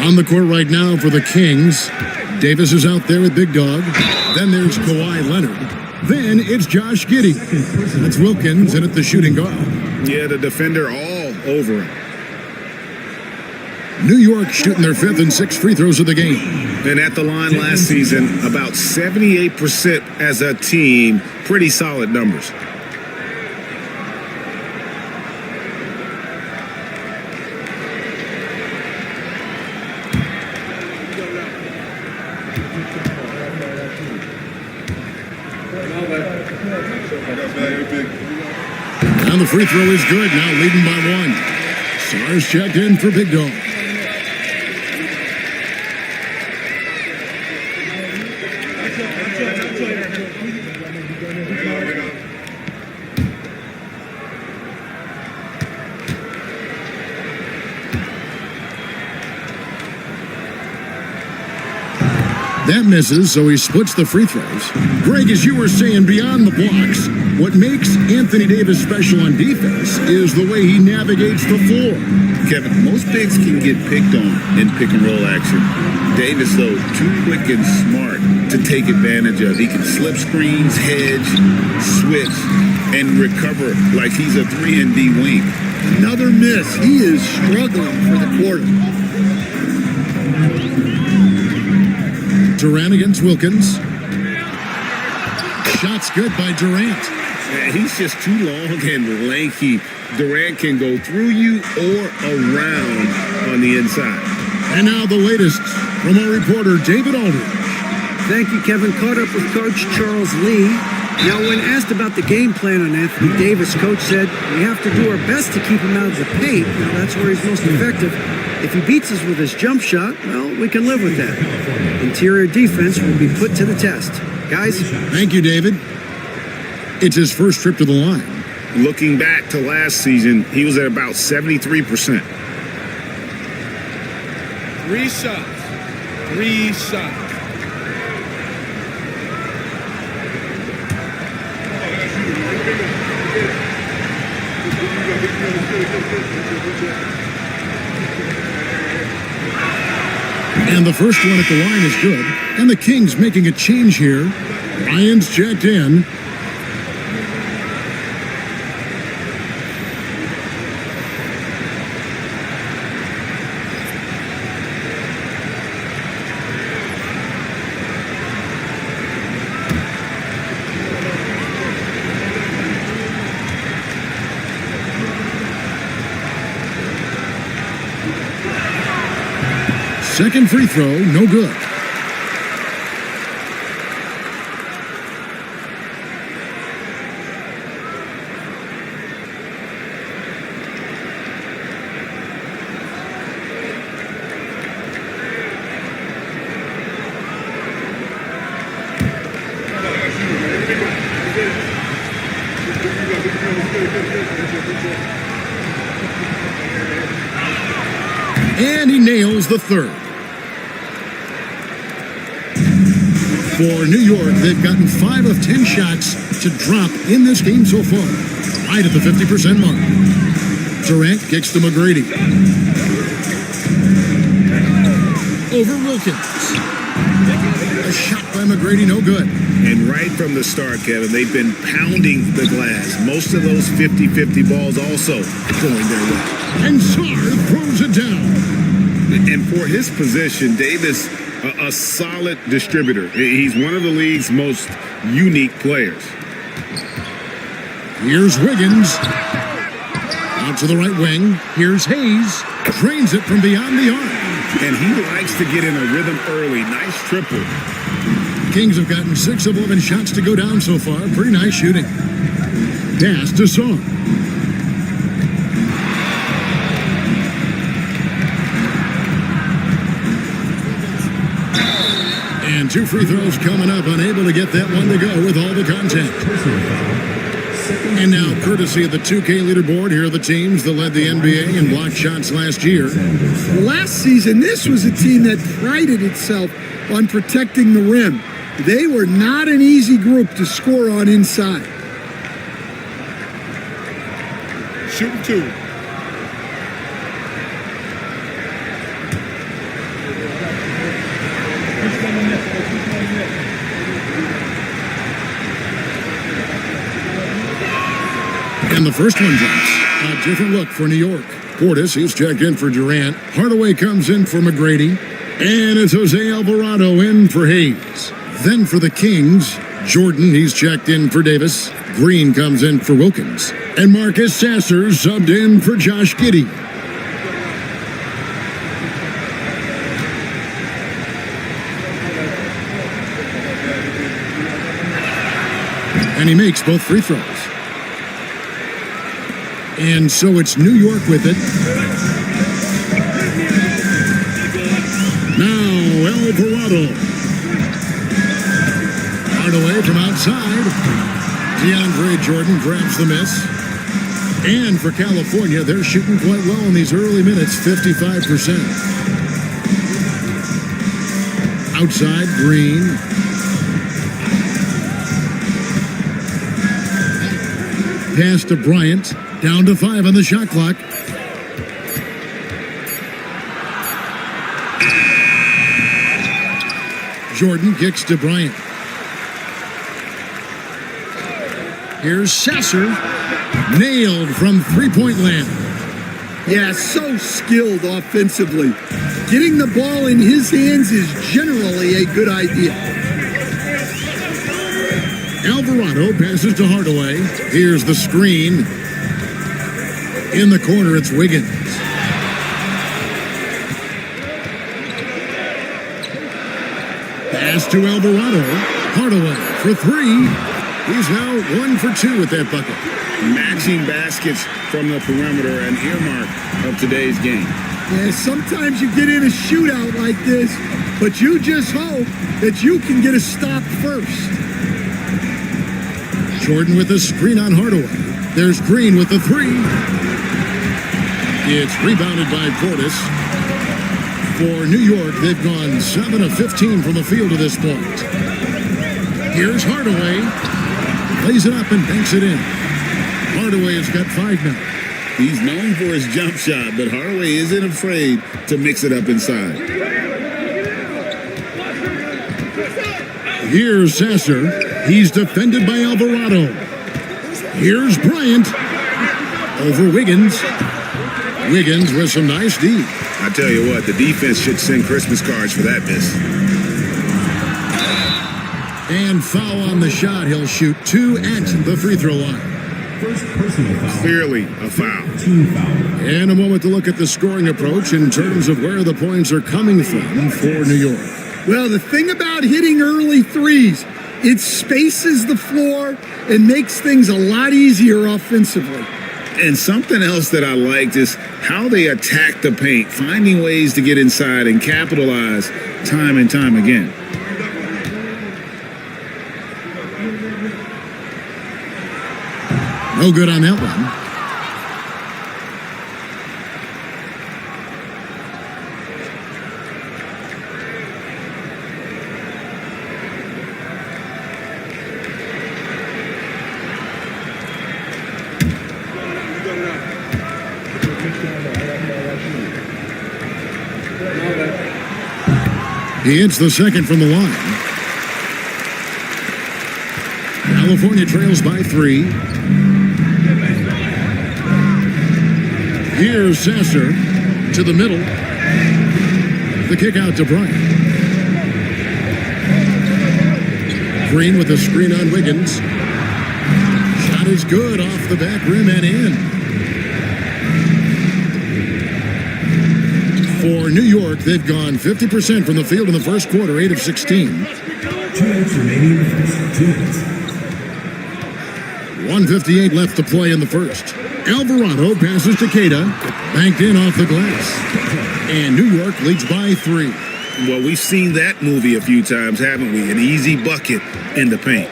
On the court right now for the Kings, Davis is out there with Big Dog. Then there's Kawhi Leonard. Then it's Josh Giddey. It's Wilkins in at the shooting guard. Yeah, the defender all over him. New York shooting their 5th and 6th free throws of the game. And at the line last season, about 78% as a team. Pretty solid numbers. And the free throw is good, now leading by 1. Stars checked in for Big Dog. That misses, so he splits the free throws. Greg, as you were saying, beyond the blocks, what makes Anthony Davis special on defense is the way he navigates the floor. Kevin, most bigs can get picked on in pick-and-roll action. Davis, though, too quick and smart to take advantage of. He can slip screens, hedge, switch, and recover like he's a 3-and-D wing. Another miss. He is struggling for the quarter. Durant against Wilkins. Shot's good by Durant. Man, he's just too long and lanky. Durant can go through you or around on the inside. And now the latest from our reporter, David Aldridge. Thank you, Kevin. Caught up with Coach Charles Lee. Now, when asked about the game plan on Anthony Davis, Coach said, we have to do our best to keep him out of the paint. Now, that's where he's most effective. If he beats us with his jump shot, well, we can live with that. Interior defense will be put to the test. Guys? Thank you, David. It's his first trip to the line. Looking back to last season, he was at about 73%. 3 shots. 3 shots. And the first one at the line is good. And the Kings making a change here. Ryan's checked in. Second free throw, no good. And he nails the third. For New York, they've gotten 5 of 10 shots to drop in this game so far, right at the 50% mark. Durant kicks to McGrady. Over Wilkins. A shot by McGrady, no good. And right from the start, Kevin, they've been pounding the glass. Most of those 50-50 balls also going their way. And Sarr throws it down. And for his position, Davis, a solid distributor. He's one of the league's most unique players. Here's Wiggins. Out to the right wing. Here's Hayes. Drains it from beyond the arc. And he likes to get in a rhythm early. Nice triple. Kings have gotten 6 of 11 shots to go down so far. Pretty nice shooting. Pass to Sarr. And 2 free throws coming up. Unable to get that one to go with all the contact. And now, courtesy of the 2K leaderboard, here are the teams that led the NBA in blocked shots last year. Last season, this was a team that prided itself on protecting the rim. They were not an easy group to score on inside. Shooting 2. And the first one drops. A different look for New York. Portis, he's checked in for Durant. Hardaway comes in for McGrady. And it's Jose Alvarado in for Hayes. Then for the Kings, Jordan, he's checked in for Davis. Green comes in for Wilkins. And Marcus Sasser subbed in for Josh Giddey. And he makes both free throws. And so it's New York with it. Now Alvarado. Hardaway from outside. DeAndre Jordan grabs the miss. And for California, they're shooting quite well in these early minutes, 55%. Outside, Green. Pass to Bryant. Down to 5 on the shot clock. Jordan kicks to Bryant. Here's Sasser. Nailed from three-point land. Yeah, so skilled offensively. Getting the ball in his hands is generally a good idea. Alvarado passes to Hardaway. Here's the screen. In the corner, it's Wiggins. Pass to Alvarado. Hardaway for 3. He's now 1 for 2 with that bucket. Matching baskets from the perimeter, an earmark of today's game. Yeah, sometimes you get in a shootout like this, but you just hope that you can get a stop first. Jordan with a screen on Hardaway. There's Green with the 3. It's rebounded by Portis. For New York, they've gone 7 of 15 from the field to this point. Here's Hardaway. Lays it up and banks it in. Hardaway has got 5 now. He's known for his jump shot, but Hardaway isn't afraid to mix it up inside. Here's Sasser. He's defended by Alvarado. Here's Bryant. Over Wiggins. Wiggins with some nice D. I tell you what, the defense should send Christmas cards for that miss. And foul on the shot. He'll shoot 2 at the free throw line. First personal foul. Clearly a foul. Team foul. And a moment to look at the scoring approach in terms of where the points are coming from for New York. Well, the thing about hitting early threes, it spaces the floor and makes things a lot easier offensively. And something else that I liked is how they attack the paint, finding ways to get inside and capitalize time and time again. No good on that one. He hits the second from the line. California trails by 3. Here's Sasser to the middle. The kick out to Bryant. Green with a screen on Wiggins. Shot is good off the back rim and in. For New York, they've gone 50% from the field in the first quarter, 8 of 16. 2 minutes remaining in the first. 2 minutes. 1:58 left to play in the first. Alvarado passes to Queta, banked in off the glass. And New York leads by 3. Well, we've seen that movie a few times, haven't we? An easy bucket in the paint.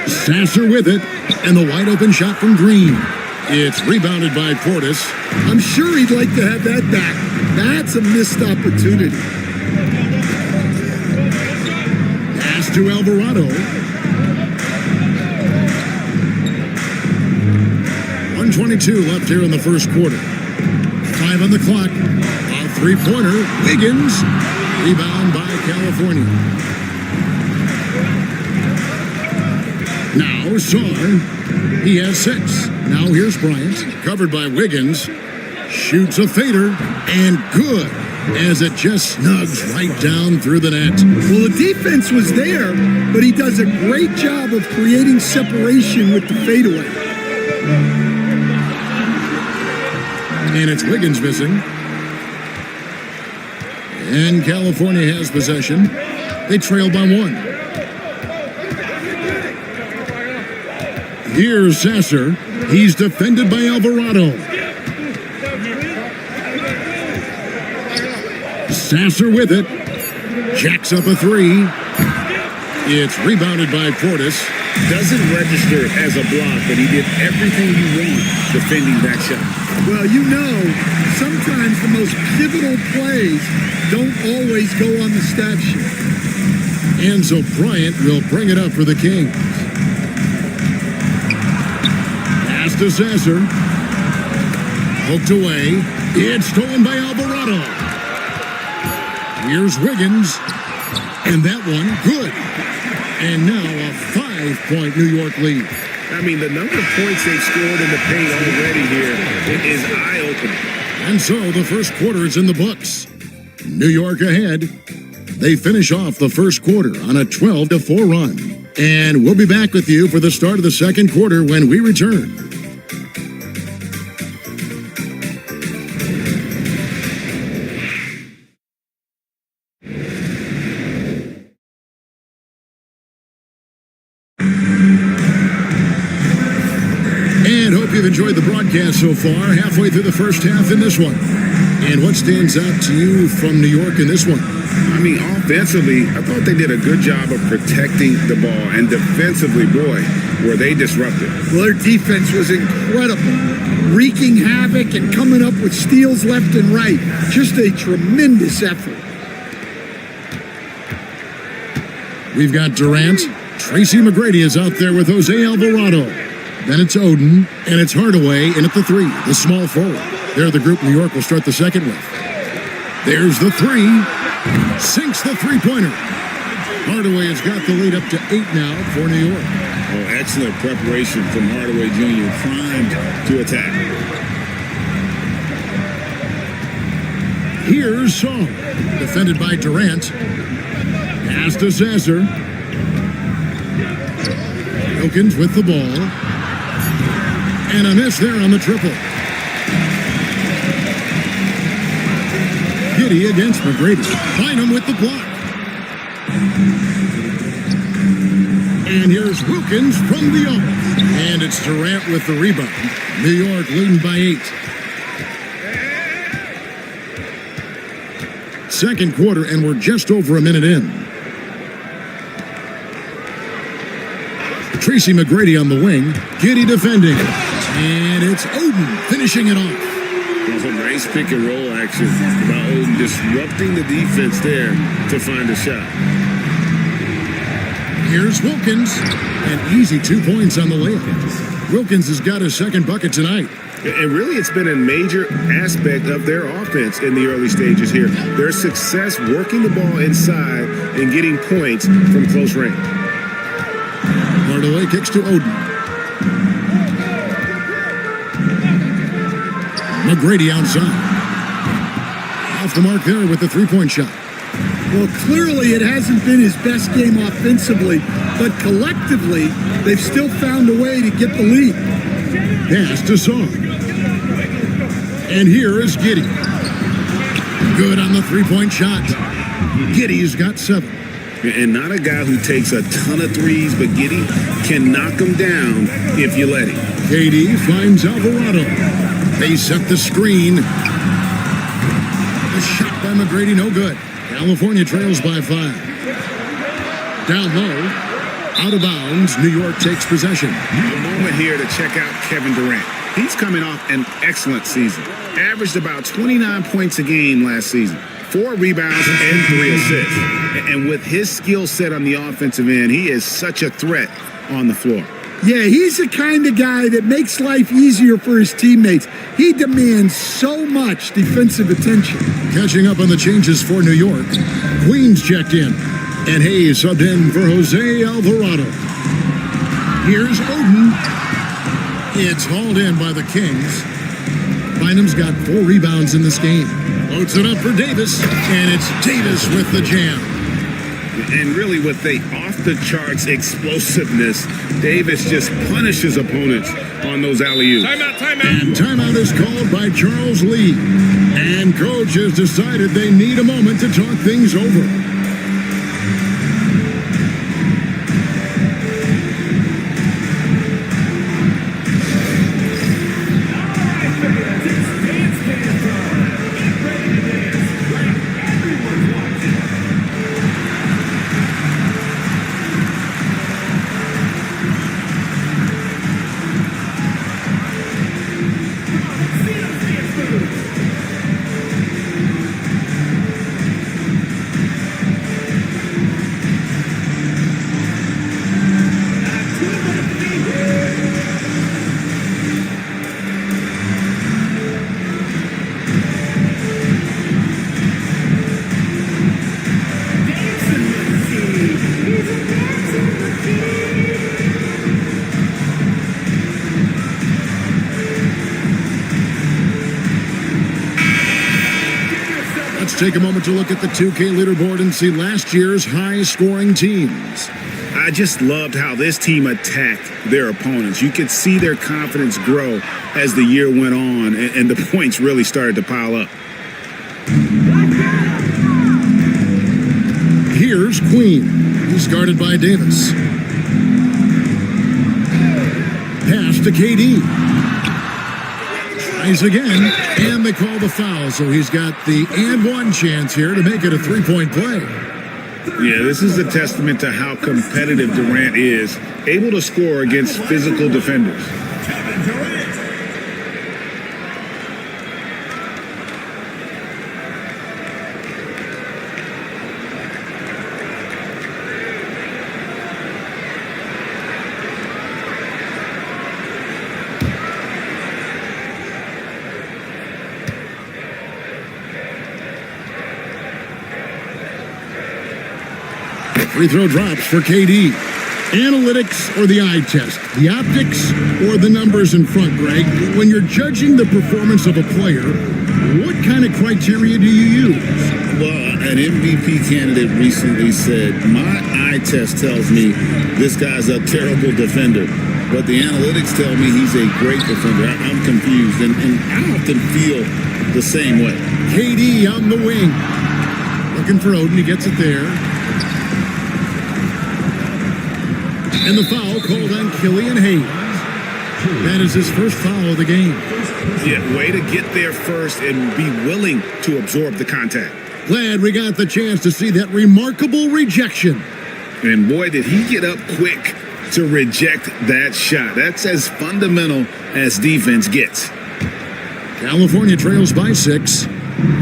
Sasser with it, and the wide open shot from Green. It's rebounded by Portis. I'm sure he'd like to have that back. That's a missed opportunity. Pass to Alvarado. 1:22 left here in the first quarter. 5 on the clock. A three-pointer. Wiggins. Rebound by California. Now Song. He has 6. Now here's Bryant. Covered by Wiggins. Shoots a fader. And good. As it just snugs right down through the net. Well, the defense was there, but he does a great job of creating separation with the fadeaway. And it's Wiggins missing. And California has possession. They trail by 1. Here's Sasser. He's defended by Alvarado. Sasser with it. Jacks up a 3. It's rebounded by Portis. Doesn't register as a block, but he did everything you want defending that shot. Well, you know, sometimes the most pivotal plays don't always go on the stat sheet. And so Bryant will bring it up for the Kings. Pass to Sasser. Poked away. It's stolen by Alvarado. Here's Wiggins. And that one, good. And now a 5-point New York lead. I mean, the number of points they've scored in the paint already here is eye-opening. And so the first quarter is in the books. New York ahead. They finish off the first quarter on a 12-4 run. And we'll be back with you for the start of the second quarter when we return. And hope you've enjoyed the broadcast so far, halfway through the first half in this one. And what stands out to you from New York in this one? I mean, offensively, I thought they did a good job of protecting the ball. And defensively, boy, were they disruptive. Well, their defense was incredible, wreaking havoc and coming up with steals left and right. Just a tremendous effort. We've got Durant. Tracy McGrady is out there with Jose Alvarado. Then it's Oden, and it's Hardaway in at the 3, the small forward. They're the group New York will start the second with. There's the 3. Sinks the three-pointer. Hardaway has got the lead up to 8 now for New York. Oh, excellent preparation from Hardaway Jr., primed to attack. Here's Song, defended by Durant. Pass to Sasser. Wilkins with the ball. And a miss there on the triple. Giddy against McGrady. Bynum with the block. And here's Wilkins from the arc. And it's Durant with the rebound. New York leading by 8. Second quarter, and we're just over a minute in. Tracy McGrady on the wing. Giddy defending. And it's Oden finishing it off. There's a nice pick and roll action by Oden disrupting the defense there to find a shot. Here's Wilkins. An easy 2 points on the layup. Wilkins has got his second bucket tonight. And really, it's been a major aspect of their offense in the early stages here. Their success working the ball inside and getting points from close range. Hardaway kicks to Oden. McGrady outside. Off the mark there with the three-point shot. Well, clearly it hasn't been his best game offensively, but collectively, they've still found a way to get the lead. Pass to Song. And here is Giddy. Good on the three-point shot. Giddy's got 7. And not a guy who takes a ton of threes, but Giddy can knock them down if you let him. KD finds Alvarado. They set the screen. The shot by McGrady, no good. California trails by 5. Down low, out of bounds, New York takes possession. A moment here to check out Kevin Durant. He's coming off an excellent season. Averaged about 29 points a game last season. 4 rebounds and 3 assists. And with his skill set on the offensive end, he is such a threat on the floor. Yeah, he's the kind of guy that makes life easier for his teammates. He demands so much defensive attention. Catching up on the changes for New York. Queens checked in. And Hayes subbed in for Jose Alvarado. Here's Oden. It's hauled in by the Kings. Bynum's got 4 rebounds in this game. Loads it up for Davis, and it's Davis with the jam. And really with the off-the-charts explosiveness, Davis just punishes opponents on those alley-oops. And timeout is called by Charles Lee. And coach has decided they need a moment to talk things over. Take a moment to look at the 2K leaderboard and see last year's high-scoring teams. I just loved how this team attacked their opponents. You could see their confidence grow as the year went on, and the points really started to pile up. Here's Queen. He's guarded by Davis. Pass to KD. Tries again, and they call the foul, so he's got the and one chance here to make it a three-point play. Yeah, this is a testament to how competitive Durant is, able to score against physical defenders. Free throw drops for KD. Analytics or the eye test? The optics or the numbers in front, Greg? When you're judging the performance of a player, what kind of criteria do you use? Well, an MVP candidate recently said, my eye test tells me this guy's a terrible defender, but the analytics tell me he's a great defender. I'm confused, and I often feel the same way. KD on the wing. Looking for Oden. He gets it there. And the foul called on Killian Hayes. That is his first foul of the game. Yeah, way to get there first and be willing to absorb the contact. Glad we got the chance to see that remarkable rejection. And boy, did he get up quick to reject that shot. That's as fundamental as defense gets. California trails by 6.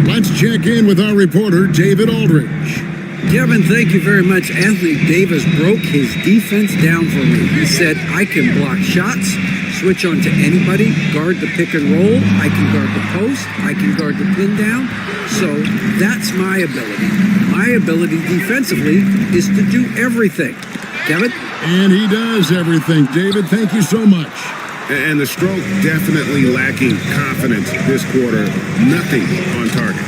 Let's check in with our reporter, David Aldridge. Kevin, thank you very much. Anthony Davis broke his defense down for me. He said, I can block shots, switch on to anybody, guard the pick and roll, I can guard the post, I can guard the pin down. So that's my ability. My ability defensively is to do everything. Kevin? And he does everything. David, thank you so much. And the stroke definitely lacking confidence this quarter. Nothing on target.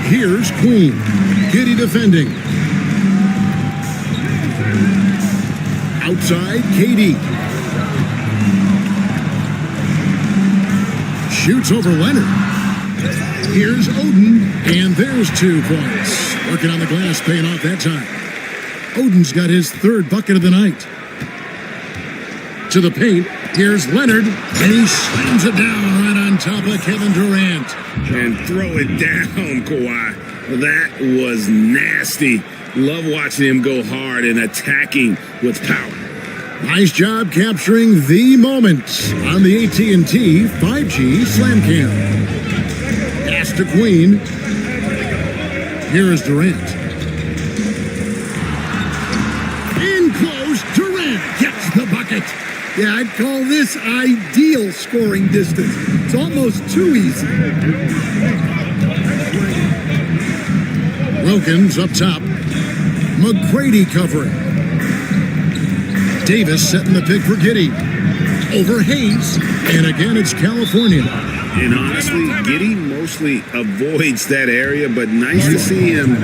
Here's Queen. Giddy defending. Outside, KD. Shoots over Leonard. Here's Oden, and there's 2 points. Working on the glass, paying off that time. Oden's got his 3rd bucket of the night. To the paint, here's Leonard, and he slams it down right on top of Kevin Durant. And throw it down, Kawhi. That was nasty. Love watching him go hard and attacking with power. Nice job capturing the moment on the AT&T 5G Slam Cam. Pass to Queen. Here is Durant. In close, Durant gets the bucket. Yeah, I'd call this ideal scoring distance. It's almost too easy. Wilkins up top. McGrady covering. Davis setting the pick for Giddy. Over Hayes. And again, it's California. And honestly, Giddy mostly avoids that area, but nice to see him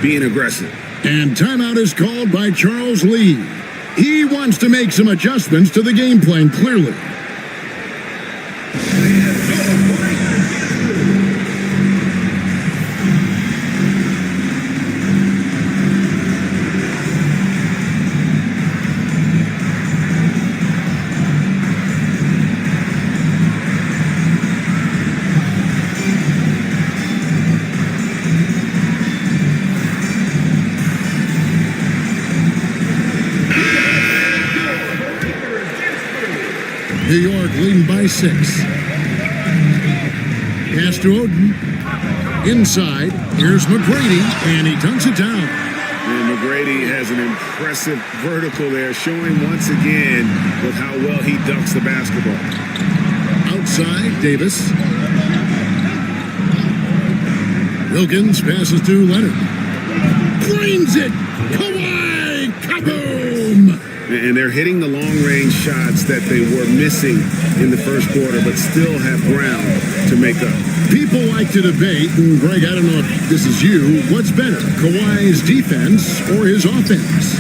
being aggressive. And timeout is called by Charles Lee. He wants to make some adjustments to the game plan, clearly. New York leading by 6. Pass to Oden. Inside. Here's McGrady, and he dunks it down. And McGrady has an impressive vertical there, showing once again with how well he dunks the basketball. Outside, Davis. Wilkins passes to Leonard. Brains it! Kawhi! Kaboom! And they're hitting the long-range shots that they were missing in the first quarter, but still have ground to make up. People like to debate, and Greg, I don't know if this is you, what's better, Kawhi's defense or his offense?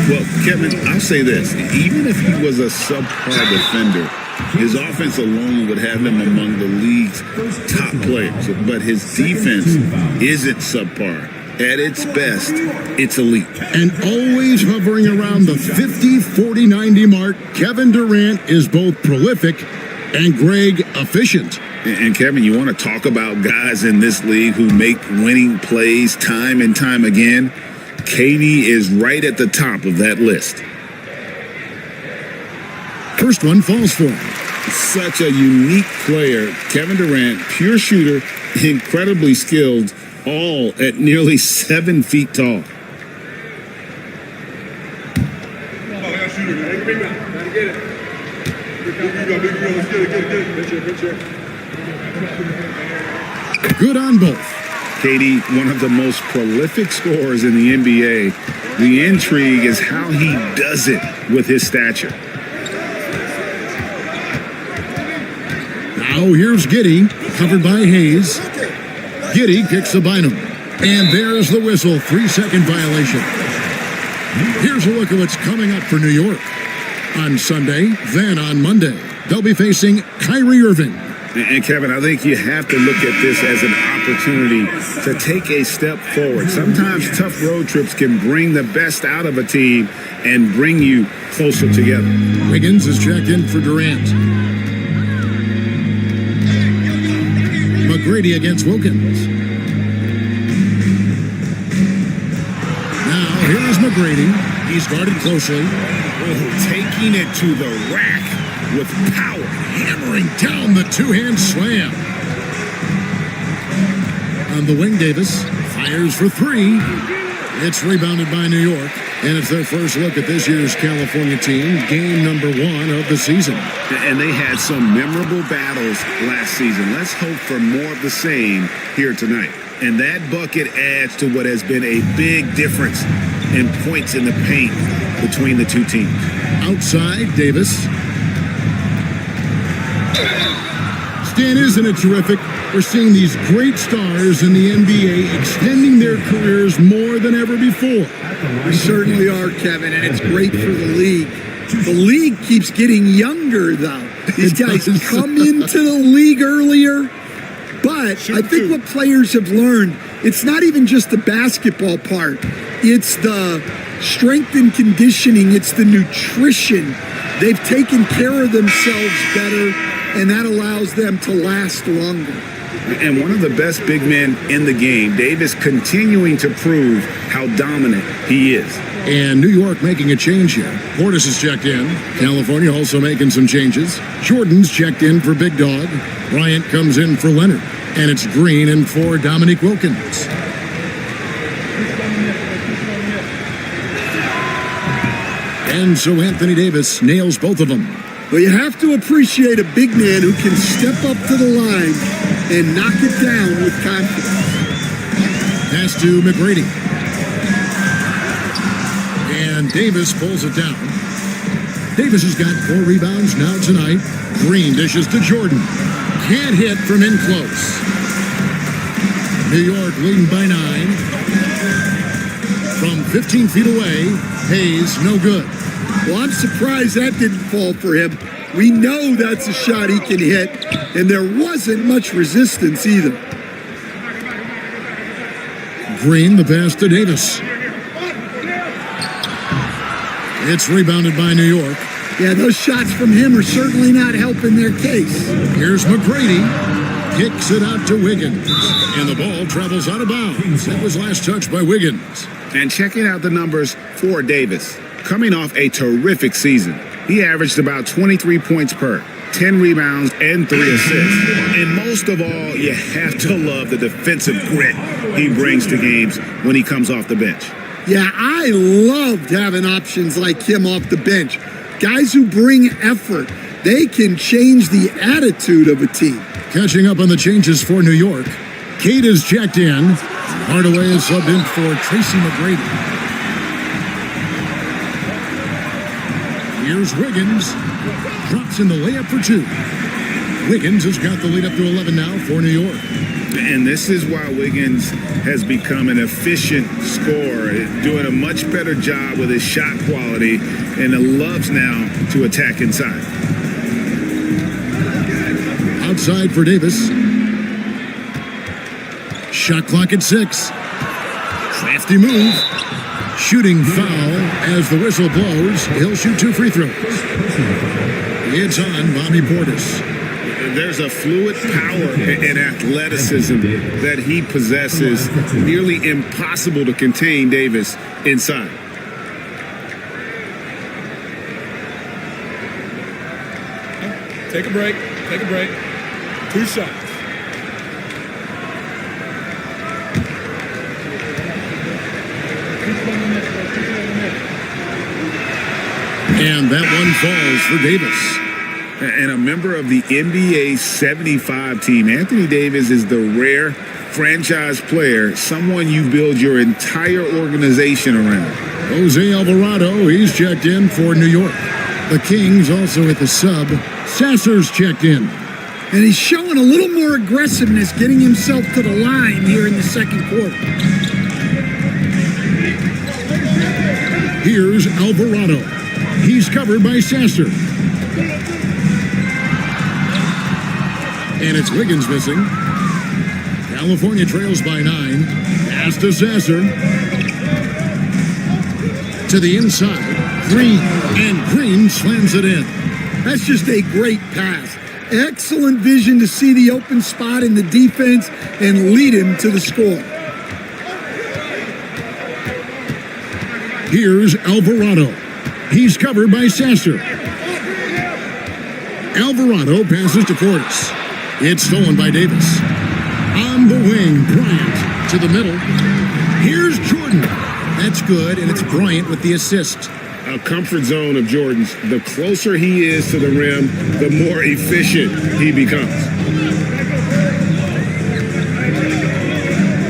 Well, Kevin, I'll say this. Even if he was a subpar defender, his offense alone would have him among the league's top players. But his defense isn't subpar. At its best, it's elite. And always hovering around the 50, 40, 90 mark, Kevin Durant is both prolific and, Greg, efficient. And Kevin, you want to talk about guys in this league who make winning plays time and time again? KD is right at the top of that list. First one falls for him. Such a unique player. Kevin Durant, pure shooter, incredibly skilled, all at nearly 7 feet tall. Good on both. KD, one of the most prolific scorers in the NBA. The intrigue is how he does it with his stature. Now here's Giddy, covered by Hayes. Giddy kicks the bynum. And there's the whistle, 3-second violation. Here's a look at what's coming up for New York. On Sunday, then on Monday, they'll be facing Kyrie Irving. And Kevin, I think you have to look at this as an opportunity to take a step forward. Sometimes tough road trips can bring the best out of a team and bring you closer together. Wiggins is checked in for Durant. McGrady against Wilkins. Now here's McGrady. He's guarded closely. Taking it to the rack with power. Hammering down the two-hand slam. On the wing, Davis fires for 3. It's rebounded by New York. And it's their first look at this year's California team, game number 1 of the season. And they had some memorable battles last season. Let's hope for more of the same here tonight. And that bucket adds to what has been a big difference in points in the paint between the two teams. Outside, Davis. Stan, isn't it terrific? We're seeing these great stars in the NBA extending their careers more than ever before. We certainly are, Kevin, and it's great for the league. The league keeps getting younger, though. These guys come into the league earlier, but I think what players have learned, it's not even just the basketball part. It's the strength and conditioning. It's the nutrition. They've taken care of themselves better, and that allows them to last longer. And one of the best big men in the game, Davis, continuing to prove how dominant he is. And New York making a change here. Portis is checked in. California also making some changes. Jordan's checked in for Big Dog. Bryant comes in for Leonard. And it's Green in for Dominique Wilkins. And so Anthony Davis nails both of them. Well, you have to appreciate a big man who can step up to the line and knock it down with confidence. Pass to McGrady. And Davis pulls it down. Davis has got 4 rebounds now tonight. Green dishes to Jordan. Can't hit from in close. New York leading by 9. From 15 feet away, Hayes no good. Well, I'm surprised that didn't fall for him. We know that's a shot he can hit, and there wasn't much resistance either. Green, the pass to Davis. It's rebounded by New York. Yeah, those shots from him are certainly not helping their case. Here's McGrady. Kicks it out to Wiggins. And the ball travels out of bounds. That was last touched by Wiggins. And checking out the numbers for Davis. Coming off a terrific season, he averaged about 23 points per, 10 rebounds, and 3 assists. And most of all, you have to love the defensive grit he brings to games when he comes off the bench. Yeah, I loved having options like him off the bench. Guys who bring effort. They can change the attitude of a team. Catching up on the changes for New York. Kate is checked in. Hardaway is subbed in for Tracy McGrady. Here's Wiggins. Drops in the layup for 2. Wiggins has got the lead up to 11 now for New York. And this is why Wiggins has become an efficient scorer, doing a much better job with his shot quality, and loves now to attack inside. Outside for Davis. Shot clock at 6. Crafty move. Shooting foul as the whistle blows. He'll shoot 2 free throws. It's on Bobby Portis. There's a fluid power and athleticism that he possesses, nearly impossible to contain Davis inside. Take a break. Take a break. 2 shots. And that one falls for Davis. And a member of the NBA 75 team, Anthony Davis is the rare franchise player, someone you build your entire organization around. Jose Alvarado, he's checked in for New York. The Kings also at the sub. Sasser's checked in. And he's showing a little more aggressiveness, getting himself to the line here in the second quarter. Here's Alvarado. He's covered by Sasser. And it's Wiggins missing. California trails by 9. Pass to Sasser. To the inside. Green. And Green slams it in. That's just a great pass. Excellent vision to see the open spot in the defense and lead him to the score. Here's Alvarado. He's covered by Sasser. Alvarado passes to Portis. It's stolen by Davis. On the wing, Bryant to the middle. Here's Jordan. That's good, and it's Bryant with the assist. A comfort zone of Jordan's. The closer he is to the rim, the more efficient he becomes.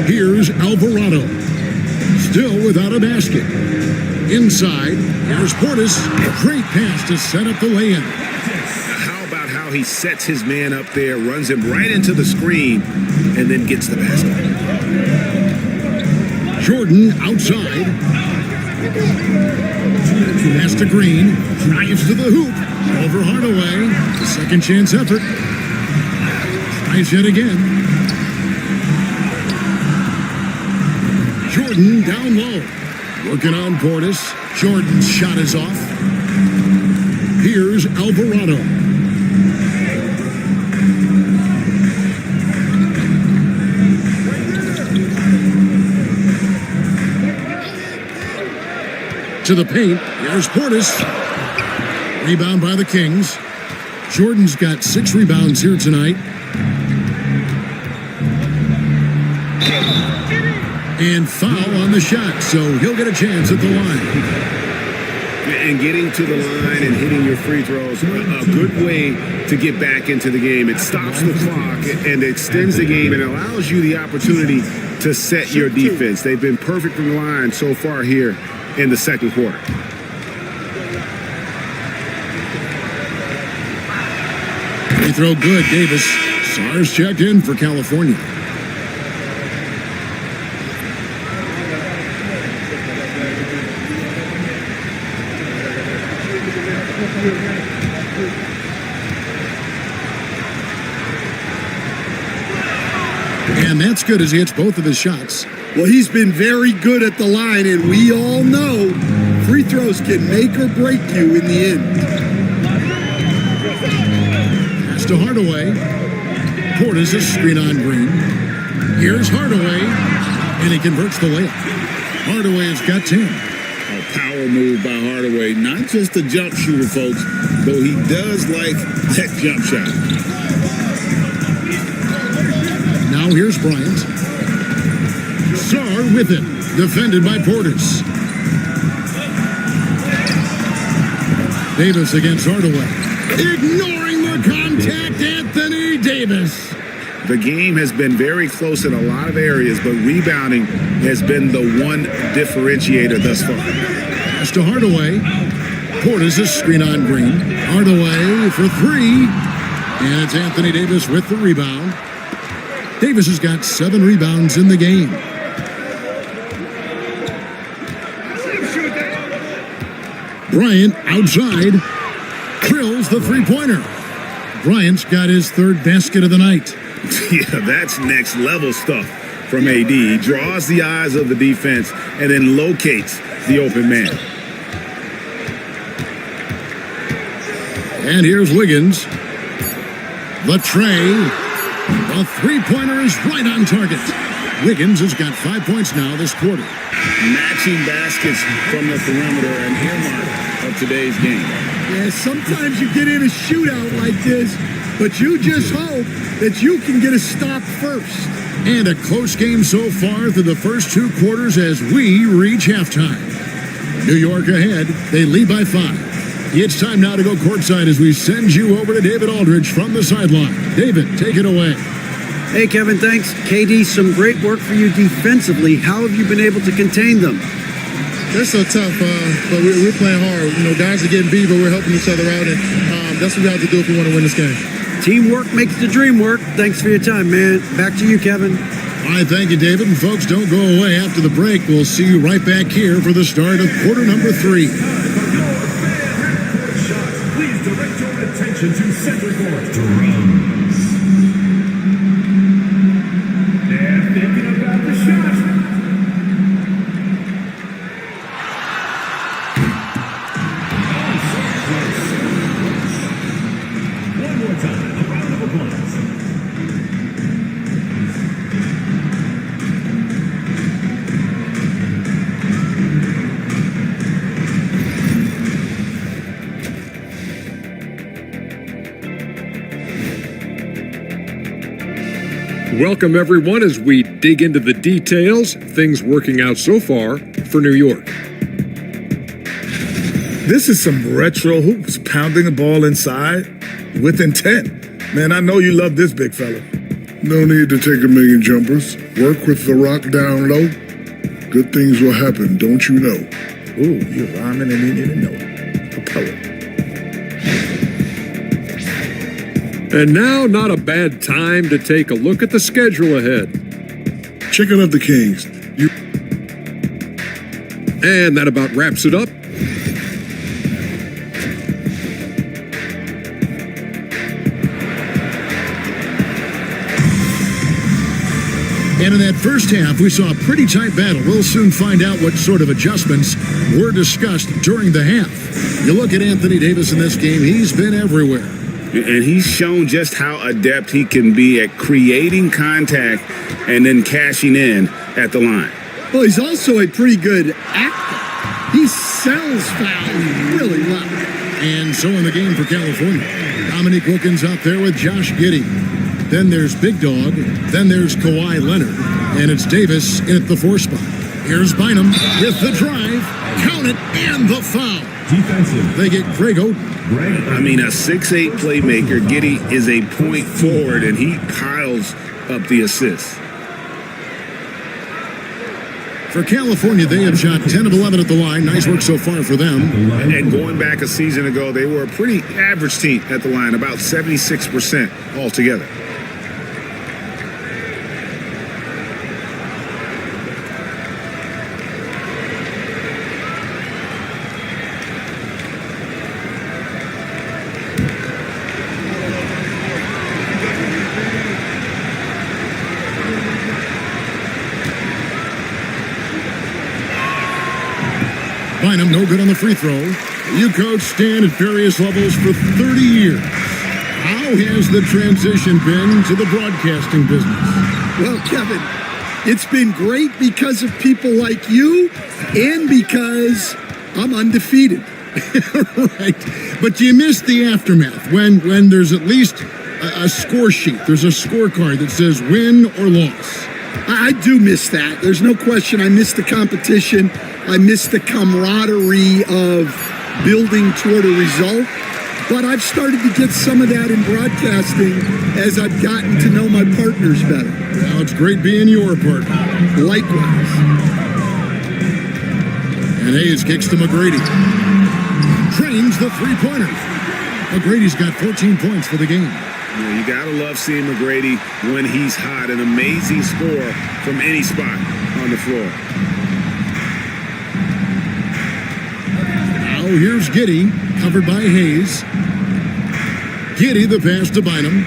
Here's Alvarado. Still without a basket. Inside, here's Portis. Great pass to set up the lay-in. How about how he sets his man up there, runs him right into the screen, and then gets the basket. Jordan outside. Pass to Green. Drives to the hoop. Over Hardaway. Second chance effort. Tries yet again. Jordan down low. Working on Portis. Jordan's shot is off. Here's Alvarado. To the paint. Here's Portis. Rebound by the Kings. Jordan's got 6 rebounds here tonight. And foul on the shot, so he'll get a chance at the line. And getting to the line and hitting your free throws, a good way to get back into the game. It stops the clock and extends the game and allows you the opportunity to set your defense. They've been perfect from the line so far here in the second quarter. Free throw good, Davis. Sars checked in for California. And that's good as he hits both of his shots. Well, he's been very good at the line, and we all know free throws can make or break you in the end. Pass to Hardaway. Portis a screen on Green. Here's Hardaway, and he converts the layup. Hardaway has got 10. A power move by Hardaway. Not just a jump shooter, folks, though he does like that jump shot. Now here's Bryant. Sar with it. Defended by Portis. Davis against Hardaway. Ignoring the contact, Anthony Davis. The game has been very close in a lot of areas, but rebounding has been the one differentiator thus far. Pass to Hardaway. Portis a screen on Green. Hardaway for three. And it's Anthony Davis with the rebound. Davis has got 7 rebounds in the game. Bryant outside. Drills the three-pointer. Bryant's got his 3rd basket of the night. Yeah, that's next level stuff from AD. He draws the eyes of the defense and then locates the open man. And here's Wiggins. The tray. The three-pointer is right on target. Wiggins has got 5 points now this quarter. Matching baskets from the perimeter, an earmark of today's game. Yeah, sometimes you get in a shootout like this, but you just hope that you can get a stop first. And a close game so far through the first 2 quarters as we reach halftime. New York ahead. They lead by 5. It's time now to go courtside as we send you over to David Aldridge from the sideline. David, take it away. Hey, Kevin, thanks. KD, some great work for you defensively. How have you been able to contain them? They're so tough, but we're playing hard. You know, guys are getting beat, but we're helping each other out, and that's what we have to do if we want to win this game. Teamwork makes the dream work. Thanks for your time, man. Back to you, Kevin. All right, thank you, David. And folks, don't go away. After the break, we'll see you right back here for the start of quarter number 3. Please direct your attention to center court. Drums. They're thinking about the shot. One more time, a round of applause. Welcome, everyone, as we dig into the details, things working out so far for New York. This is some retro hoops, pounding the ball inside with intent. Man, I know you love this big fella. No need to take a million jumpers. Work with the rock down low. Good things will happen, don't you know? Ooh, you're rhyming and you didn't even know it. A poet. And now, not a bad time to take a look at the schedule ahead. Checking out the Kings. And that about wraps it up. And in that first half, we saw a pretty tight battle. We'll soon find out what sort of adjustments were discussed during the half. You look at Anthony Davis in this game, he's been everywhere. And he's shown just how adept he can be at creating contact and then cashing in at the line. Well, he's also a pretty good actor. He sells fouls really well. And so in the game for California, Dominique Wilkins out there with Josh Giddey. Then there's Big Dog. Then there's Kawhi Leonard. And it's Davis in at the 4 spot. Here's Bynum with the drive. Count it and the foul. Defensive. They get Greg Oden. I mean, a 6'8 playmaker. Giddey is a point forward, and he piles up the assists. For California, they have shot 10 of 11 at the line. Nice work so far for them. And going back a season ago, they were a pretty average team at the line, about 76% altogether. Bynum, no good on the free throw. You coach Stan at various levels for 30 years. How has the transition been to the broadcasting business? Well, Kevin, it's been great because of people like you and because I'm undefeated. Right. But you miss the aftermath when there's at least a score sheet. There's a scorecard that says win or loss. I do miss that. There's no question. I miss the competition. I miss the camaraderie of building toward a result. But I've started to get some of that in broadcasting as I've gotten to know my partners better. Well, it's great being your partner. Likewise. And Hayes kicks to McGrady. Trains the three-pointer. McGrady's got 14 points for the game. You gotta love seeing McGrady when he's hot. An amazing score from any spot on the floor. Now here's Giddy, covered by Hayes. Giddy, the pass to Bynum.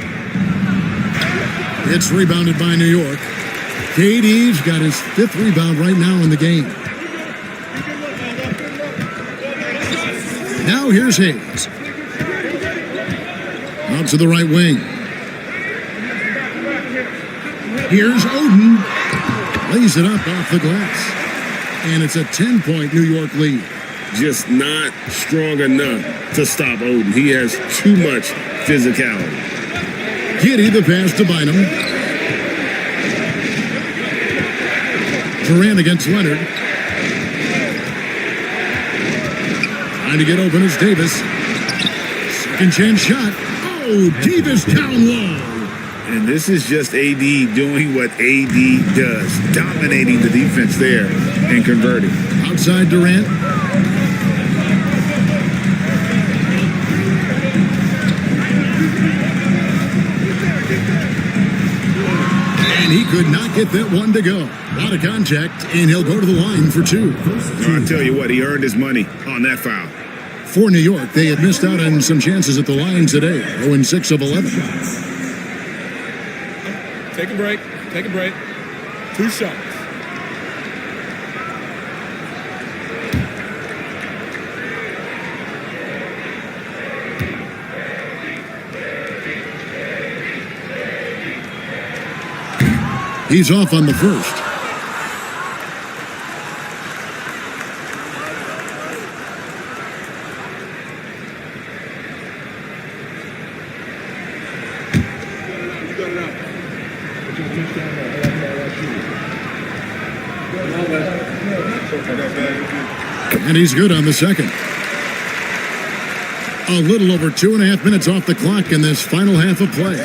It's rebounded by New York. KD's got his 5th rebound right now in the game. Now here's Hayes. Out to the right wing. Here's Oden. Lays it up off the glass. And it's a 10-point New York lead. Just not strong enough to stop Oden. He has too much physicality. Giddy, the pass to Bynum. Durant against Leonard. Trying to get open is Davis. Second chance shot. Oh, Davis down low. And this is just AD doing what AD does, dominating the defense there and converting. Outside Durant. And he could not get that one to go. A lot of contact, and he'll go to the line for 2. I'll tell you what, he earned his money on that foul. For New York, they had missed out on some chances at the line today. 0-6 of 11. Take a break. Take a break. 2 shots. He's off on the first. And he's good on the second. A little over 2.5 minutes off the clock in this final half of play.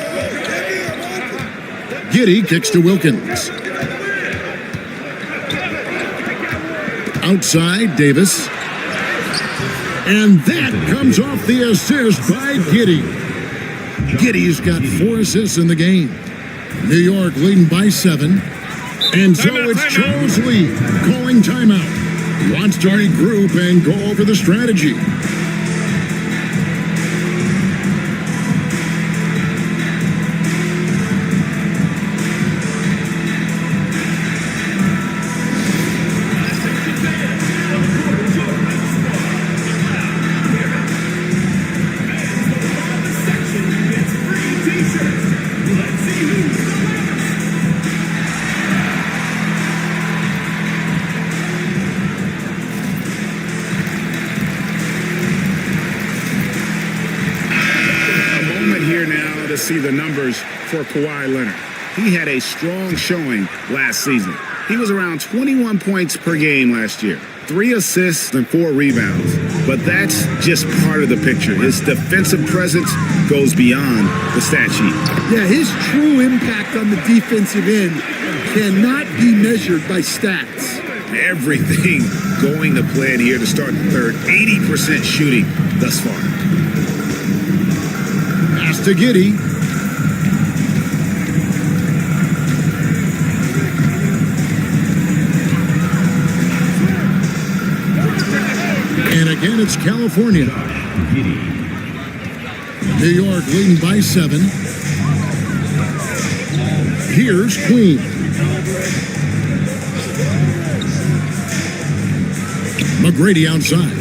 Giddy kicks to Wilkins. Outside, Davis. And that comes off the assist by Giddy. Giddy's got 4 assists in the game. New York leading by 7. And so it's Charles Lee calling timeout. Wants to regroup and go over the strategy. See the numbers for Kawhi Leonard. He had a strong showing last season. He was around 21 points per game last year, 3 assists and 4 rebounds. But that's just part of the picture. His defensive presence goes beyond the stat sheet. Yeah, his true impact on the defensive end cannot be measured by stats. Everything going to plan here to start the third. 80% shooting thus far. Pass to Giddy. And again, it's California. New York leading by 7. Here's Queen. McGrady outside.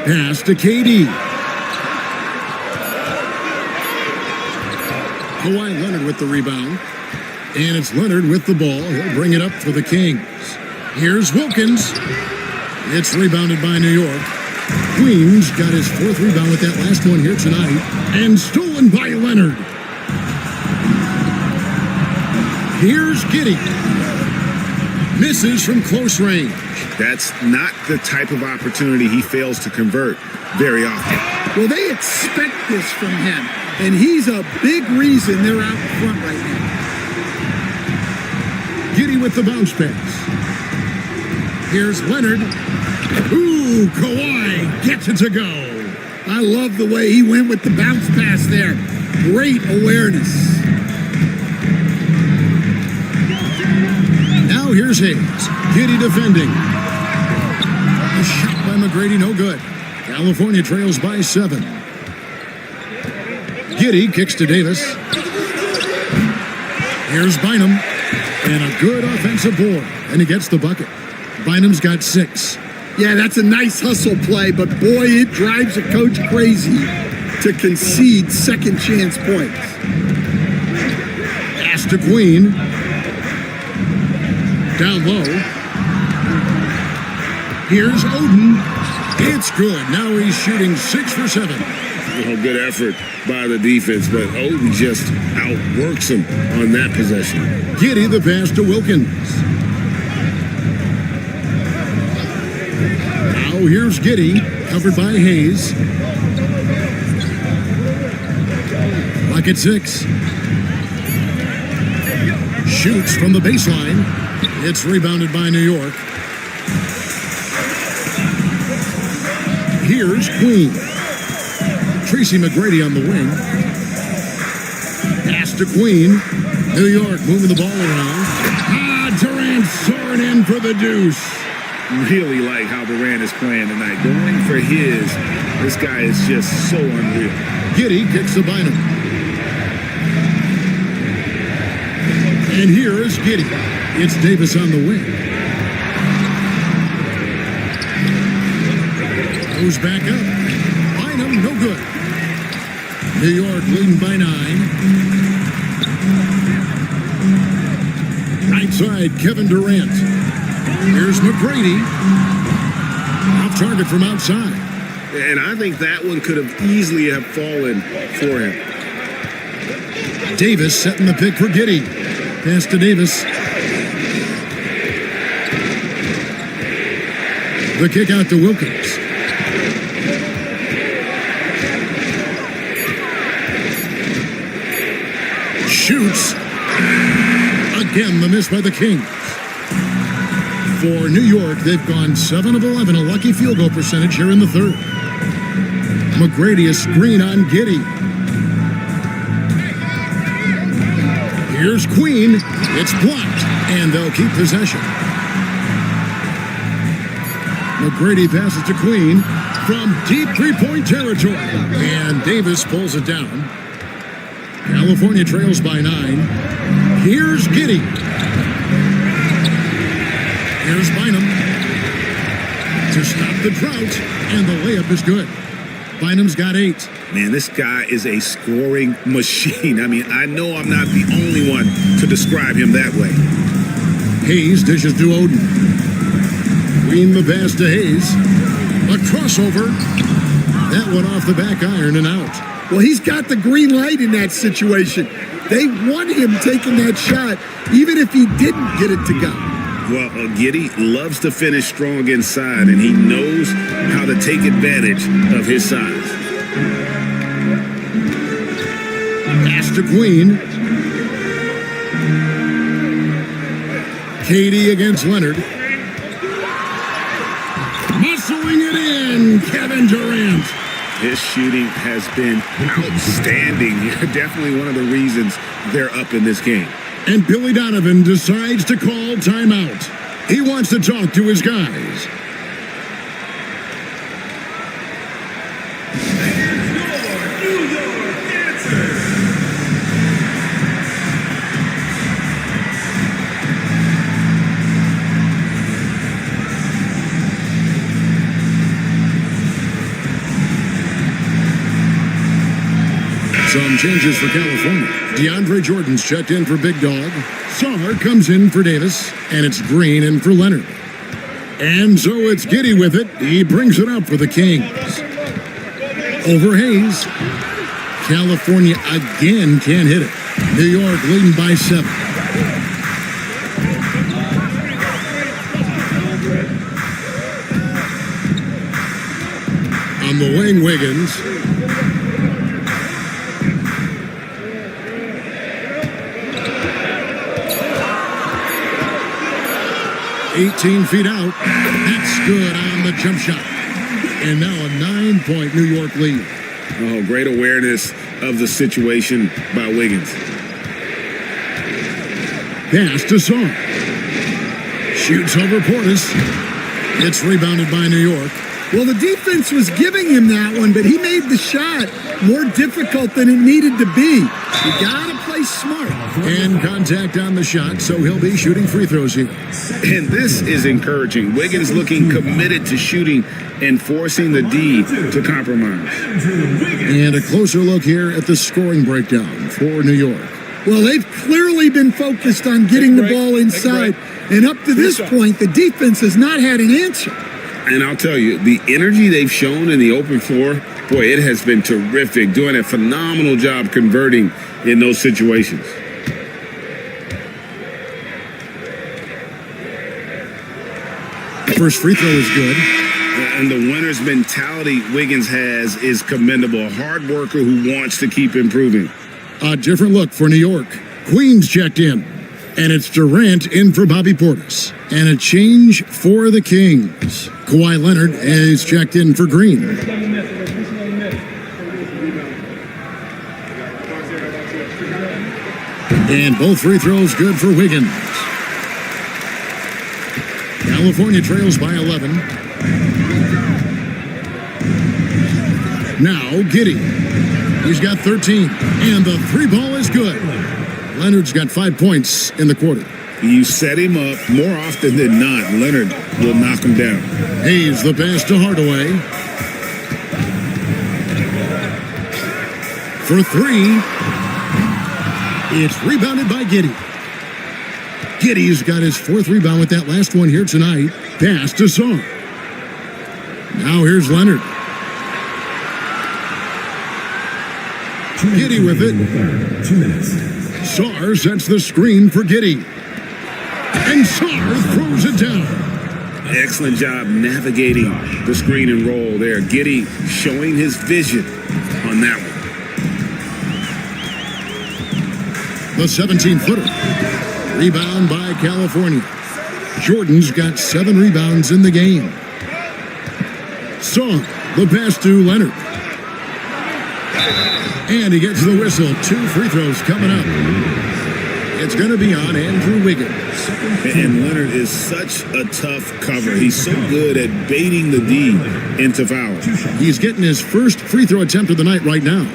Pass to KD. Kawhi Leonard with the rebound. And it's Leonard with the ball. He'll bring it up for the Kings. Here's Wilkins. It's rebounded by New York. Queens got his 4th rebound with that last one here tonight. And stolen by Leonard. Here's Giddy. Misses from close range. That's not the type of opportunity he fails to convert very often. Well, they expect this from him, and he's a big reason they're out in front right now. Giddy with the bounce pass. Here's Leonard. Ooh, Kawhi gets it to go. I love the way he went with the bounce pass there. Great awareness. Now here's Hayes. Giddy defending. A shot by McGrady, no good. California trails by 7. Giddy kicks to Davis. Here's Bynum. And a good offensive board. And he gets the bucket. Bynum's got 6. Yeah, that's a nice hustle play, but boy, it drives a coach crazy to concede second chance points. Pass to Queen. Down low. Here's Oden. It's good. Now he's shooting 6 for 7. Oh, good effort by the defense, but Oden just outworks him on that possession. Giddy the pass to Wilkins. Now here's Giddy, covered by Hayes. Clock at 6. Shoots from the baseline. It's rebounded by New York. Here's Queen. Tracy McGrady on the wing. Pass to Queen. New York moving the ball around. Durant soaring in for the deuce. Really like how Durant is playing tonight. Going for his. This guy is just so unreal. Giddy kicks the Bynum. And here is Giddy. It's Davis on the wing. Goes back up. Bynum, no good. New York leading by 9. Right side, Kevin Durant. Here's McGrady. Off target from outside. And I think that one could have easily have fallen for him. Davis setting the pick for Giddy. Pass to Davis. The kick out to Wilkins. Shoots. Again, the miss by the Kings. For New York, they've gone 7 of 11, a lucky field goal percentage here in the third. McGrady a screen on Giddy. Here's Queen. It's blocked, and they'll keep possession. McGrady passes to Queen from deep three-point territory, and Davis pulls it down. California trails by 9. Here's Giddy. Here's Bynum to stop the drought, and the layup is good. Bynum's got 8. Man, this guy is a scoring machine. I mean, I know I'm not the only one to describe him that way. Hayes dishes to Oden. Queen the pass to Hayes. A crossover. That one off the back iron and out. Well, he's got the green light in that situation. They want him taking that shot, even if he didn't get it to go. Well, Giddy loves to finish strong inside, and he knows how to take advantage of his size. Pass to Queen. Katie against Leonard. Muscling it in, Kevin Durant. His shooting has been outstanding. Definitely one of the reasons they're up in this game. And Billy Donovan decides to call timeout. He wants to talk to his guys. Some changes for California. DeAndre Jordan's checked in for Big Dog. Sarr comes in for Davis. And it's Green in for Leonard. And so it's Giddy with it. He brings it up for the Kings. Over Hayes. California again can't hit it. New York leading by 7. On the wing, Wiggins. $18 feet out. That's good on the jump shot. And now a 9-point New York lead. Oh, great awareness of the situation by Wiggins. Pass to Sarr. Shoots over Portis. It's rebounded by New York. Well, the defense was giving him that one, but he made the shot more difficult than it needed to be. You gotta play smart. And contact on the shot, so he'll be shooting free throws here. And this is encouraging. Wiggins looking committed to shooting and forcing the D to compromise. And a closer look here at the scoring breakdown for New York. Well, they've clearly been focused on getting the ball inside. And up to this point, the defense has not had an answer. And I'll tell you, the energy they've shown in the open floor, boy, it has been terrific. Doing a phenomenal job converting in those situations. First free throw is good. And the winner's mentality Wiggins has is commendable. A hard worker who wants to keep improving. A different look for New York. Queens checked in. And it's Durant in for Bobby Portis. And a change for the Kings. Kawhi Leonard is checked in for Green. And both free throws good for Wiggins. California trails by 11. Now Giddy. He's got 13. And the three ball is good. Leonard's got 5 points in the quarter. You set him up more often than not. Leonard will knock him down. Hayes the pass to Hardaway. For 3. It's rebounded by Giddy. Giddy's got his 4th rebound with that last one here tonight. Pass to Sarr. Now here's Leonard. Giddy with it. 2 minutes. Sarr sets the screen for Giddy. And Sarr throws it down. Excellent job navigating the screen and roll there. Giddy showing his vision on that one. The 17-footer. Rebound by California. Jordan's got 7 rebounds in the game. Sarr, the pass to Leonard. And he gets the whistle. 2 free throws coming up. It's going to be on Andrew Wiggins. And Leonard is such a tough cover. He's so good at baiting the D into fouls. He's getting his first free throw attempt of the night right now.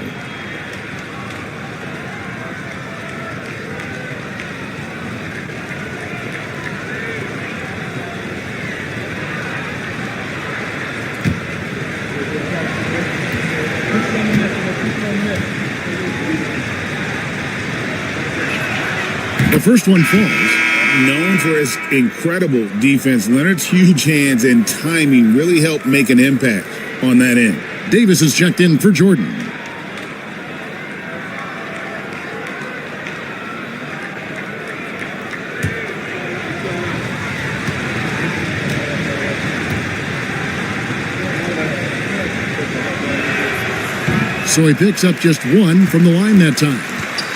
The first one falls. Known for his incredible defense, Leonard's huge hands and timing really helped make an impact on that end. Davis is checked in for Jordan. So he picks up just 1 from the line that time.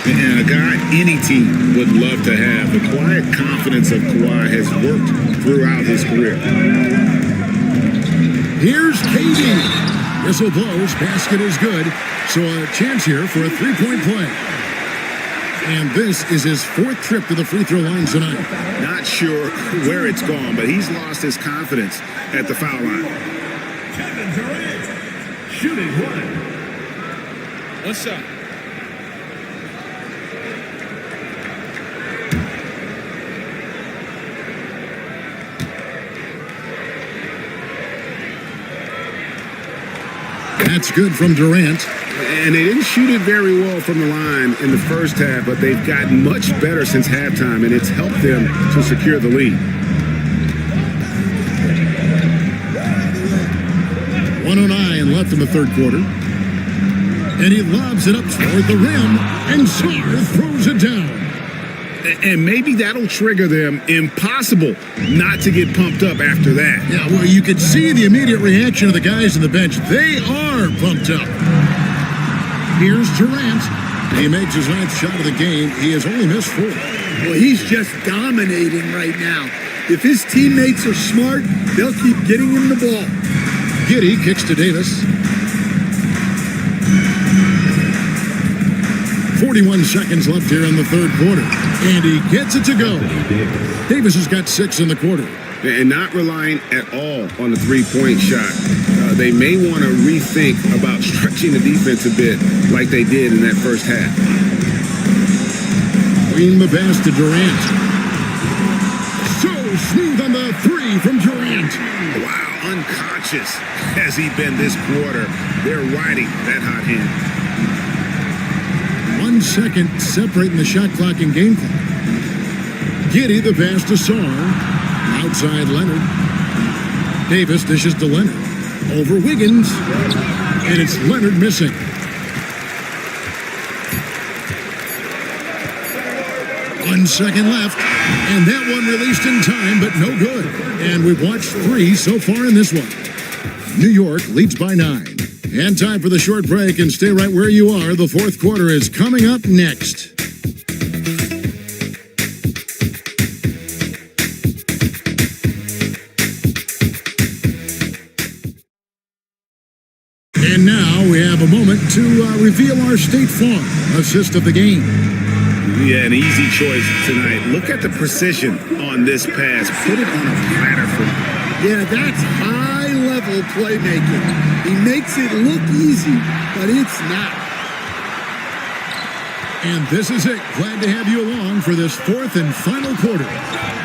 And a guy any team would love to have. The quiet confidence of Kawhi has worked throughout his career. Here's KD. Whistle blows, basket is good. So a chance here for a three-point play. And this is his fourth trip to the free throw line tonight. Not sure where it's gone, but he's lost his confidence at the foul line. Kevin Durant, shooting one. One shot. That's good from Durant. And they didn't shoot it very well from the line in the first half, but they've gotten much better since halftime, and it's helped them to secure the lead. 1:09 left in the third quarter. And he lobs it up toward the rim, and Sarr throws it down. And maybe that'll trigger them. Impossible not to get pumped up after that. Yeah, well, you could see the immediate reaction of the guys on the bench. They are pumped up. Here's Durant. He makes his ninth shot of the game. He has only missed 4. Well, he's just dominating right now. If his teammates are smart, they'll keep getting him the ball. Giddy kicks to Davis. 41 seconds left here in the third quarter. And he gets it to go. Davis has got 6 in the quarter. And not relying at all on the three-point shot. They may want to rethink about stretching the defense a bit like they did in that first half. Bring the pass to Durant. So smooth on the 3 from Durant. Wow, unconscious has he been this quarter. They're riding that hot hand. 1 second separating the shot clock and game clock. Giddy the pass to Sarr. Outside Leonard. Davis dishes to Leonard. Over Wiggins. And it's Leonard missing. One second left. And that one released in time, but no good. And we've watched 3 so far in this one. New York leads by 9. And time for the short break, and stay right where you are. The fourth quarter is coming up next. And now we have a moment to reveal our State Farm assist of the game. Yeah, an easy choice tonight. Look at the precision on this pass. Put it on a platter for him. Yeah, that's high-level playmaking. He makes it look easy, but it's not. And this is it. Glad to have you along for this fourth and final quarter.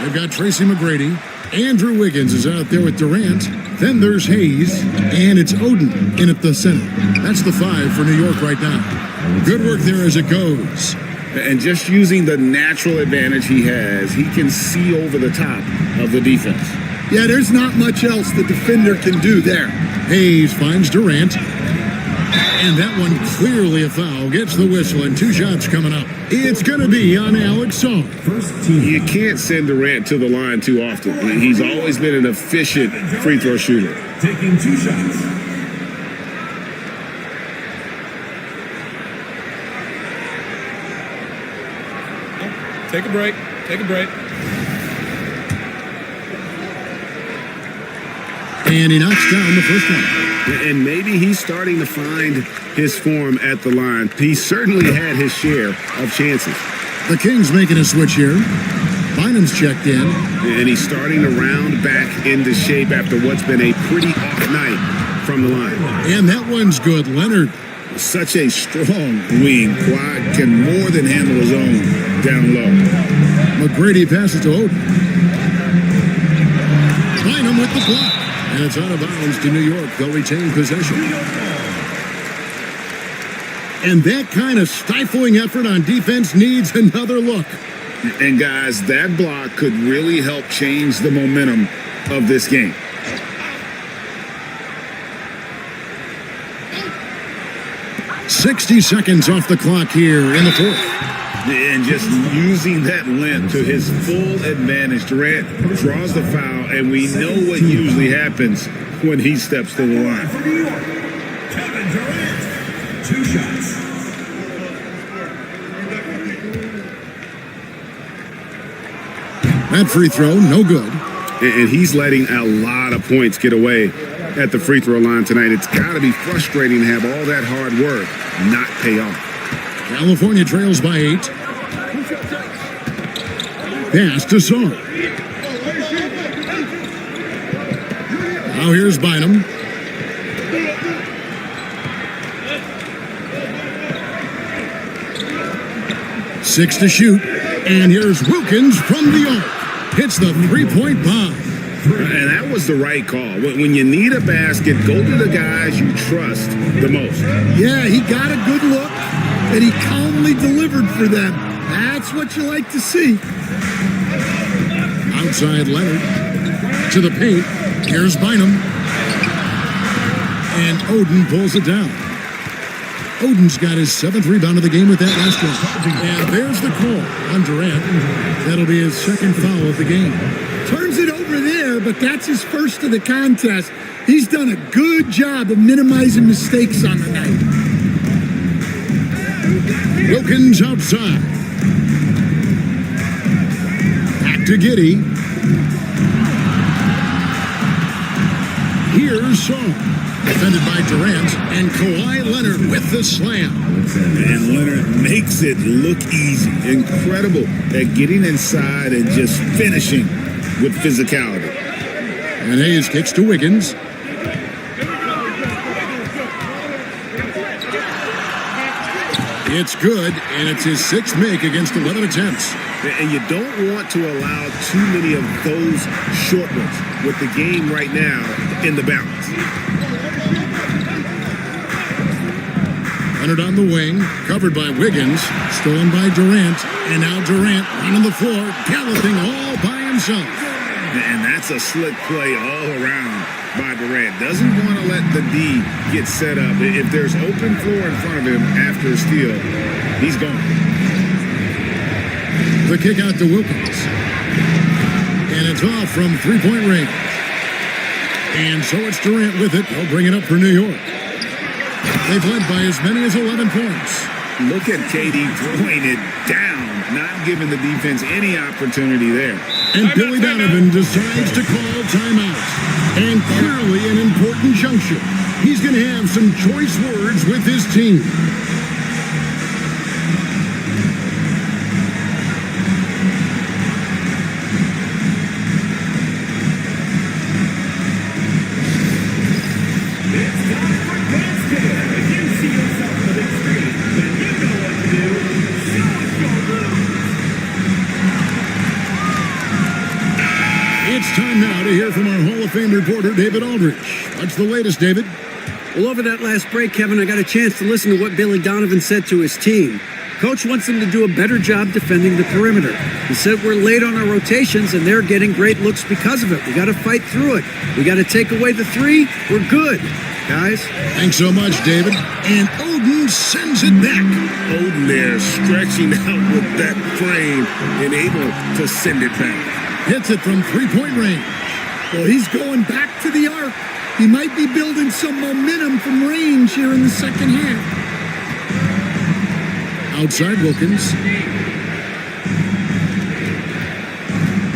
They've got Tracy McGrady. Andrew Wiggins is out there with Durant. Then there's Hayes. And it's Oden in at the center. That's the 5 for New York right now. Good work there as it goes. And just using the natural advantage he has, he can see over the top of the defense. Yeah, there's not much else the defender can do there. Hayes finds Durant. And that one clearly a foul. Gets the whistle, and 2 shots coming up. It's going to be on Alex Sarr. You can't send Durant to the line too often. He's always been an efficient free throw shooter. Taking 2 shots. Take a break. Take a break. And he knocks down the first one. And maybe he's starting to find his form at the line. He certainly had his share of chances. The Kings making a switch here. Bynum's checked in. And he's starting to round back into shape after what's been a pretty off night from the line. And that one's good. Leonard. Such a strong wing. Kawhi can more than handle his own down low. McGrady passes to Oden. Bynum with the block. And it's out of bounds to New York. They'll retain possession. And that kind of stifling effort on defense needs another look. And guys, that block could really help change the momentum of this game. "60 seconds off the clock here in the fourth. And just using that length to his full advantage. Durant draws the foul, and we know what usually happens when he steps to the line. For New York, Kevin Durant, 2 shots. That free throw, no good. And he's letting a lot of points get away at the free throw line tonight. It's got to be frustrating to have all that hard work not pay off. California trails by 8. Pass to Saar. Now here's Bynum. Six to shoot. And here's Wilkins from the arc. Hits the three-point bomb. And that was the right call. When you need a basket, go to the guys you trust the most. Yeah, he got a good look, and he calmly delivered for them. That's what you like to see. Outside Leonard. To the paint. Here's Bynum. And Oden pulls it down. Oden's got his 7th rebound of the game with that last one. And there's the call on Durant. That'll be his 2nd foul of the game. Turns it over there, but that's his first of the contest. He's done a good job of minimizing mistakes on the night. Wilkins outside. Back to Giddy. Here's Saar. Defended by Durant, and Kawhi Leonard with the slam. And Leonard makes it look easy. Incredible at getting inside and just finishing with physicality. And Hayes kicks to Wiggins. It's good, and it's his 6th make against 11 attempts. And you don't want to allow too many of those short ones with the game right now in the balance. Leonard on the wing, covered by Wiggins, stolen by Durant, and now Durant running the floor, galloping all by himself. And that's a slick play all around by Durant. Doesn't want to let the D get set up. If there's open floor in front of him after a steal, he's gone. The kick out to Wilkins. And it's off from three-point range. And so it's Durant with it. He'll bring it up for New York. They've led by as many as 11 points. Look at KD throwing it down, not giving the defense any opportunity there. And Billy Donovan decides to call timeout. And clearly an important juncture. He's going to have some choice words with his team. It's time now to hear from our Hall of Fame reporter, David Aldrich. What's the latest, David? Well, over that last break, Kevin, I got a chance to listen to what Billy Donovan said to his team. Coach wants them to do a better job defending the perimeter. He said we're late on our rotations, and they're getting great looks because of it. We got to fight through it. We got to take away the three. We're good, guys. Thanks so much, David. And Oden sends it back. Oden there stretching out with that frame and able to send it back. Hits it from three-point range. Well, he's going back to the arc. He might be building some momentum from range here in the second half. Outside Wilkins.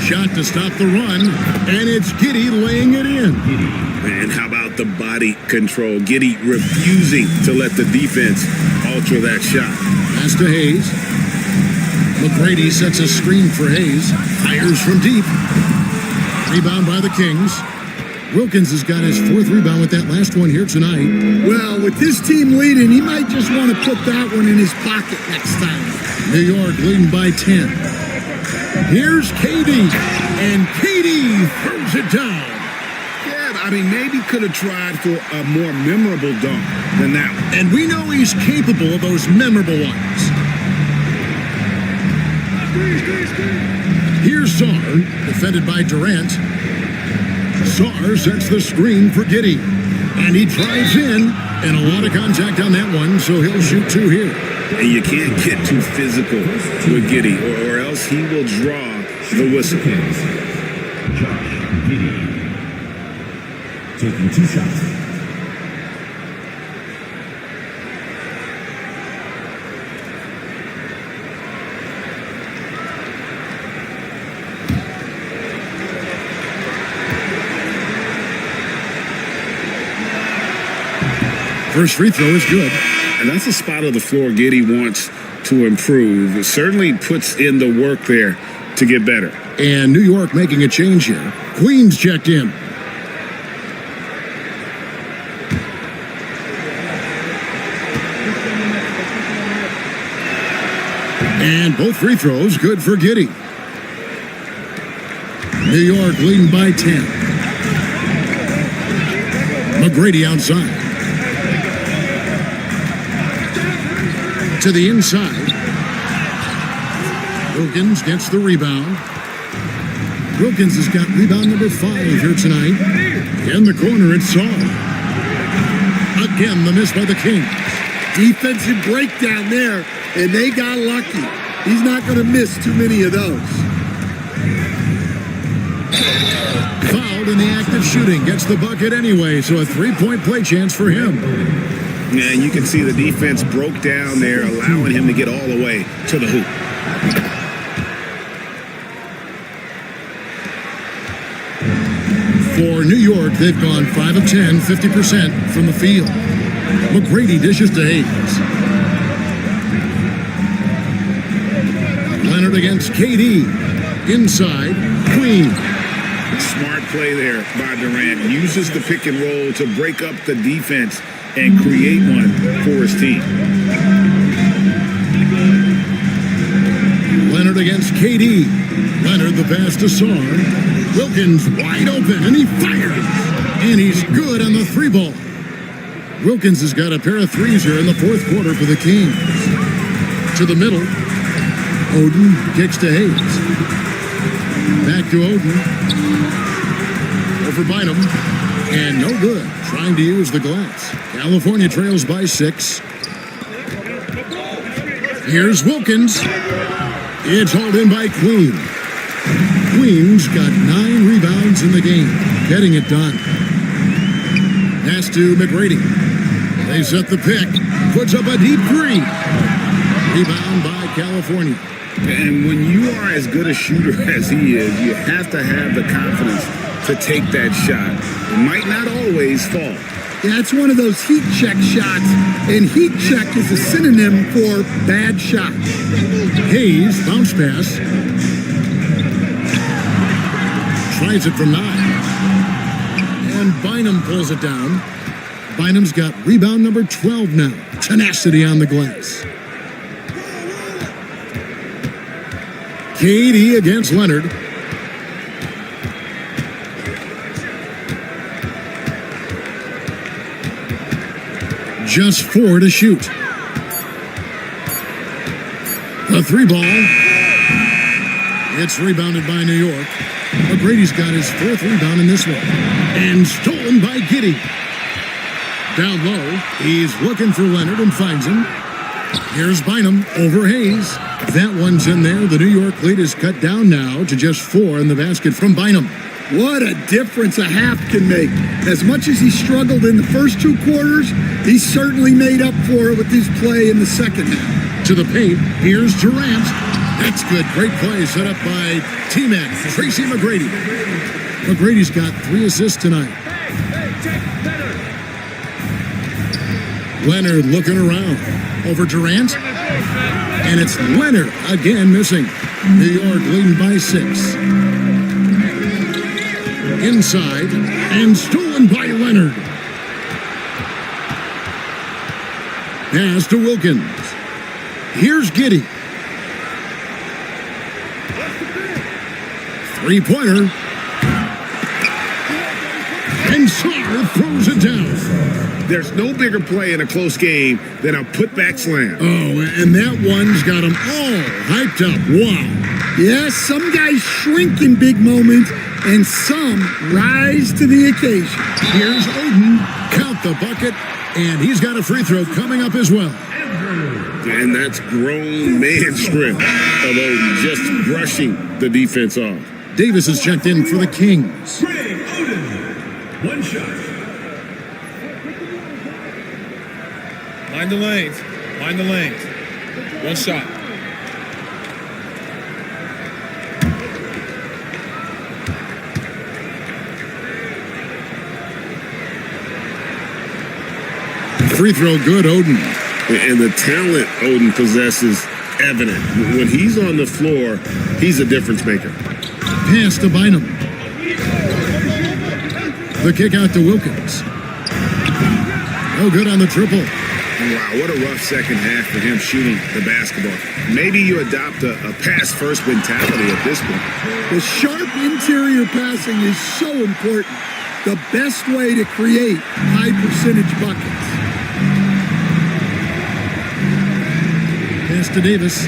Shot to stop the run, and it's Giddy laying it in. And how about the body control? Giddy refusing to let the defense alter that shot. Pass to Hayes. McGrady sets a screen for Hayes. Fires from deep. Rebound by the Kings. Wilkins has got his 4th rebound with that last one here tonight. Well, with this team leading, he might just want to put that one in his pocket next time. New York leading by 10. Here's KD. And KD throws it down. Yeah, I mean, maybe could have tried for a more memorable dunk than that one. And we know he's capable of those memorable ones. Here's Saar, defended by Durant. Saar sets the screen for Giddy. And he drives in, and a lot of contact on that one, so he'll shoot 2 here. And you can't get too physical with Giddy, or else he will draw the whistle. Josh Giddy taking 2 shots. First free throw is good. And that's a spot of the floor Giddy wants to improve. It certainly puts in the work there to get better. And New York making a change here. Queens checked in. And both free throws good for Giddy. New York leading by 10. McGrady outside. To the inside. Wilkins gets the rebound. Wilkins has got rebound number 5 here tonight. In the corner, it's Saul. Again, the miss by the Kings. Defensive breakdown there, and they got lucky. He's not going to miss too many of those. Fouled in the act of shooting. Gets the bucket anyway, so a 3-point play chance for him. Yeah, and you can see the defense broke down there, allowing him to get all the way to the hoop. For New York, they've gone 5 of 10, 50% from the field. McGrady dishes to Hayes. Leonard against KD. Inside, Queen. Smart play there by Durant. Uses the pick and roll to break up the defense and create one for his team. Leonard against KD. Leonard the pass to Sarr. Wilkins wide open, and he fires. And he's good on the 3-ball. Wilkins has got a pair of threes here in the fourth quarter for the Kings. To the middle. Oden kicks to Hayes. Back to Oden. Over Bynum. And no good. Trying to use the glass. California trails by 6. Here's Wilkins. It's hauled in by Queen. Queen's got 9 rebounds in the game. Getting it done. Pass to McGrady. They set the pick. Puts up a deep 3. Rebound by California. And when you are as good a shooter as he is, you have to have the confidence to take that shot. It might not always fall. Yeah, it's one of those heat check shots, and heat check is a synonym for bad shot. Hayes, bounce pass. Tries it from 9. And Bynum pulls it down. Bynum's got rebound number 12 now. Tenacity on the glass. KD against Leonard. Just 4 to shoot. The 3-ball. It's rebounded by New York. McGrady's got his 4th rebound in this one. And stolen by Giddy. Down low, he's looking for Leonard and finds him. Here's Bynum over Hayes. That one's in there. The New York lead is cut down now to just 4 in the basket from Bynum. What a difference a half can make. As much as he struggled in the first 2 quarters, he certainly made up for it with his play in the second half. To the paint, here's Durant. That's good. Great play set up by T-Man, Tracy McGrady. McGrady's got 3 assists tonight. Leonard looking around. Over Durant. And it's Leonard again missing. New York leading by 6. Inside. And stolen by Leonard. Pass to Wilkins. Here's Giddy. 3-pointer. And Sarr throws it down. There's no bigger play in a close game than a putback slam. Oh, and that one's got them all hyped up. Wow. Yes, some guys shrink in big moments, and some rise to the occasion. Here's Oden. Count the bucket, and he's got a free throw coming up as well. And that's grown man strength of Oden, just brushing the defense off. Davis is checked in for the Kings. One shot. Mind the lanes. Mind the lanes. One shot. free throw good, Oden. And the talent Oden possesses evident. When he's on the floor, he's a difference maker. Pass to Bynum. The kick out to Wilkins. No good on the triple. Wow, what a rough second half for him shooting the basketball. Maybe you adopt a pass-first mentality at this point. The sharp interior passing is so important. The best way to create high percentage buckets. Pass to Davis.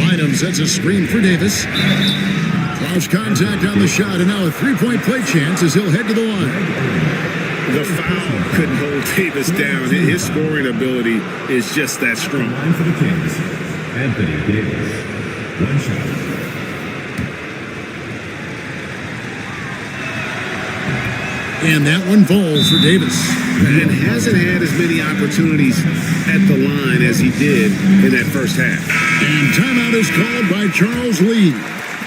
Bynum sets a screen for Davis. Draws contact on the shot, and now a three-point play chance as he'll head to the line. The foul couldn't hold Davis down. His scoring ability is just that strong. Line for the Kings, Anthony Davis. One shot. And that one falls for Davis. And hasn't had as many opportunities at the line as he did in that first half. And timeout is called by Charles Lee.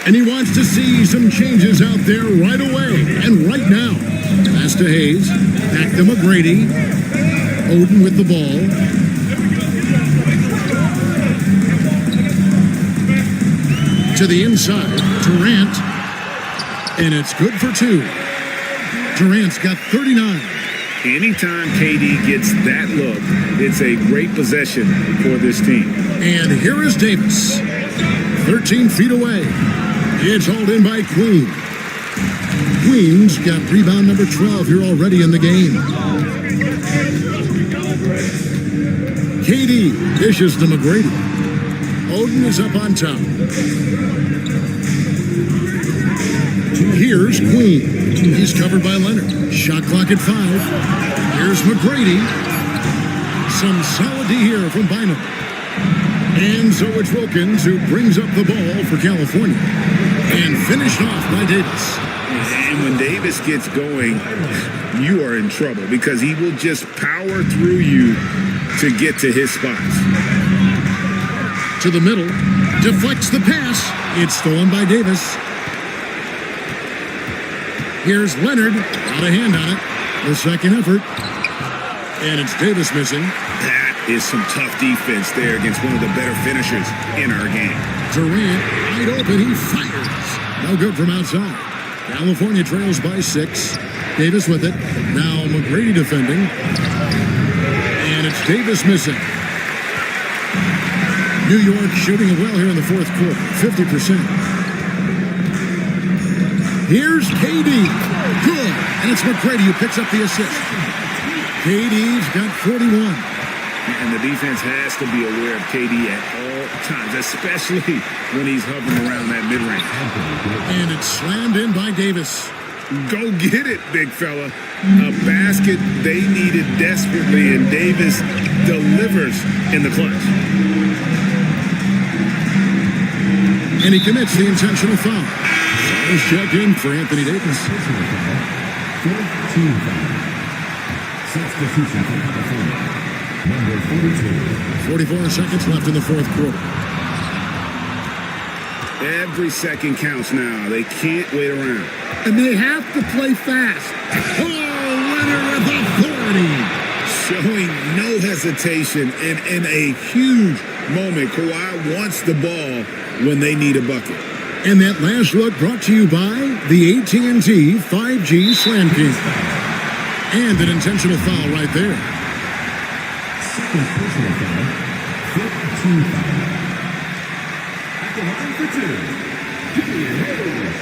And he wants to see some changes out there right away and right now. Pass to Hayes. Back to McGrady. Oden with the ball. To the inside. Durant. And it's good for two. Durant's got 39. Anytime KD gets that look, it's a great possession for this team. And here is Davis. 13 feet away. It's hauled in by Queen. Queen's got rebound number 12 here already in the game. KD dishes to McGrady. Oden is up on top. Here's Queen. He's covered by Leonard. Shot clock at 5. Here's McGrady. Some solid D here from Bynum. And so it's Wilkins who brings up the ball for California. And finished off by Davis. And when Davis gets going, you are in trouble because he will just power through you to get to his spots. To the middle. Deflects the pass. It's stolen by Davis. Here's Leonard. Got a hand on it. The second effort. And it's Davis missing. That is some tough defense there against one of the better finishers in our game. Durant, wide open, he fires. No good from outside. California trails by 6. Davis with it. Now McGrady defending. And it's Davis missing. New York shooting it well here in the fourth quarter. 50%. Here's KD. Good. And it's McGrady who picks up the assist. KD's got 41. And the defense has to be aware of KD at all times, especially when he's hovering around that mid-range. And it's slammed in by Davis. Go get it, big fella. A basket they needed desperately, and Davis delivers in the clutch. And he commits the intentional foul. Foul's checked in for Anthony Davis. 14 foul. Substitution for California. Number 42. 44 seconds left in the fourth quarter. Every second counts now. They can't wait around. And they have to play fast. Oh, Leonard with authority. Showing no hesitation and in a huge moment. Kawhi wants the ball when they need a bucket. And that last look brought to you by the AT&T 5G Slam King. And an intentional foul right there. Second personal foul. 15 foul. At the line for two. Julian Hayes.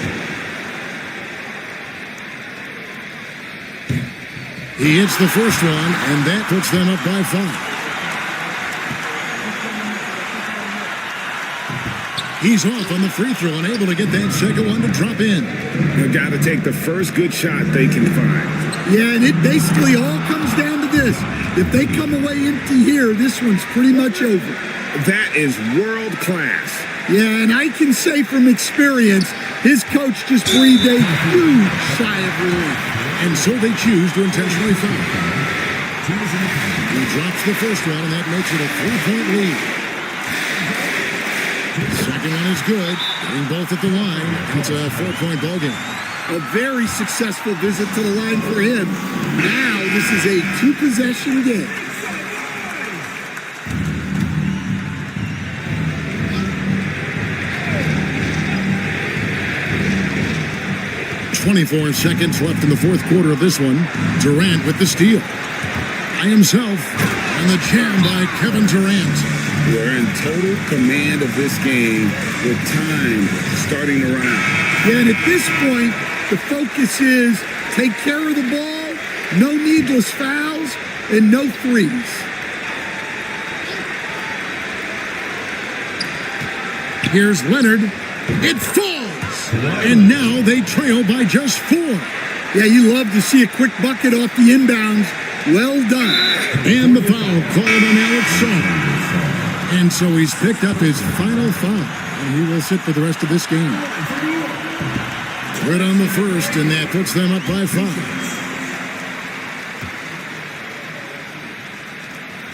He hits the first one, and that puts them up by 5. He's off on the free throw and able to get that second one to drop in. They've got to take the first good shot they can find. Yeah, and it basically all comes down to this. If they come away empty here, this one's pretty much over. That is world class. Yeah, and I can say from experience, his coach just breathed a huge sigh of relief. And so they choose to intentionally foul. He drops the first one, and that makes it a 3-point lead. Second one is good. Getting both at the line. It's a 4-point ball game. A very successful visit to the line for him. Now this is a two-possession game. .24 seconds left in the fourth quarter of this one. Durant with the steal. By himself, and the jam by Kevin Durant. We're in total command of this game with time starting to run out. Yeah, and at this point, the focus is take care of the ball, no needless fouls, and no threes. Here's Leonard. It falls. And now they trail by just 4. Yeah, you love to see a quick bucket off the inbounds. Well done. And the foul called on Alex Shaw. And so he's picked up his final foul. And he will sit for the rest of this game. Right on the first, and that puts them up by 5.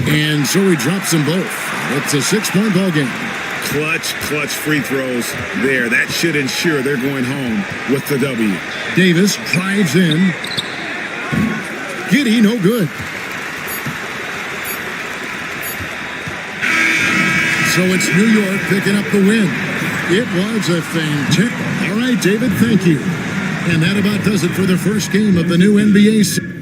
And so he drops them both. It's a 6-point ball game. Clutch free throws there. That should ensure they're going home with the W. Davis drives in. Giddy, no good. So it's New York picking up the win. It was a fantastic. All right, David, thank you. And that about does it for the first game of the new NBA season.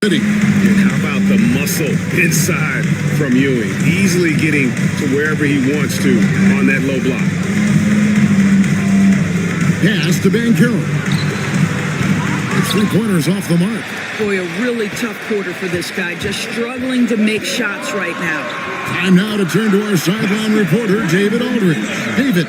City. And how about the muscle inside from Ewing? Easily getting to wherever he wants to on that low block. Pass to Banchero. It's 3-pointers off the mark. Boy, a really tough quarter for this guy. Just struggling to make shots right now. Time now to turn to our sideline reporter, David Aldridge. David.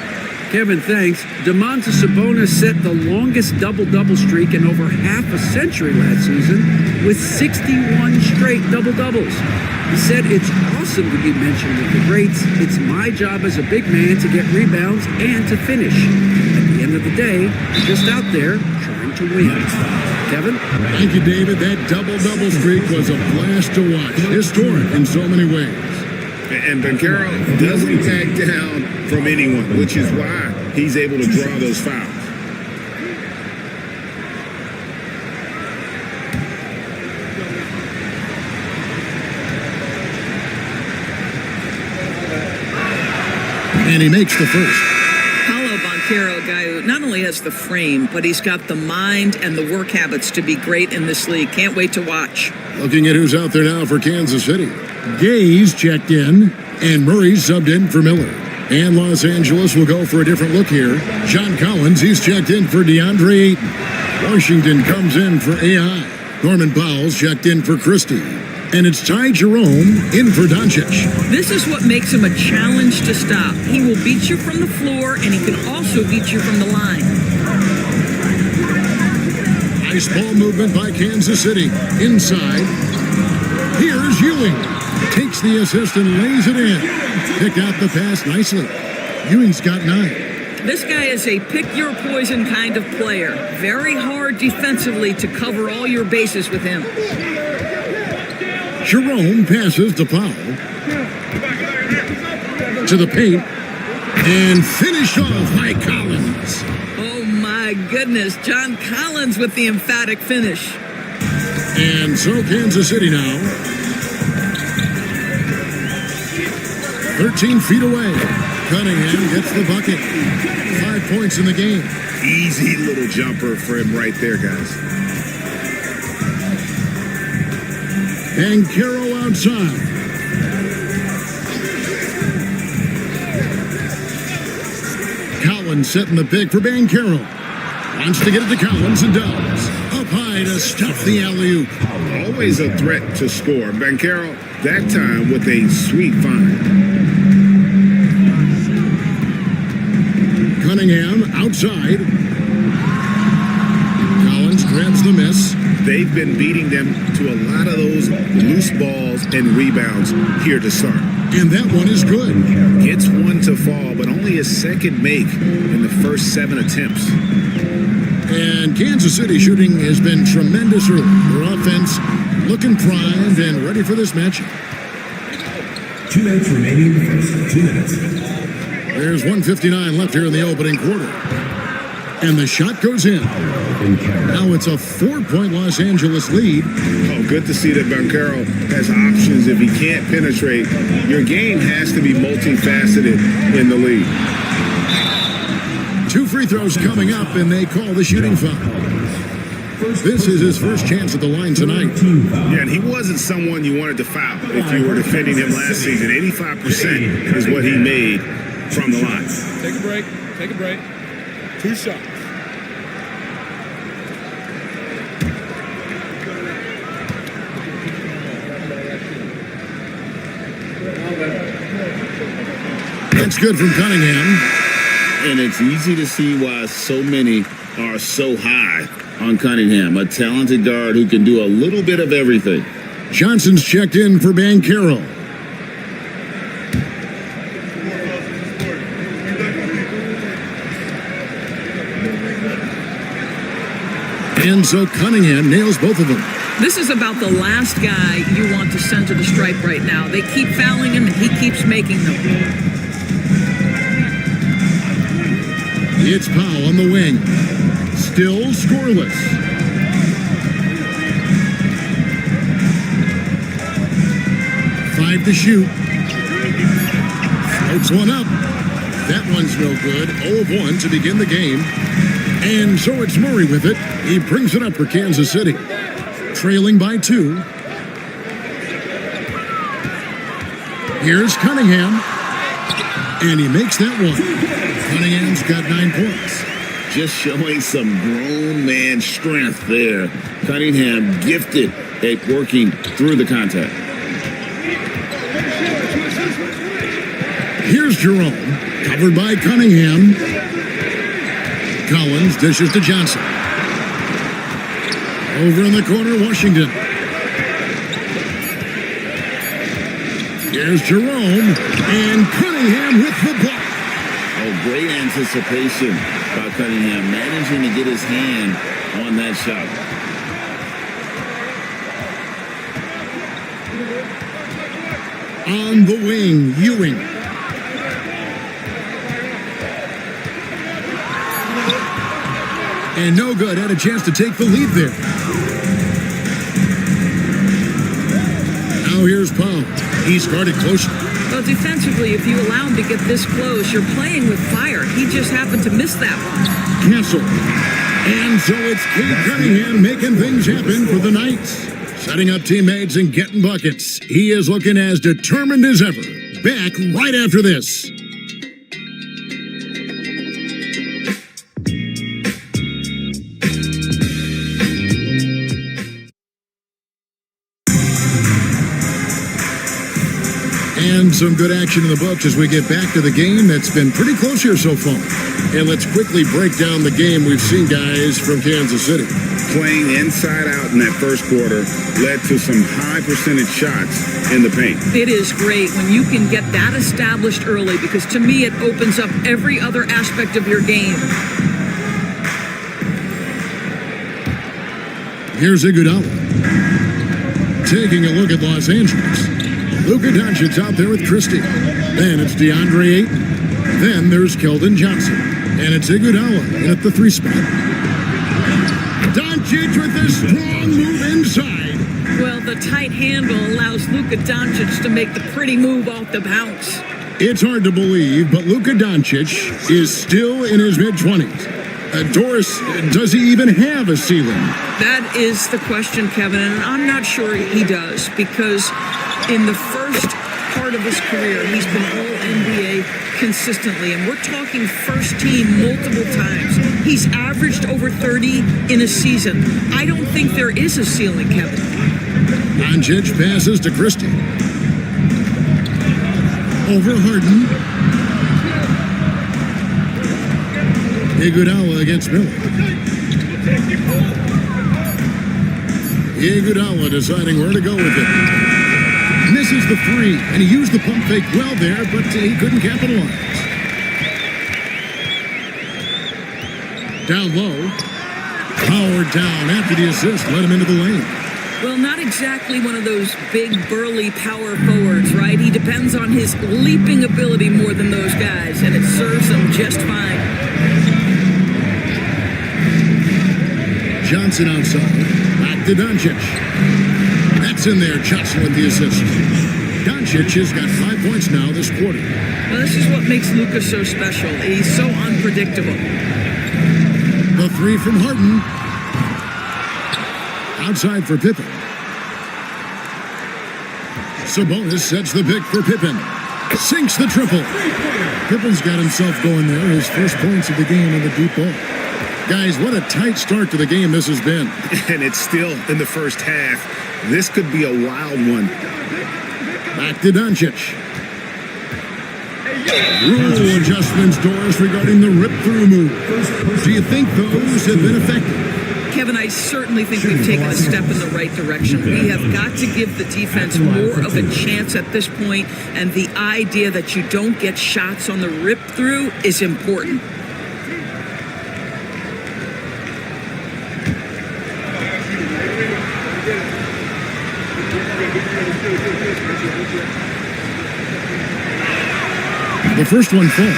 Kevin, thanks. Domantas Sabonis set the longest double-double streak in over half a century last season with 61 straight double-doubles. He said, "It's awesome to be mentioned with the greats. It's my job as a big man to get rebounds and to finish. At the end of the day, I'm just out there trying to win." Kevin? Thank you, David. That double-double streak was a blast to watch. Historic in so many ways. And Banchero doesn't back down from anyone, which is why he's able to draw those fouls. And he makes the first. Paolo Banchero, a guy who not only has the frame, but he's got the mind and the work habits to be great in this league. Can't wait to watch. Looking at who's out there now for Kansas City. Gay's checked in, and Murray's subbed in for Miller. And Los Angeles will go for a different look here. John Collins, he's checked in for DeAndre Ayton. Washington comes in for AI. Norman Powell's checked in for Christie. And it's Ty Jerome in for Doncic. This is what makes him a challenge to stop. He will beat you from the floor, and he can also beat you from the line. Nice ball movement by Kansas City. Inside. Here's Ewing. Takes the assist and lays it in. Picked out the pass nicely. Ewing's got 9. This guy is a pick-your-poison kind of player. Very hard defensively to cover all your bases with him. Jerome passes to Powell. To the paint. And finished off by Collins. Oh, my goodness. John Collins with the emphatic finish. And so Kansas City now. 13 feet away. Cunningham gets the bucket. 5 points in the game. Easy little jumper for him right there, guys. Banchero outside. Collins setting the pick for Banchero. Wants to get it to Collins and does. Up high to stuff the alley-oop. Always a threat to score. Banchero, that time with a sweet find. Cunningham outside. Collins grabs the miss. They've been beating them to a lot of those loose balls and rebounds here to start. And that one is good. Gets one to fall, but only a second make in the first 7 attempts. And Kansas City shooting has been tremendous early. Their offense looking primed and ready for this matchup. 2 minutes remaining in the first. 2 minutes. There's 1:59 left here in the opening quarter. And the shot goes in. Now it's a 4-point Los Angeles lead. Oh, good to see that Banchero has options if he can't penetrate. Your game has to be multifaceted in the league. 2 free throws coming up, and they call the shooting foul. This is his first chance at the line tonight. Yeah, and he wasn't someone you wanted to foul if you were defending him last season. 85% is what he made from the line. Take a break. Take a break. 2 shots. That's good from Cunningham. And it's easy to see why so many are so high on Cunningham, a talented guard who can do a little bit of everything. Johnson's checked in for Banchero. And so Cunningham nails both of them. This is about the last guy you want to send to the stripe right now. They keep fouling him, and he keeps making them. It's Powell on the wing. Still scoreless. Five to shoot. Floats one up. That one's no good. 0 of 1 to begin the game. And so it's Murray with it. He brings it up for Kansas City. trailing by 2. Here's Cunningham, and he makes that one. Cunningham's got 9 points. Just showing some grown man strength there. Cunningham gifted at working through the contact. Here's Jerome, covered by Cunningham. Collins dishes to Johnson. Over in the corner, Washington. Here's Jerome, and Cunningham with the block. Oh, great anticipation by Cunningham, managing to get his hand on that shot. On the wing, Ewing. And no good, had a chance to take the lead there. Now here's Pound. He's guarded closely. Well, defensively, if you allow him to get this close, you're playing with fire. He just happened to miss that one. Cancel. And so it's Cade Cunningham making things happen for the Knights. Setting up teammates and getting buckets. He is looking as determined as ever. Back right after this. And some good action in the books as we get back to the game that's been pretty close here so far. And let's quickly break down the game we've seen, guys, from Kansas City. Playing inside out in that first quarter led to some high percentage shots in the paint. It is great when you can get that established early because to me it opens up every other aspect of your game. Here's Iguodala. Taking a look at Los Angeles. Luka Doncic's out there with Christie. Then it's DeAndre Ayton. Then there's Keldon Johnson. And it's Iguodala in at the 3 spot. Doncic with a strong move inside. Well, the tight handle allows Luka Doncic to make the pretty move off the bounce. It's hard to believe, but Luka Doncic is still in his mid-20s. Doris, does he even have a ceiling? That is the question, Kevin, and I'm not sure he does because in the first part of his career, he's been All-NBA consistently, and we're talking first team multiple times. He's averaged over 30 in a season. I don't think there is a ceiling, Kevin. Doncic passes to Christie. Over Harden. Iguodala against Miller. Iguodala deciding where to go with it. Misses the 3, and he used the pump fake well there, but he couldn't capitalize. Down low. Powered down after the assist, let him into the lane. Well, not exactly one of those big, burly power forwards, right? He depends on his leaping ability more than those guys, and it serves him just fine. Johnson outside. Back to Doncic. That's in there. Johnson with the assist. Doncic has got 5 points now this quarter. Well, this is what makes Luka so special. He's so unpredictable. The 3 from Harden. Outside for Pippen. Sabonis sets the pick for Pippen. Sinks the triple. Pippen's got himself going there. His first points of the game in the deep ball. Guys, what a tight start to the game this has been. And it's still in the first half. This could be a wild one. Back to Doncic. Rule adjustments, Doris, regarding the rip-through move. Do you think those have been effective? Kevin, I certainly think we've taken a step in the right direction. We have got to give the defense more of a chance at this point, and the idea that you don't get shots on the rip-through is important. The first one falls.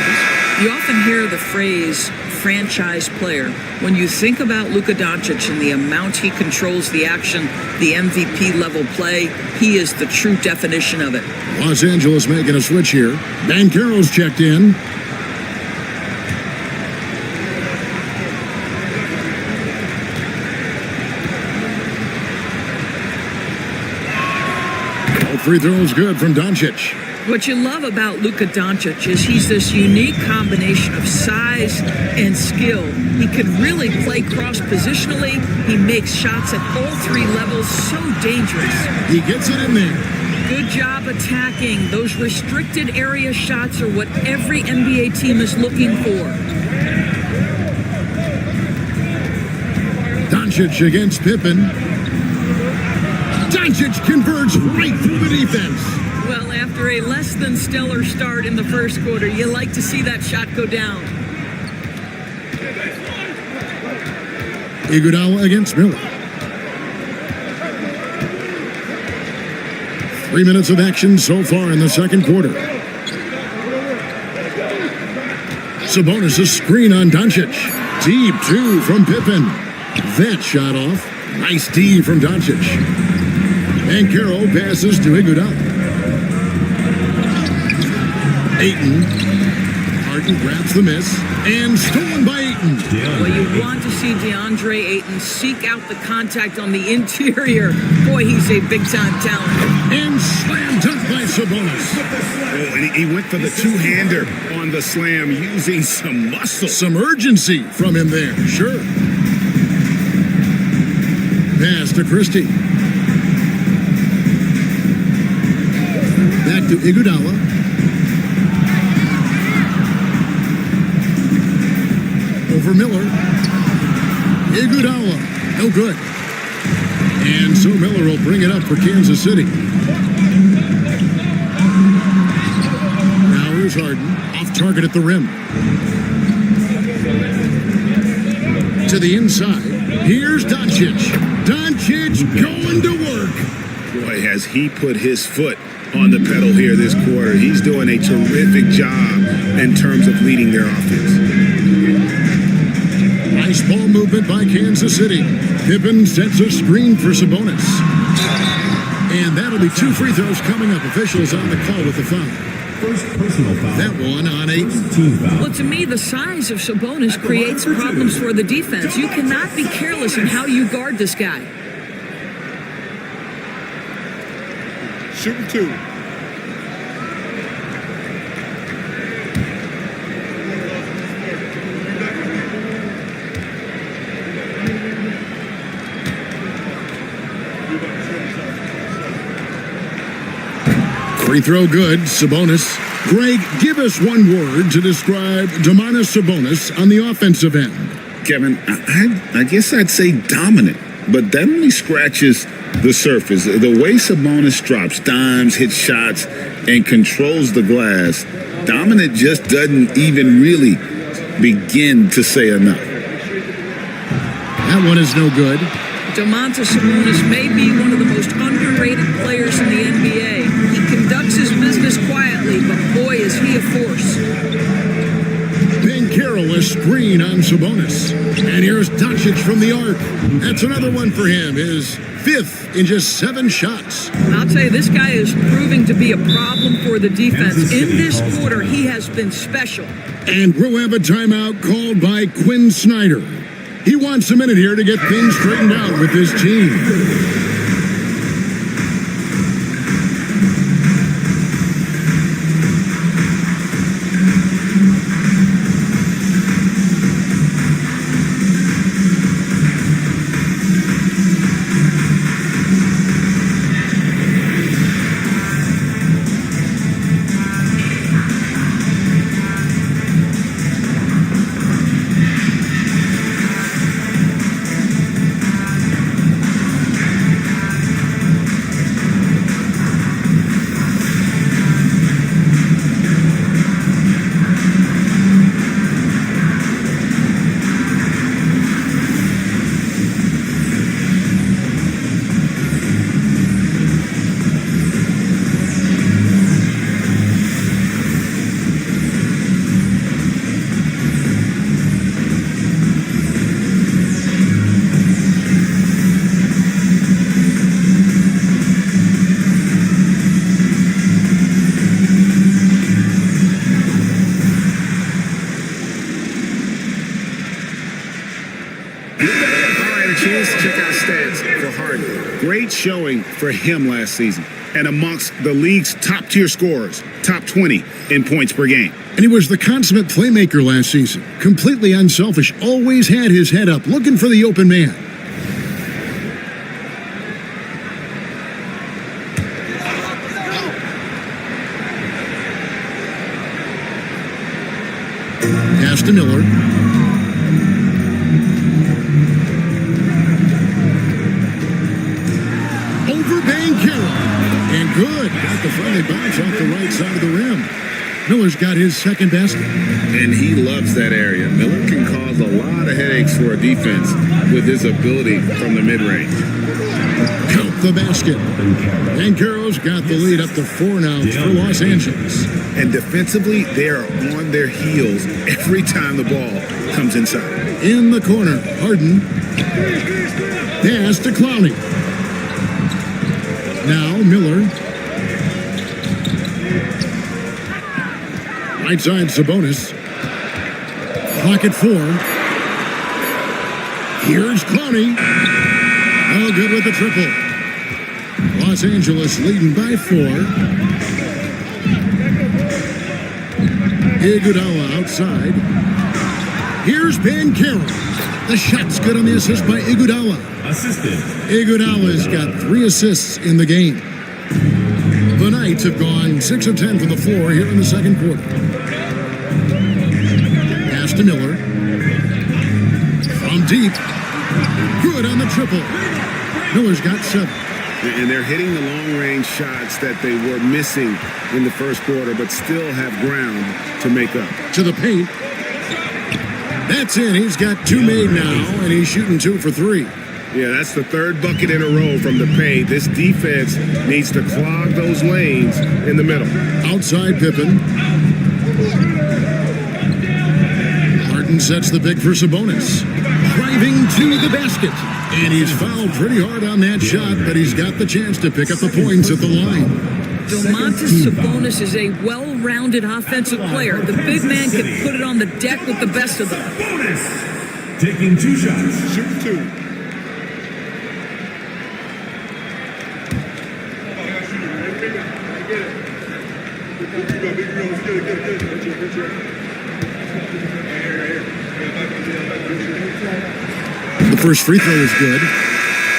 You often hear the phrase franchise player. When you think about Luka Doncic and the amount he controls the action, the MVP level play, he is the true definition of it. Los Angeles making a switch here. Banchero's checked in. free throw is good from Doncic. What you love about Luka Doncic is he's this unique combination of size and skill. He can really play cross-positionally. He makes shots at all three levels, so dangerous. He gets it in there. Good job attacking. Those restricted area shots are what every NBA team is looking for. Doncic against Pippen. Doncic converts right through the defense. Well, after a less than stellar start in the first quarter, you like to see that shot go down. Iguodala against Miller. 3 minutes of action so far in the second quarter. Sabonis a screen on Doncic. Deep two from Pippen. That shot off. Nice D from Doncic. And Carroll passes to Iguodala. Ayton. Harden grabs the miss. And stolen by Ayton. Well, you want to see DeAndre Ayton seek out the contact on the interior. Boy, he's a big-time talent. And slam dunk by Sabonis. Oh, and he went for the two-hander on the slam using some muscle. Some urgency from him there, sure. Pass to Christie. Back to Iguodala. Over Miller. Iguodala. No good. And so Miller will bring it up for Kansas City. Now here's Harden. Off target at the rim. To the inside. Here's Doncic. Doncic going to work. Boy, has he put his foot on the pedal here this quarter. He's doing a terrific job in terms of leading their offense. Nice ball movement by Kansas City. Pippen sets a screen for Sabonis. And that'll be 2 free throws coming up. Officials on the call with the foul. First personal foul. That one on Ayton. Team foul. Well, to me, the size of Sabonis creates problems for the defense. You cannot be careless in how you guard this guy. Shooting two. Free throw good, Sabonis. Greg, give us one word to describe Domantas Sabonis on the offensive end. Kevin, I guess I'd say dominant, but that only scratches the surface. The way Sabonis drops dimes, hits shots, and controls the glass, dominant just doesn't even really begin to say enough. That one is no good. Domantas Sabonis may be one of the most underrated players in the NBA. He conducts his business quietly, but boy, is he a force. Ben Carroll a screen on Sabonis. And here's Doncic from the arc. That's another one for him. His 5th in just 7 shots. I'll tell you, this guy is proving to be a problem for the defense. In this quarter, he has been special. And we'll have a timeout called by Quinn Snyder. He wants a minute here to get things straightened out with his team. check out stats for Harden. Great showing for him last season. And amongst the league's top-tier scorers, top 20 in points per game. And he was the consummate playmaker last season. Completely unselfish, always had his head up, looking for the open man. Pass to Miller. Over Banchero. And good. Got the friendly bounce off the right side of the rim. Miller's got his second basket. And he loves that area. Miller can cause a lot of headaches for a defense with his ability from the mid-range. Count the basket. Banchero's got the lead up to 4 now for Los Angeles. And defensively, they are on their heels every time the ball comes inside. In the corner, Harden. Pass to Clowney. Now Miller. Right side, Sabonis. Clock at 4. Here's Clowney. Oh, good with the triple. Los Angeles leading by 4. Iguodala outside. Here's Banchero. The shot's good on the assist by Iguodala. Assisted. Iguodala's got 3 assists in the game. The Knights have gone 6 of 10 from the floor here in the second quarter. Pass to Miller. From deep. Good on the triple. Miller's got 7. And they're hitting the long-range shots that they were missing in the first quarter, but still have ground to make up. To the paint. That's in. He's got 2 made now, and he's shooting 2 for 3. Yeah, that's the third bucket in a row from the paint. This defense needs to clog those lanes in the middle. Outside Pippen. Harden sets the pick for Sabonis. Driving to the basket. And he's fouled pretty hard on that shot, but he's got the chance to pick up the points at the line. Domantas Sabonis is a well-rounded offensive player. The big man can put it on the deck with the best of them. Sabonis taking 2 shots. Shoot 2. The first free throw is good.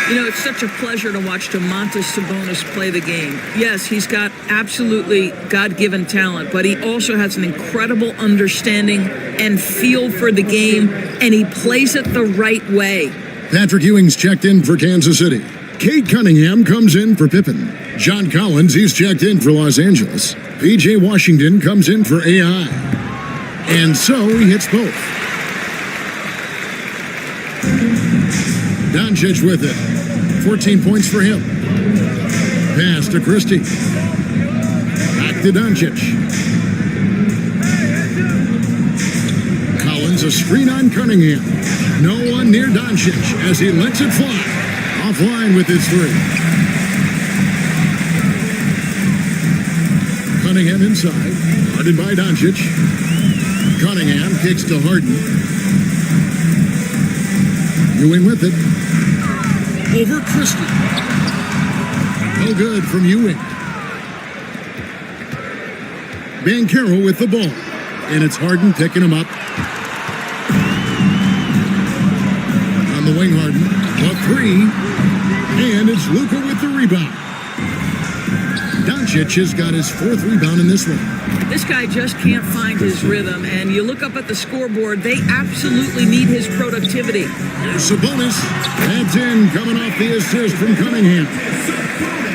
You know, it's such a pleasure to watch Domantas Sabonis play the game. Yes, he's got absolutely God-given talent, but he also has an incredible understanding and feel for the game, and he plays it the right way. Patrick Ewing's checked in for Kansas City. Cade Cunningham comes in for Pippen. John Collins, he's checked in for Los Angeles. P.J. Washington comes in for AI. And so he hits both. Doncic with it. 14 points for him. Pass to Christie. Back to Doncic. Collins, a screen on Cunningham. No one near Doncic as he lets it fly. Offline with his 3. Cunningham inside. Guarded by Doncic. Cunningham kicks to Harden. Ewing with it. Over Christie. No good from Ewing. Banchero with the ball. And it's Harden picking him up. On the wing, Harden. A 3. And it's Luka with the rebound. Doncic has got his 4th rebound in this one. This guy just can't find his rhythm, and you look up at the scoreboard, they absolutely need his productivity. Sabonis adds in, coming off the assist from Cunningham.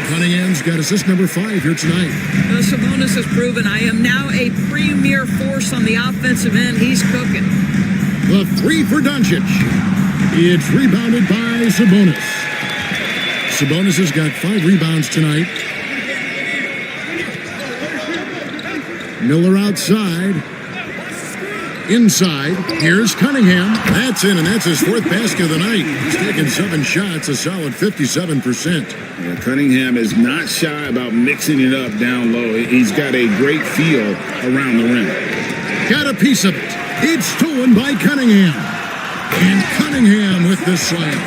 Cunningham's got assist number 5 here tonight. Sabonis has proven, I am now a premier force on the offensive end. He's cooking. The 3 for Doncic. It's rebounded by Sabonis. Sabonis has got 5 rebounds tonight. Miller outside. Inside. Here's Cunningham. That's in, and that's his 4th basket of the night. He's taken 7 shots, a solid 57%. Yeah, Cunningham is not shy about mixing it up down low. He's got a great feel around the rim. Got a piece of it. It's stolen by Cunningham. And Cunningham with the slam.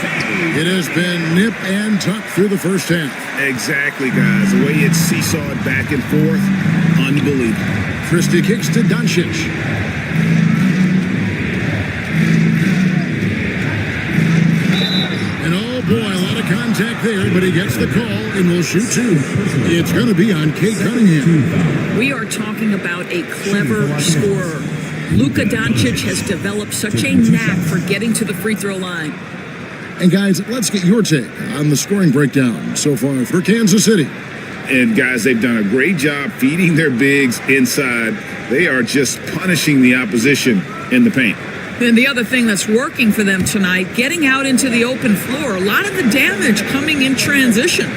It has been nip and tuck through the first half. Exactly, guys. The way it seesawed back and forth, unbelievable. Christie kicks to Doncic. And oh boy, a lot of contact there, but he gets the call and will shoot two. It's going to be on Kate Cunningham. We are talking about a clever scorer. Luka Doncic has developed such a knack for getting to the free throw line. And guys, let's get your take on the scoring breakdown so far for Kansas City. And guys, they've done a great job feeding their bigs inside. They are just punishing the opposition in the paint. And the other thing that's working for them tonight, getting out into the open floor. A lot of the damage coming in transition.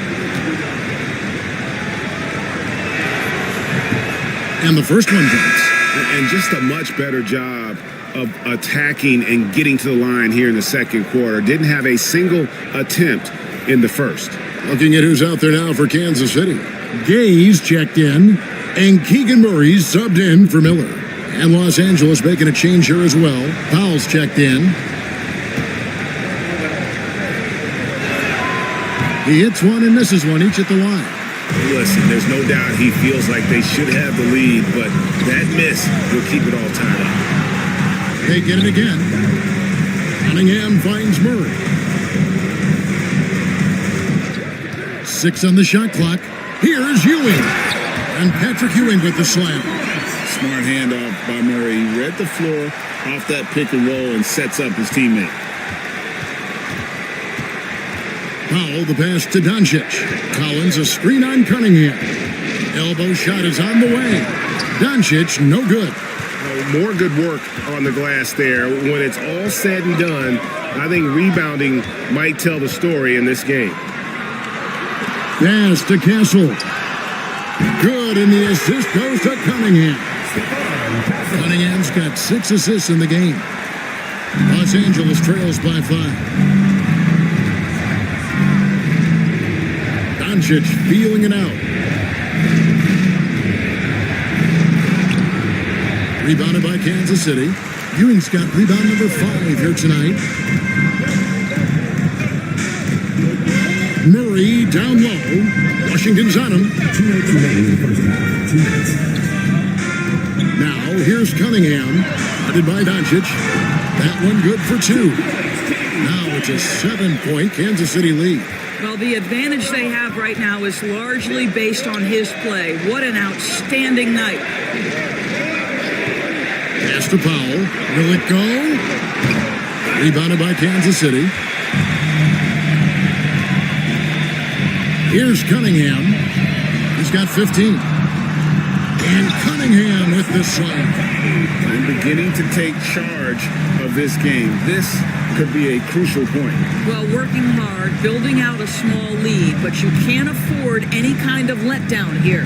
And the first one drops. And just a much better job of attacking and getting to the line here in the second quarter. Didn't have a single attempt in the first. Looking at who's out there now for Kansas City. Gay's checked in, and Keegan Murray's subbed in for Miller. And Los Angeles making a change here as well. Powell's checked in. He hits one and misses one, each at the line. Listen, there's no doubt he feels like they should have the lead, but that miss will keep it all tied up. They get it again. Cunningham finds Murray. 6 on the shot clock. Here's Ewing. And Patrick Ewing with the slam. Smart handoff by Murray. He read the floor off that pick and roll and sets up his teammate. Powell, the pass to Doncic. Collins, a screen on Cunningham. Elbow shot is on the way. Doncic, no good. More good work on the glass there. When it's all said and done, I think rebounding might tell the story in this game. Pass to Castle. Good, and the assist goes to Cunningham. Cunningham's got 6 assists in the game. Los Angeles trails by 5. Doncic feeling it out. Rebounded by Kansas City. Ewing's got rebound number 5 here tonight. Murray down low. Washington's on him. 2 minutes remaining in the first half. 2 minutes. Now here's Cunningham. Guarded by Doncic. That one good for 2. Now it's a 7-point Kansas City lead. Well, the advantage they have right now is largely based on his play. What an outstanding night. Pass to Powell. Will it go? Rebounded by Kansas City. Here's Cunningham. He's got 15. And Cunningham with the slam. I'm beginning to take charge of this game. This could be a crucial point. Well, working hard, building out a small lead, but you can't afford any kind of letdown here.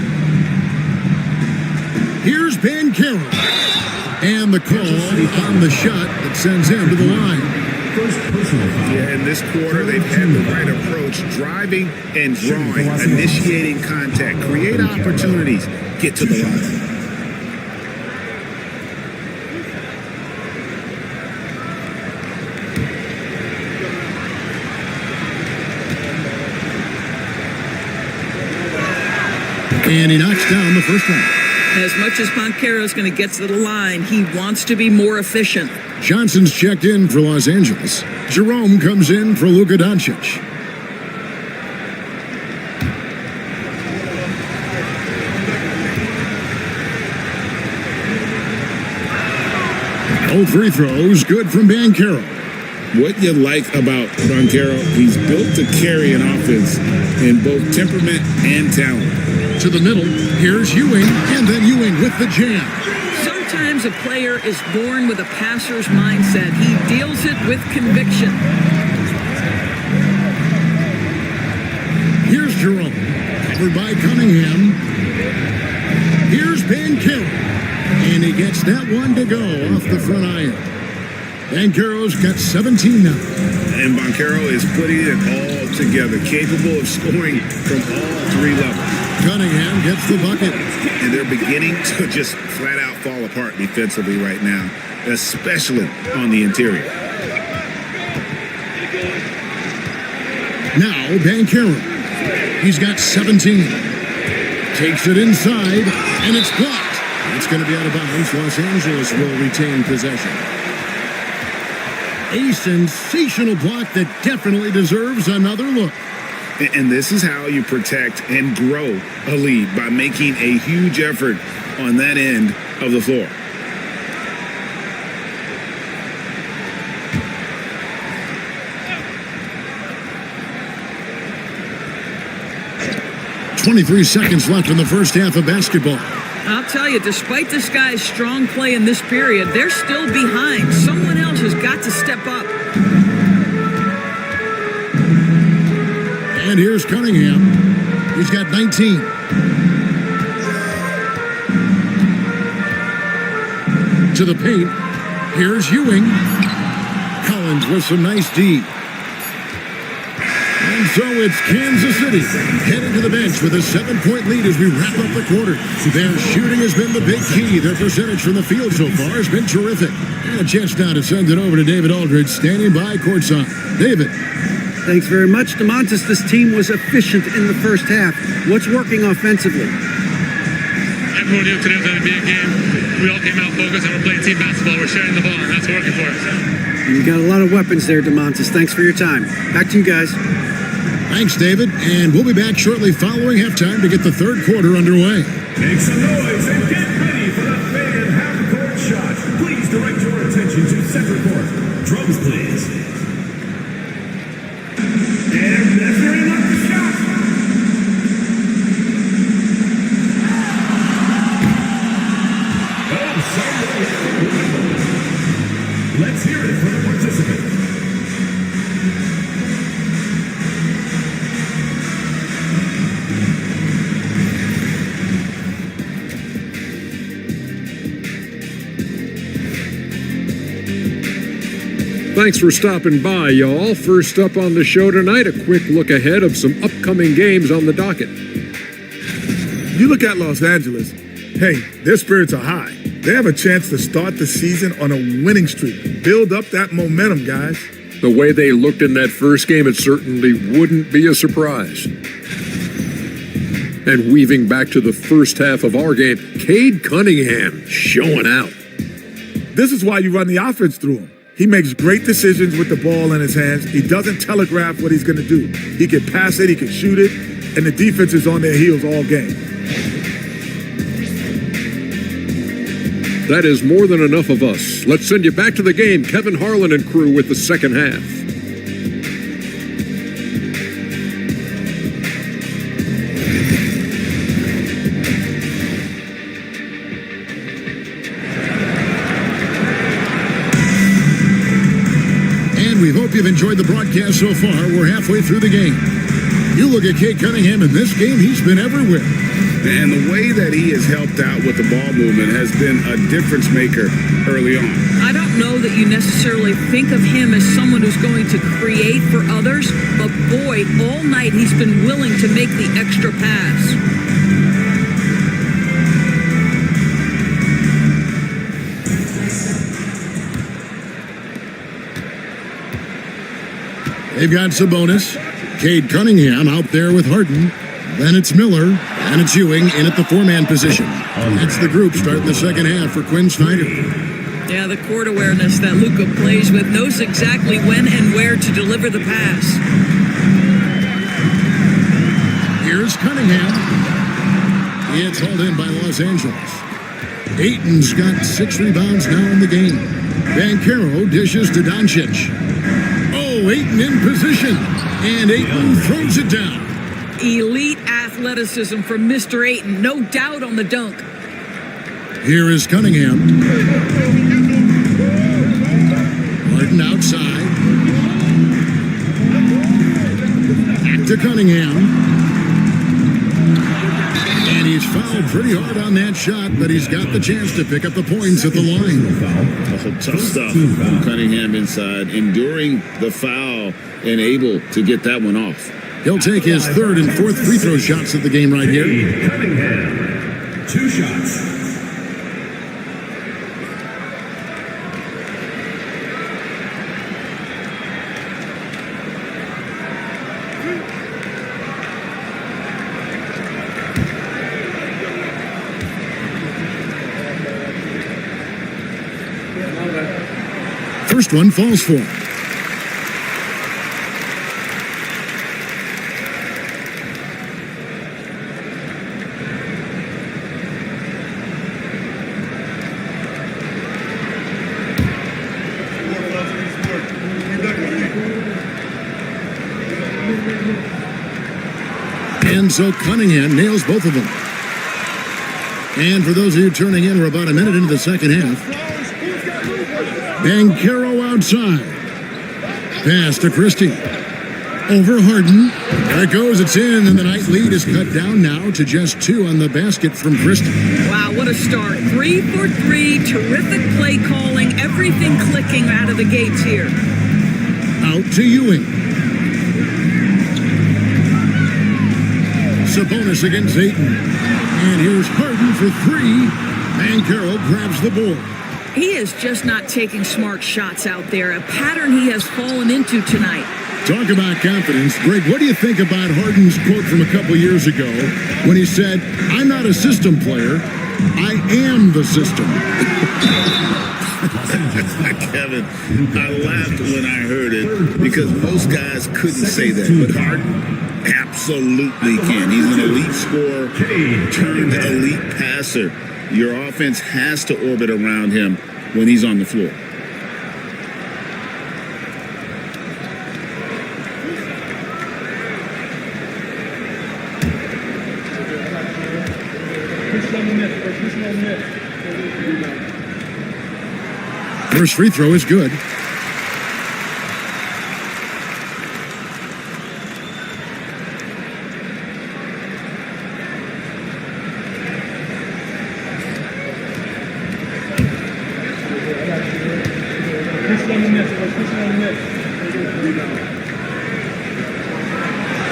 Here's Bancaro. And the call on the shot that sends him to the line. First personal foul. Yeah, in this quarter, they've had the right approach, driving and drawing, initiating contact, create opportunities, get to the line. And he knocks down the first one. As much as Banchero's going to get to the line, he wants to be more efficient. Johnson's checked in for Los Angeles. Jerome comes in for Luka Doncic. All free throws, good from Bancaro. What you like about Banchero, he's built to carry an offense in both temperament and talent. To the middle, here's Ewing, and then Ewing with the jam. Sometimes a player is born with a passer's mindset. He deals it with conviction. Here's Jerome, covered by Cunningham. Here's Bancaro, and he gets that one to go off the front iron. Bancaro's got 17 now. And Banchero is putting it all together, capable of scoring from all 3 levels. Cunningham gets the bucket. And they're beginning to just flat out fall apart defensively right now, especially on the interior. Now Banchero. He's got 17. Takes it inside, and it's blocked. It's going to be out of bounds. Los Angeles will retain possession. A sensational block that definitely deserves another look. And this is how you protect and grow a lead, by making a huge effort on that end of the floor. .23 seconds left in the first half of basketball. I'll tell you, despite this guy's strong play in this period, they're still behind. Someone else has got to step up. And here's Cunningham. He's got 19. To the paint. Here's Ewing. Collins with some nice D. And so it's Kansas City heading to the bench with a 7-point lead as we wrap up the quarter. Their shooting has been the big key. Their percentage from the field so far has been terrific. And a chance now to send it over to David Aldridge, standing by courtside. David. Thanks very much, DeMontis. This team was efficient in the first half. What's working offensively? Everyone knew today was going to be a game. We all came out focused and we're playing team basketball. We're sharing the ball, and that's working for us. You got a lot of weapons there, DeMontis. Thanks for your time. Back to you guys. Thanks, David. And we'll be back shortly following halftime to get the third quarter underway. Make some noise and get ready for the fan half-court shot. Please direct your attention to center court. Drums, please. And that's very much the shot. Let's hear it for the participant. Thanks for stopping by, y'all. First up on the show tonight, a quick look ahead of some upcoming games on the docket. You look at Los Angeles, hey, their spirits are high. They have a chance to start the season on a winning streak. Build up that momentum, guys. The way they looked in that first game, it certainly wouldn't be a surprise. And weaving back to the first half of our game, Cade Cunningham showing out. This is why you run the offense through him. He makes great decisions with the ball in his hands. He doesn't telegraph what he's going to do. He can pass it, he can shoot it, and the defense is on their heels all game. That is more than enough of us. Let's send you back to the game. Kevin Harlan and crew with the second half. And we hope you've enjoyed the broadcast so far. We're halfway through the game. You look at Cade Cunningham in this game, he's been everywhere. And the way that he has helped out with the ball movement has been a difference maker early on. I don't know that you necessarily think of him as someone who's going to create for others, but boy, all night he's been willing to make the extra pass. They've got Sabonis. Cade Cunningham out there with Harden. Then it's Miller, and it's Ewing in at the four-man position. That's the group starting the second half for Quinn Snyder. Yeah, the court awareness that Luka plays with, knows exactly when and where to deliver the pass. Here's Cunningham. It's hauled in by Los Angeles. Ayton's got 6 rebounds now in the game. Banchero dishes to Doncic. Oh, Ayton in position. And Ayton throws it down. Elite athleticism from Mr. Ayton, no doubt on the dunk. Here is Cunningham. Harden outside. Back to Cunningham. And he's fouled pretty hard on that shot, but he's got the chance to pick up the points at the line. Oh, tough stuff from Cunningham inside, enduring the foul and able to get that one off. He'll take his third and fourth free throw shots of the game right here. Cunningham, 2 shots. First one falls for him. And so Cunningham nails both of them. And for those of you turning in, we're about a minute into the second half. Bancaro outside. Pass to Christie. Over Harden. There it goes, it's in, and the night lead is cut down now to just 2 on the basket from Christie. Wow, what a start. 3 for 3, terrific play calling, everything clicking out of the gates here. Out to Ewing. Sabonis against Ayton. And here's Harden for 3. Bancaro grabs the board. He is just not taking smart shots out there, a pattern he has fallen into tonight. Talk about confidence. Greg, what do you think about Harden's quote from a couple years ago when he said, "I'm not a system player, I am the system"? Kevin, I laughed when I heard it because most guys couldn't say that, but Harden absolutely can. He's an elite scorer, turned elite passer. Your offense has to orbit around him when he's on the floor. First free throw is good.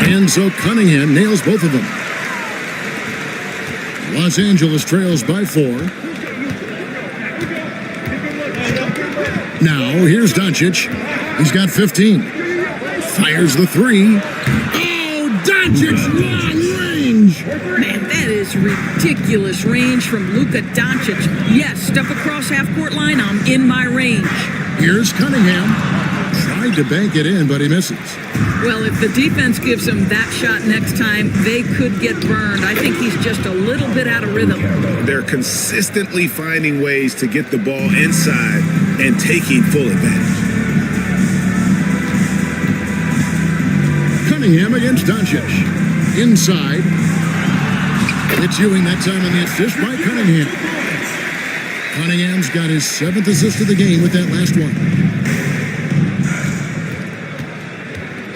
And so Cunningham nails both of them. Los Angeles trails by 4. Now, here's Doncic. He's got 15. Fires the 3. Oh, Doncic, long range! Man, that is ridiculous range from Luka Doncic. Yes, step across half-court line, I'm in my range. Here's Cunningham. Tried to bank it in, but he misses. Well, if the defense gives him that shot next time, they could get burned. I think he's just a little bit out of rhythm. They're consistently finding ways to get the ball inside and taking full advantage. Cunningham against Doncic. Inside. It's Ewing that time on the assist by Cunningham. Cunningham's got his 7th assist of the game with that last one.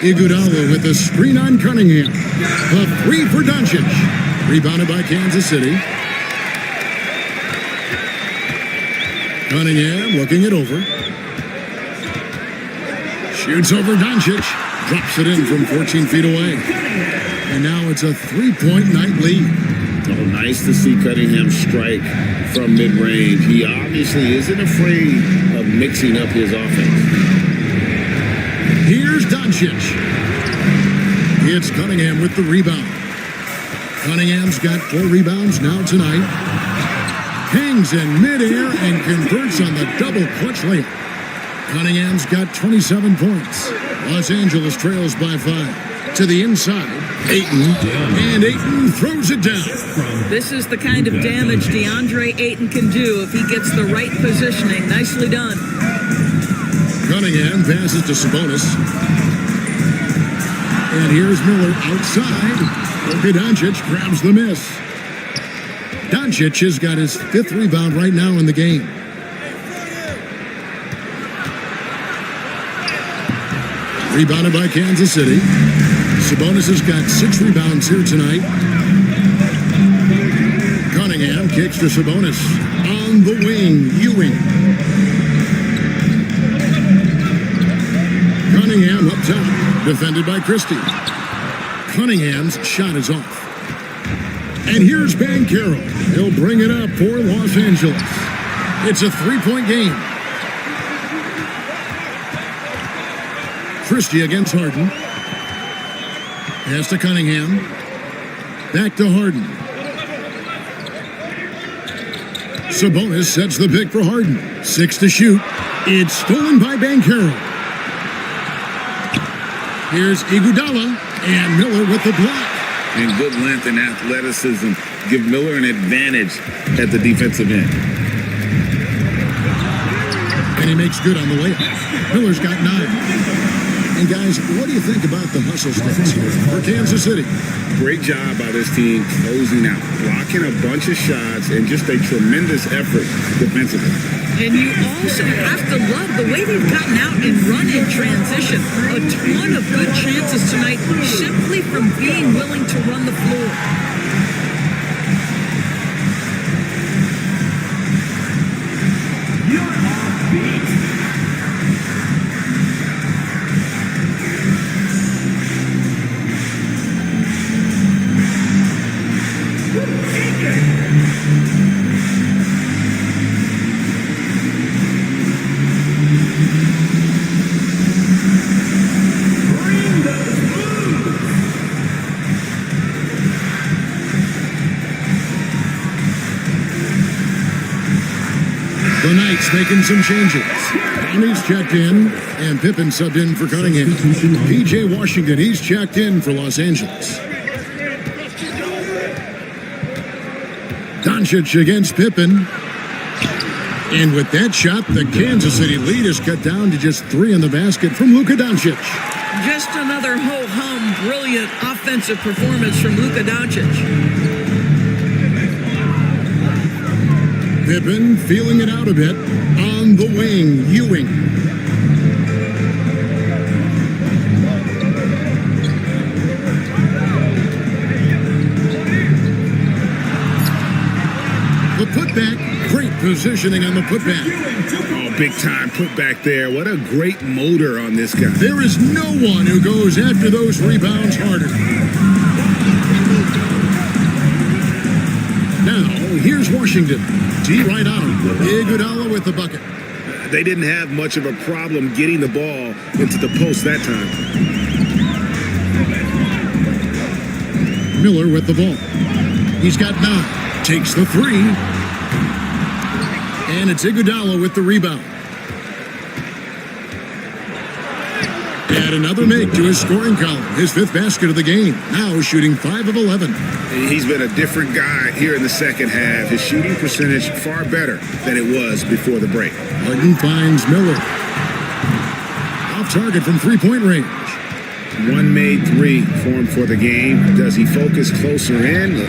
Iguodala with a screen on Cunningham. A 3 for Doncic. Rebounded by Kansas City. Cunningham looking it over. Shoots over Doncic. Drops it in from 14 feet away. And now it's a 3-point night lead. Oh, nice to see Cunningham strike from mid-range. He obviously isn't afraid of mixing up his offense. Here's Doncic. It's Cunningham with the rebound. Cunningham's got 4 rebounds now tonight. Hangs in midair and converts on the double clutch layup. Cunningham's got 27 points. Los Angeles trails by 5. To the inside, Ayton. And Ayton throws it down. This is the kind of damage DeAndre Ayton can do if he gets the right positioning. Nicely done. Cunningham passes to Sabonis. And here's Miller outside. Luka Doncic grabs the miss. Doncic has got his 5th rebound right now in the game. Rebounded by Kansas City. Sabonis has got 6 rebounds here tonight. Cunningham kicks to Sabonis. On the wing, Ewing. Cunningham up top, defended by Christie. Cunningham's shot is off. And here's Bancaro. He'll bring it up for Los Angeles. It's a 3-point game. Christie against Harden. Pass to Cunningham. Back to Harden. Sabonis sets the pick for Harden. 6 to shoot. It's stolen by Banchero. Here's Iguodala, and Miller with the block. And good length and athleticism give Miller an advantage at the defensive end. And he makes good on the layup. Miller's got 9. And guys, what do you think about the hustle stats here for Kansas City? Great job by this team closing out, blocking a bunch of shots, and just a tremendous effort defensively. And you also have to love the way they've gotten out and run in transition. A ton of good chances tonight simply from being willing to run the floor. You're offbeat. The Knights making some changes. Conley's checked in, and Pippen subbed in for Cunningham. P.J. Washington, he's checked in for Los Angeles. Doncic against Pippen. And with that shot, the Kansas City lead is cut down to just 3 in the basket from Luka Doncic. Just another ho-hum, brilliant offensive performance from Luka Doncic. Pippen feeling it out a bit on the wing. Ewing. The putback, great positioning on the putback. Oh, big time putback there. What a great motor on this guy. There is no one who goes after those rebounds harder. Now, here's Washington. D right on him. Iguodala with the bucket. They didn't have much of a problem getting the ball into the post that time. Miller with the ball. He's got 9. Takes the 3. And it's Iguodala with the rebound. Add another make to his scoring column. His 5th basket of the game. Now shooting 5 of 11. He's been a different guy here in the second half. His shooting percentage far better than it was before the break. Harden finds Miller. Off target from 3-point range. One made 3 for him for the game. Does he focus closer in?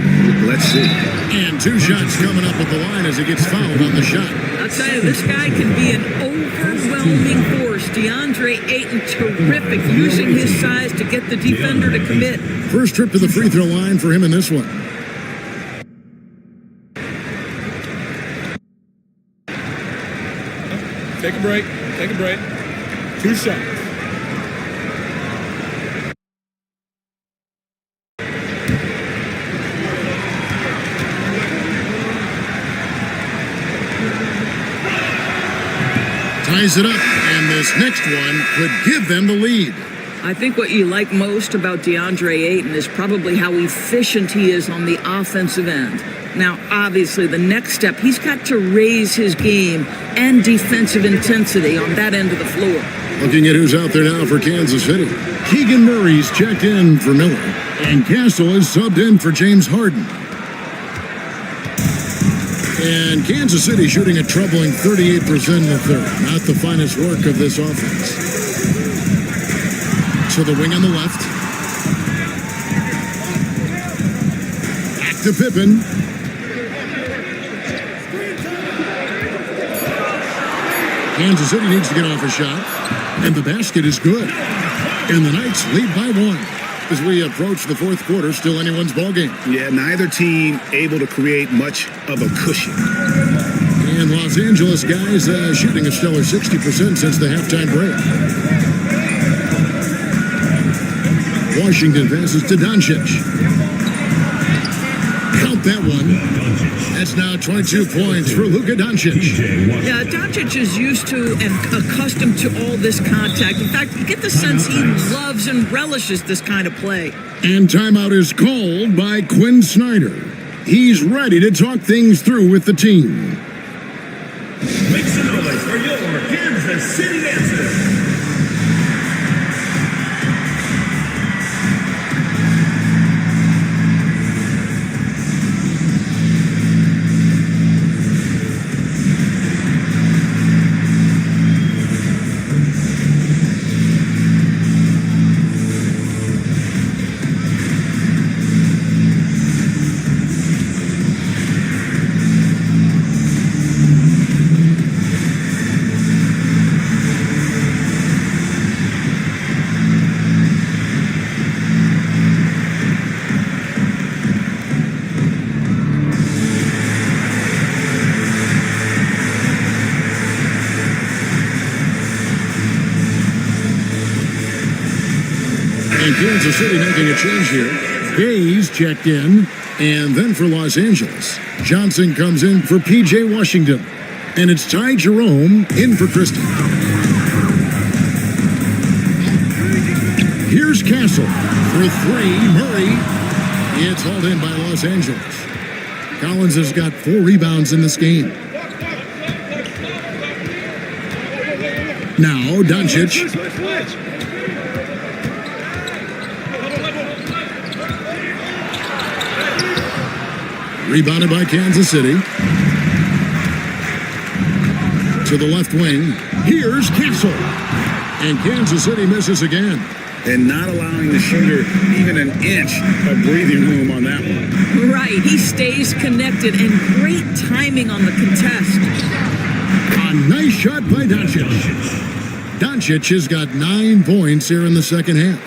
Let's see. And 2 shots coming up at the line as he gets fouled on the shot. I'll tell you, this guy can be an overwhelming force. DeAndre Ayton, terrific, using his size to get the defender to commit. First trip to the free throw line for him in this one. Take a break. Take a break. 2 shots. Ties it up, and this next one could give them the lead. I think what you like most about DeAndre Ayton is probably how efficient he is on the offensive end. Now, obviously, the next step, he's got to raise his game and defensive intensity on that end of the floor. Looking at who's out there now for Kansas City. Keegan Murray's checked in for Miller, and Castle is subbed in for James Harden. And Kansas City shooting a troubling 38% in the third. Not the finest work of this offense. So the wing on the left. Back to Pippen. Kansas City needs to get off a shot. And the basket is good. And the Knights lead by 1. As we approach the 4th quarter, still anyone's ballgame. Yeah, neither team able to create much of a cushion. And Los Angeles guys shooting a stellar 60% since the halftime break. Washington passes to Doncic. Count that one. That's now 22 points for Luka Doncic. Yeah, Doncic is used to and accustomed to all this contact. In fact, you get the sense he loves and relishes this kind of play. And timeout is called by Quinn Snyder. He's ready to talk things through with the team. your Kansas City answer. And Kansas City making a change here. Hayes checked in. And then for Los Angeles, Johnson comes in for P.J. Washington. And it's Ty Jerome in for Christie. Here's Castle for three. Murray. It's hauled in by Los Angeles. Collins has got 4 rebounds in this game. Now, Doncic. Rebounded by Kansas City. To the left wing. Here's Castle. And Kansas City misses again. And not allowing the shooter even an inch of breathing room on that one. Right. He stays connected and great timing on the contest. A nice shot by Doncic. Doncic has got 9 points here in the second half.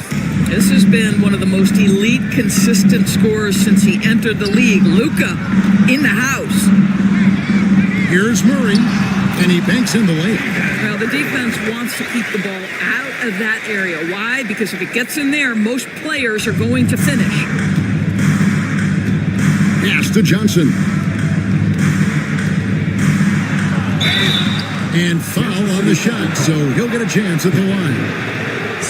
This has been one of the most elite, consistent scorers since he entered the league. Luka in the house. Here's Murray, and he banks in the lane. Well, the defense wants to keep the ball out of that area. Why? Because if it gets in there, most players are going to finish. Pass to Johnson. And foul on the shot, so he'll get a chance at the line.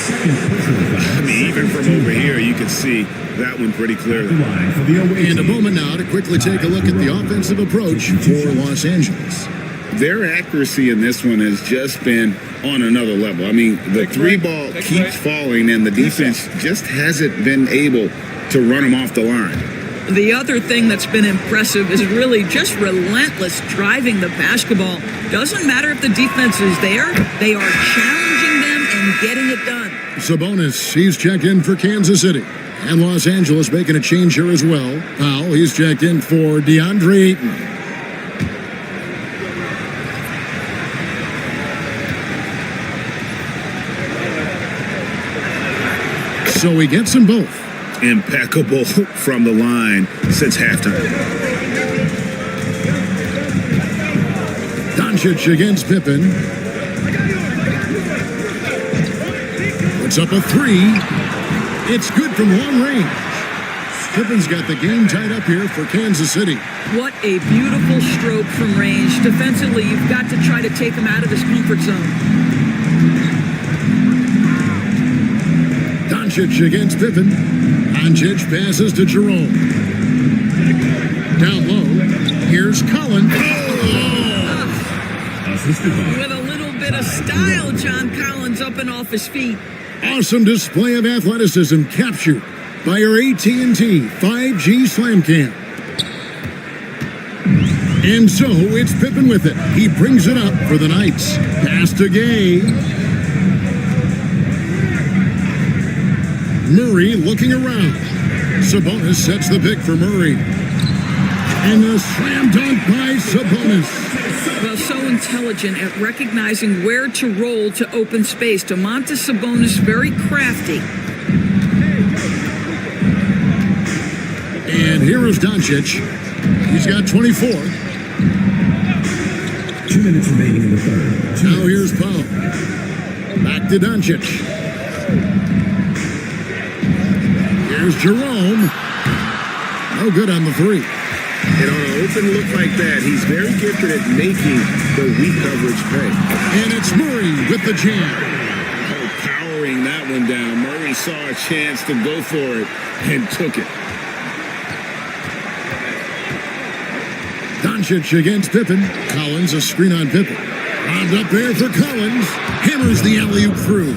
I mean, even from over here, you can see that one pretty clearly. And a moment now to quickly take a look at the offensive approach for Los Angeles. Their accuracy in this one has just been on another level. I mean, the 3-ball keeps falling, and the defense just hasn't been able to run them off the line. The other thing that's been impressive is really just relentless driving the basketball. Doesn't matter if the defense is there, they are challenging them and getting it done. Sabonis, he's checked in for Kansas City. And Los Angeles making a change here as well. Powell, he's checked in for DeAndre Ayton. So he gets them both. Impeccable from the line since halftime. Doncic against Pippen. Puts up a 3. It's good from long range. Pippen's got the game tied up here for Kansas City. What a beautiful stroke from range. Defensively, you've got to try to take him out of his comfort zone. Doncic against Pippen. Doncic passes to Jerome. Down low. Here's Collins. With a little bit of style, John Collins up and off his feet. Awesome display of athleticism captured by our AT&T 5G Slam Cam. And so it's Pippen with it. He brings it up for the Knights. Pass to Gay. Murray looking around. Sabonis sets the pick for Murray. And the slam dunk by Sabonis. Well, so intelligent at recognizing where to roll to open space. Domantas Sabonis, very crafty. And here is Doncic. He's got 24. 2 minutes remaining in the third. Now here's Powell. Back to Doncic. Here's Jerome. No good on the 3. And on an open look like that, he's very gifted at making the weak coverage pay. And it's Murray with the jam. Oh, powering that one down. Murray saw a chance to go for it and took it. Doncic against Pippen. Collins a screen on Pippen. Robbed up there for Collins. Hammers the alley-oop through.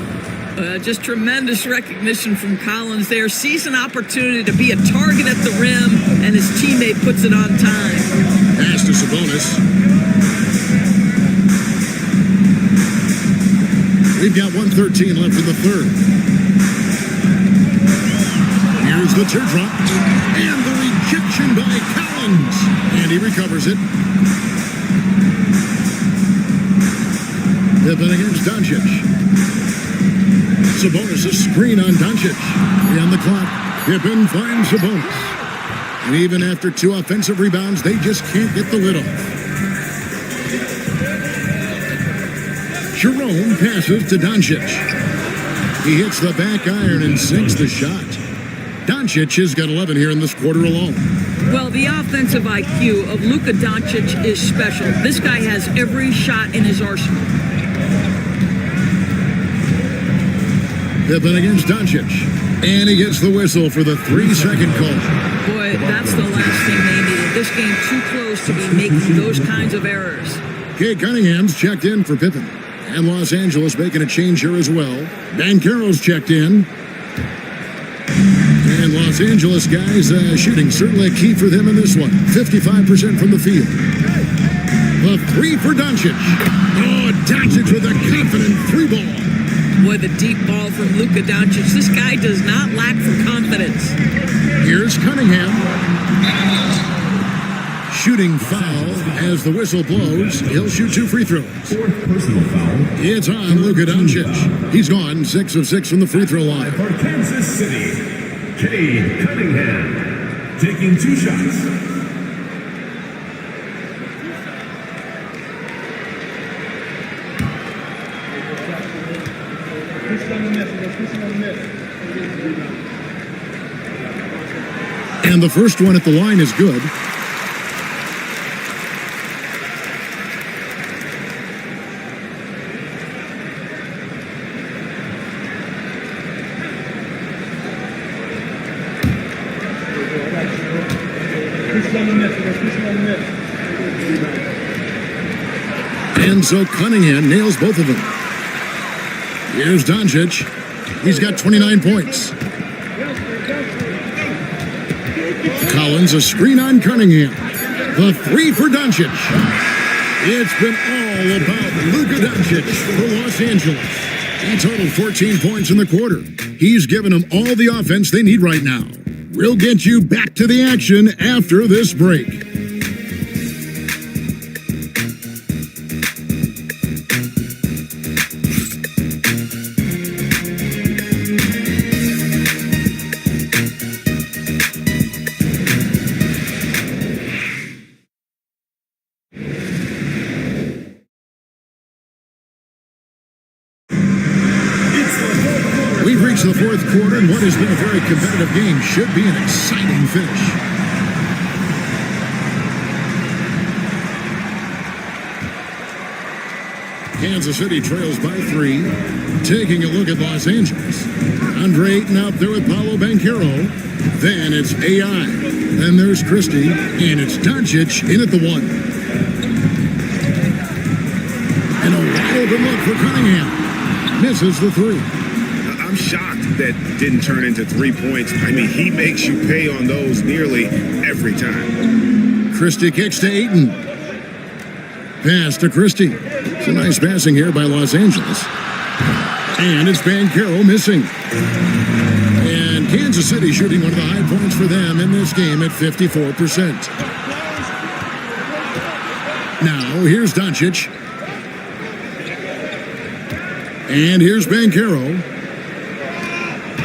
Just tremendous recognition from Collins there. Sees an opportunity to be a target at the rim, and his teammate puts it on time. Pass to Sabonis. We've got 1:13 left in the third. Here's the teardrop. And the rejection by Collins. And he recovers it. Pippen against Doncic. Sabonis a screen on Doncic. 3 on the clock. Pippen finds Sabonis. And even after 2 offensive rebounds, they just can't get the lid off. Jerome passes to Doncic. He hits the back iron and sinks the shot. Doncic has got 11 here in this quarter alone. Well, the offensive IQ of Luka Doncic is special. This guy has every shot in his arsenal. Pippen against Doncic. And he gets the whistle for the 3-second call. Boy, that's the last thing they needed. This game too close to be making those kinds of errors. Kate Cunningham's checked in for Pippen. And Los Angeles making a change here as well. Banchero's checked in. And Los Angeles guys shooting certainly a key for them in this one. 55% from the field. The 3 for Doncic. Oh, Doncic with a confident 3 ball. Boy, the deep ball from Luka Doncic. This guy does not lack for confidence. Here's Cunningham. Shooting foul as the whistle blows. He'll shoot 2 free throws. 4th personal foul. It's on Luka Doncic. He's gone 6 of 6 from the free throw line. For Kansas City, Cade Cunningham, taking 2 shots. And the first one at the line is good. And so Cunningham nails both of them. Here's Doncic. He's got 29 points. Collins a screen on Cunningham. The 3 for Doncic. It's been all about Luka Doncic for Los Angeles. He totaled 14 points in the quarter. He's given them all the offense they need right now. We'll get you back to the action after this break. We've reached the 4th quarter, and what has been a very competitive game should be an exciting finish. Kansas City trails by 3. Taking a look at Los Angeles. Andre Ayton out there with Paolo Banchero. Then it's AI. Then there's Christie. And it's Doncic in at the 1. And a wide open look for Cunningham. Misses the 3. I'm shocked that didn't turn into 3 points. I mean, he makes you pay on those nearly every time. Christie kicks to Ayton. Pass to Christie. It's a nice passing here by Los Angeles. And it's Banchero missing. And Kansas City shooting one of the high points for them in this game at 54%. Now, here's Doncic. And here's Banchero.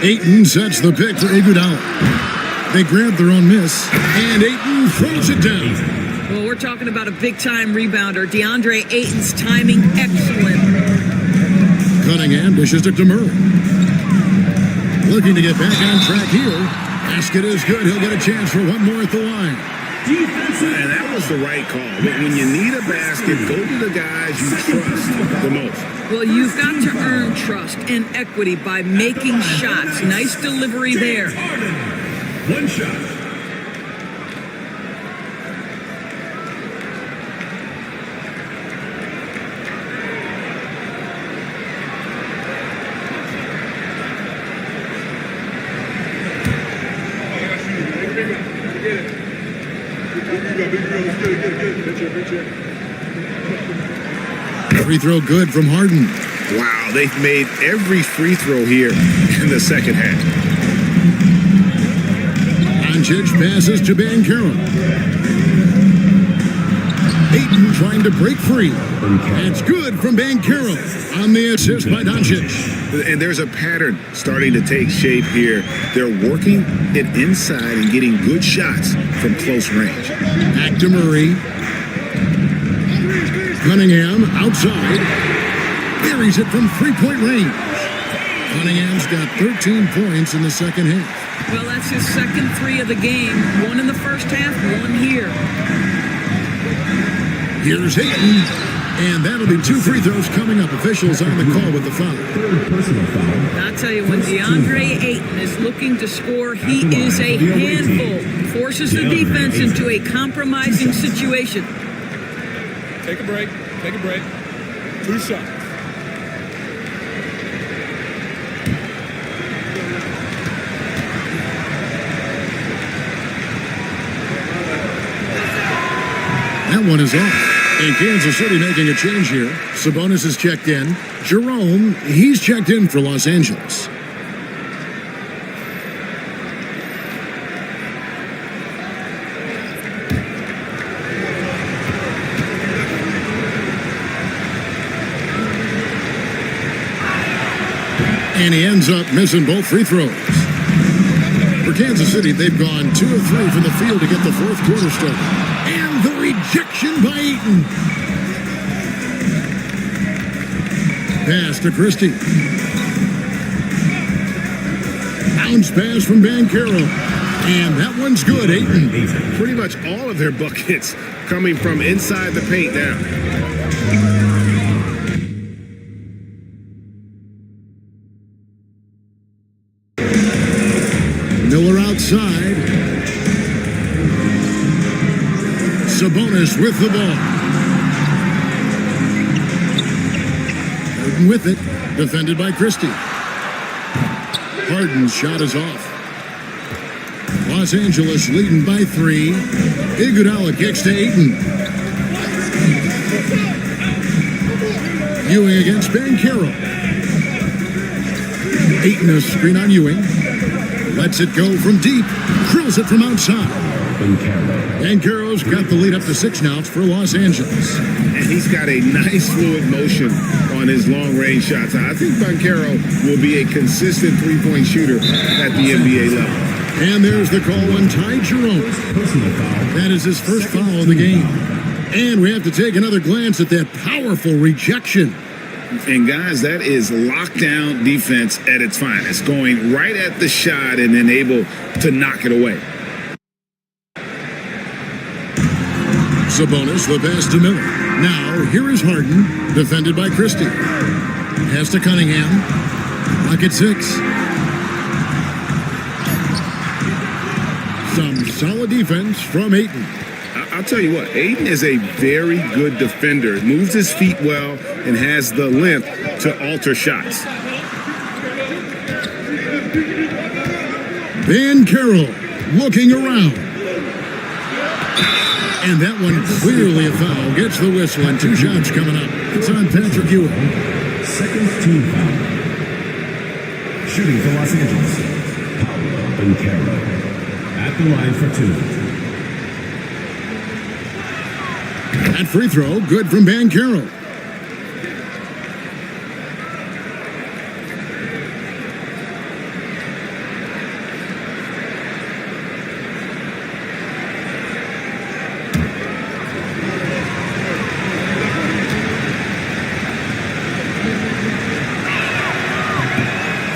Ayton sets the pick for Iguodala. They grab their own miss, and Ayton throws it down. Well, we're talking about a big-time rebounder. DeAndre Ayton's timing excellent. Cunningham dishes it to Murray. Looking to get back on track here. Basket is good. He'll get a chance for one more at the line. And that was the right call. When you need a basket, go to the guys you trust the most. Well, you've got to earn trust and equity by making shots. Nice delivery there. 1 shot. Free throw good from Harden. Wow, they've made every free throw here in the second half. Doncic passes to Banchero. Ayton trying to break free. It's good from Banchero on the assist by Doncic. And there's a pattern starting to take shape here. They're working it inside and getting good shots from close range. Back to Murray. Cunningham outside. Buries it from three-point range. Cunningham's got 13 points in the second half. Well, that's his second 3 of the game. 1 in the first half, 1 here. Here's Ayton, and that'll be 2 free throws coming up. Officials on the call with the foul. I'll tell you, when DeAndre Ayton is looking to score, he is a handful. Forces the defense into a compromising situation. Take a break. Take a break. 2 shots. That one is off. And Kansas City making a change here. Sabonis is checked in. Jerome, he's checked in for Los Angeles. And he ends up missing both free throws. For Kansas City, they've gone 2 of 3 from the field to get the fourth quarter started. And the rejection by Ayton. Pass to Christie. Bounce pass from Banchero. And that one's good, Ayton. Pretty much all of their buckets coming from inside the paint now. Miller outside. Sabonis with the ball. Harden with it. Defended by Christie. Harden's shot is off. Los Angeles leading by 3. Iguodala kicks to Ayton. Ewing against Banchero. Ayton a screen on Ewing. Lets it go from deep. Drills it from outside. Banchero's got the lead up to 6 now for Los Angeles. And he's got a nice fluid motion on his long-range shots. I think Banchero will be a consistent three-point shooter at the NBA level. And there's the call on Ty Jerome. That is his first foul of the game. And we have to take another glance at that powerful rejection. And guys, that is lockdown defense at its finest, going right at the shot and then able to knock it away. Sabonis, the pass to Miller. Now, here is Harden, defended by Christie. Pass to Cunningham. Pocket 6. Some solid defense from Ayton. I'll tell you what, Ayton is a very good defender. Moves his feet well and has the length to alter shots. Banchero looking around. And that one clearly a foul. Gets the whistle and 2 shots coming up. It's on Patrick Ewing. Second team foul. Shooting for Los Angeles. Paolo Banchero. At the line for 2. That free throw, good from Banchero.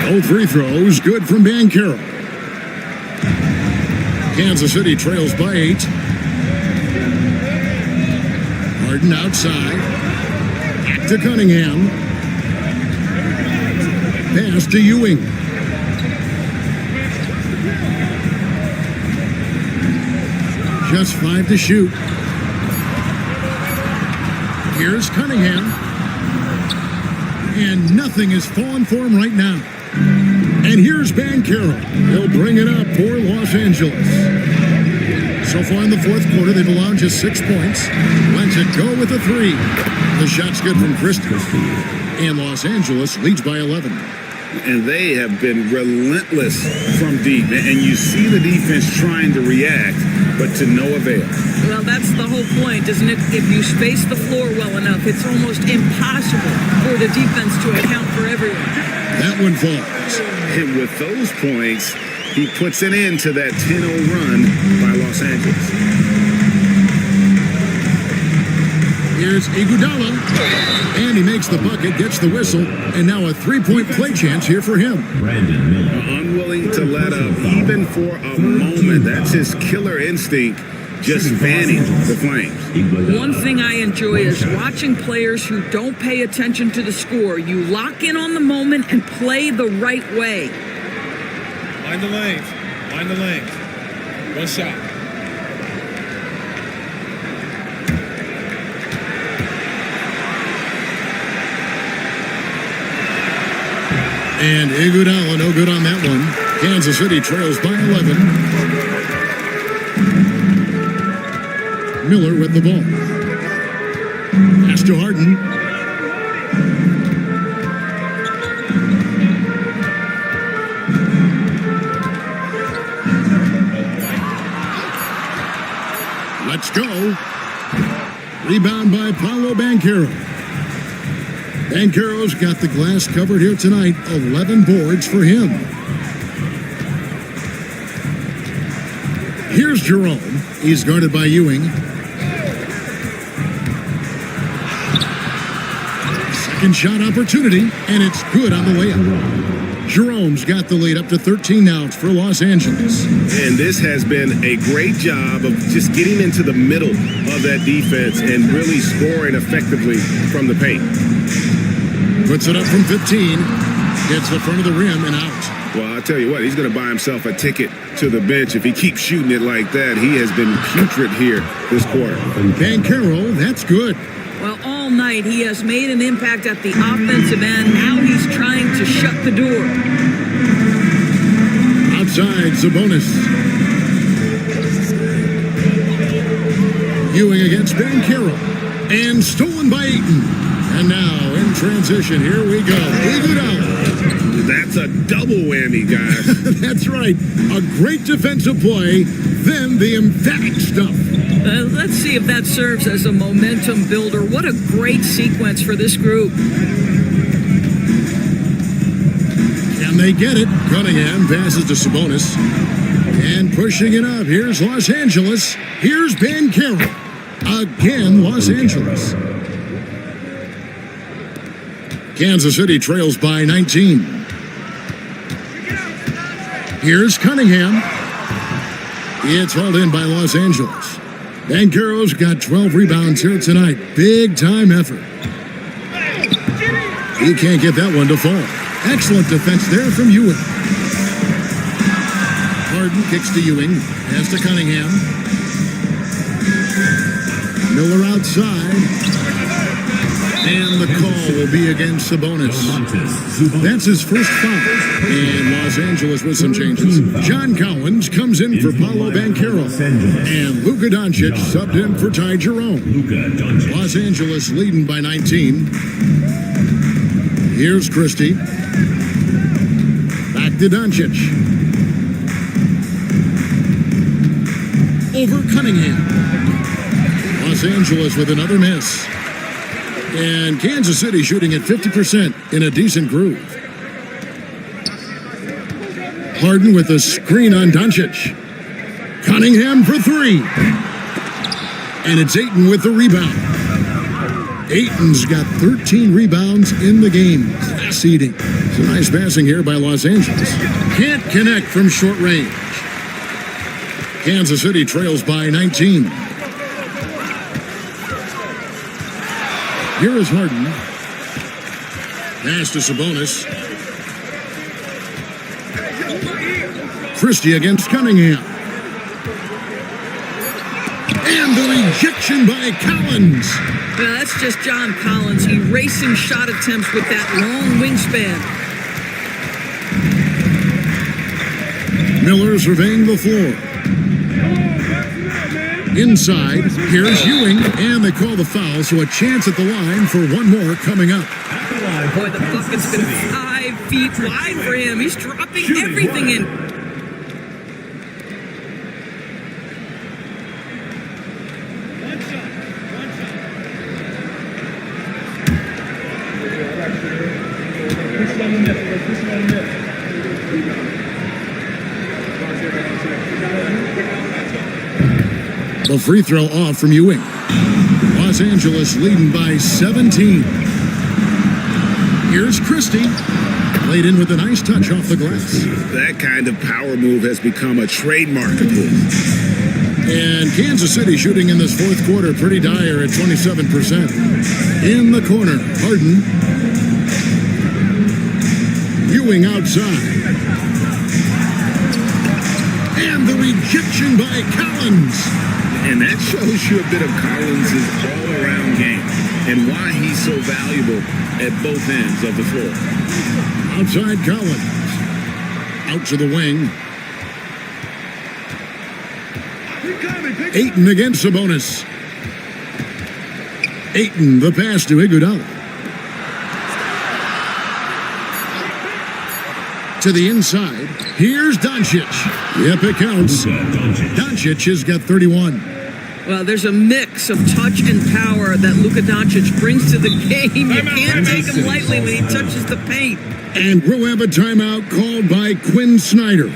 Both free throws, good from Banchero. Kansas City trails by 8. Harden outside. Back to Cunningham. Pass to Ewing. Just 5 to shoot. Here's Cunningham. And nothing is falling for him right now. And here's Banchero. He'll bring it up for Los Angeles. So far in the fourth quarter, they've allowed just 6 points. lets it go with a 3. The shot's good from Christie. And Los Angeles leads by 11. And they have been relentless from deep. And you see the defense trying to react, but to no avail. Well, that's the whole point, isn't it? If you space the floor well enough, it's almost impossible for the defense to account for everyone. That one falls. And with those points, he puts an end to that 10-0 run by Los Angeles. Here's Iguodala, and he makes the bucket, gets the whistle, and now a 3-point play chance here for him. Brandon Miller. Unwilling to let up even for a moment. That's his killer instinct, just fanning the flames. One thing I enjoy is watching players who don't pay attention to the score. You lock in on the moment and play the right way. Mind the lanes. Mind the lanes. One shot. And Iguodala, no good on that one. Kansas City trails by 11. Miller with the ball. Pass to Harden. Let's go. Rebound by Paolo Banchero. Banchero's got the glass covered here tonight. 11 boards for him. Here's Jerome. He's guarded by Ewing. Second shot opportunity, and it's good on the layup. Jerome's got the lead up to 13 now for Los Angeles. And this has been a great job of just getting into the middle of that defense and really scoring effectively from the paint. Puts it up from 15. Gets the front of the rim and out. Well, I'll tell you what, he's going to buy himself a ticket to the bench. If he keeps shooting it like that, he has been putrid here this quarter. Banchero, that's good. Well, all night he has made an impact at the offensive end. Now he's trying to shut the door. Outside, Sabonis. Ewing against Banchero. And stolen by Ayton. And now, in transition, here we go. Iguodala. That's a double whammy, guys. That's right. A great defensive play, then the emphatic stuff. Let's see if that serves as a momentum builder. What a great sequence for this group. Can they get it? Cunningham passes to Sabonis. And pushing it up. Here's Los Angeles. Here's Banchero. Again, Los Angeles. Kansas City trails by 19. Here's Cunningham. It's hauled in by Los Angeles. Banchero's got 12 rebounds here tonight. Big time effort. He can't get that one to fall. Excellent defense there from Ewing. Harden kicks to Ewing. Pass to Cunningham. Miller outside. And the call will be against Sabonis. That's his first foul. And Los Angeles with some changes. John Collins comes in for Paolo Banchero. And Luka Doncic subbed in for Ty Jerome. Los Angeles leading by 19. Here's Christie. Back to Doncic. Over Cunningham. Los Angeles with another miss. And Kansas City shooting at 50% in a decent groove. Harden with a screen on Doncic. Cunningham for 3. And it's Ayton with the rebound. Ayton's got 13 rebounds in the game. Class eating. It's a nice passing here by Los Angeles. Can't connect from short range. Kansas City trails by 19. Here is Harden. Pass to Sabonis. Christie against Cunningham. And the rejection by Collins. Well, that's just John Collins erasing shot attempts with that long wingspan. Miller surveying the floor. Inside, here's Ewing, and they call the foul, so a chance at the line for one more coming up. Boy, the bucket's been 5 feet wide for him. He's dropping everything in. The free throw off from Ewing. Los Angeles leading by 17. Here's Christie. Laid in with a nice touch off the glass. That kind of power move has become a trademark of his. And Kansas City shooting in this fourth quarter pretty dire at 27%. In the corner, Harden. Ewing outside. And the rejection by Collins. And that shows you a bit of Collins' all-around game and why he's so valuable at both ends of the floor. Outside Collins. Out to the wing. Ayton against Sabonis. Ayton, the pass to Iguodala. To the inside. Here's Doncic. Yep, it counts. Doncic has got 31. Well, there's a mix of touch and power that Luka Doncic brings to the game. You can't take him lightly when he touches the paint. And we'll have a timeout called by Quinn Snyder.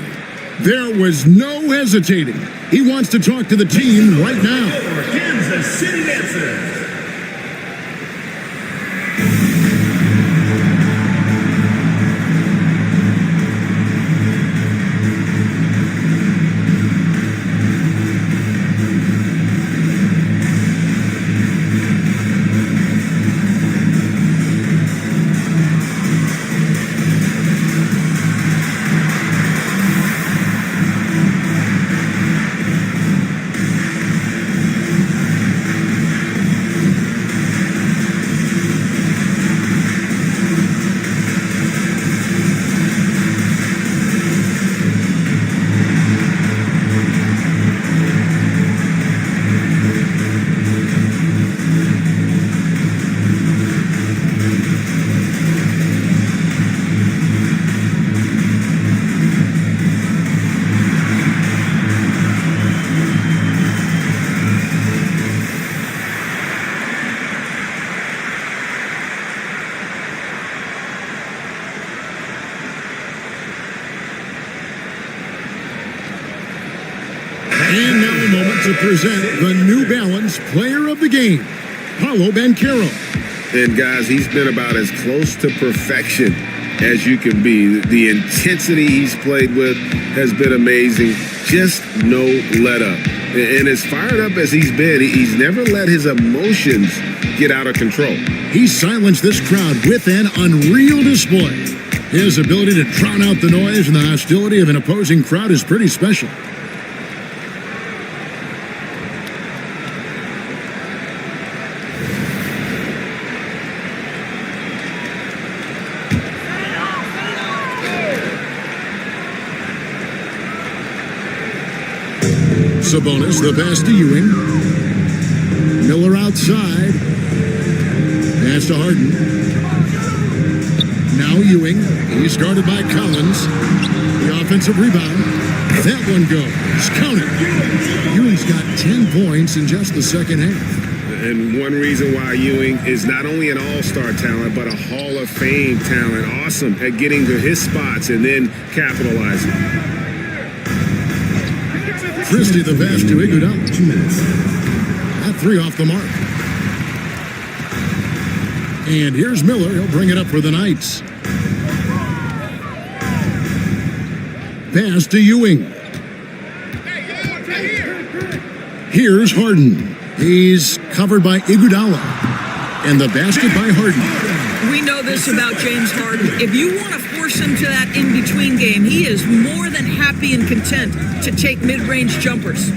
There was no hesitating. He wants to talk to the team right now. Kansas City Dancers. And now a moment to present the New Balance Player of the Game, Paolo Banchero. And guys, he's been about as close to perfection as you can be. The intensity he's played with has been amazing. Just no let up. And as fired up as he's been, he's never let his emotions get out of control. He silenced this crowd with an unreal display. His ability to drown out the noise and the hostility of an opposing crowd is pretty special. Sabonis, the pass to Ewing. Miller outside. Pass to Harden. Now Ewing. He's guarded by Collins. The offensive rebound. That one goes. Count it. Ewing's got 10 points in just the second half. And one reason why Ewing is not only an all-star talent, but a Hall of Fame talent. Awesome at getting to his spots and then capitalizing. Christie, the pass to Iguodala. 2 minutes. That three off the mark. And here's Miller. He'll bring it up for the Knights. Pass to Ewing. Here's Harden. He's covered by Iguodala. And the basket by Harden. We know this about James Harden. If you want to force him to that in-between game, he is more than happy and content to take mid-range jumpers.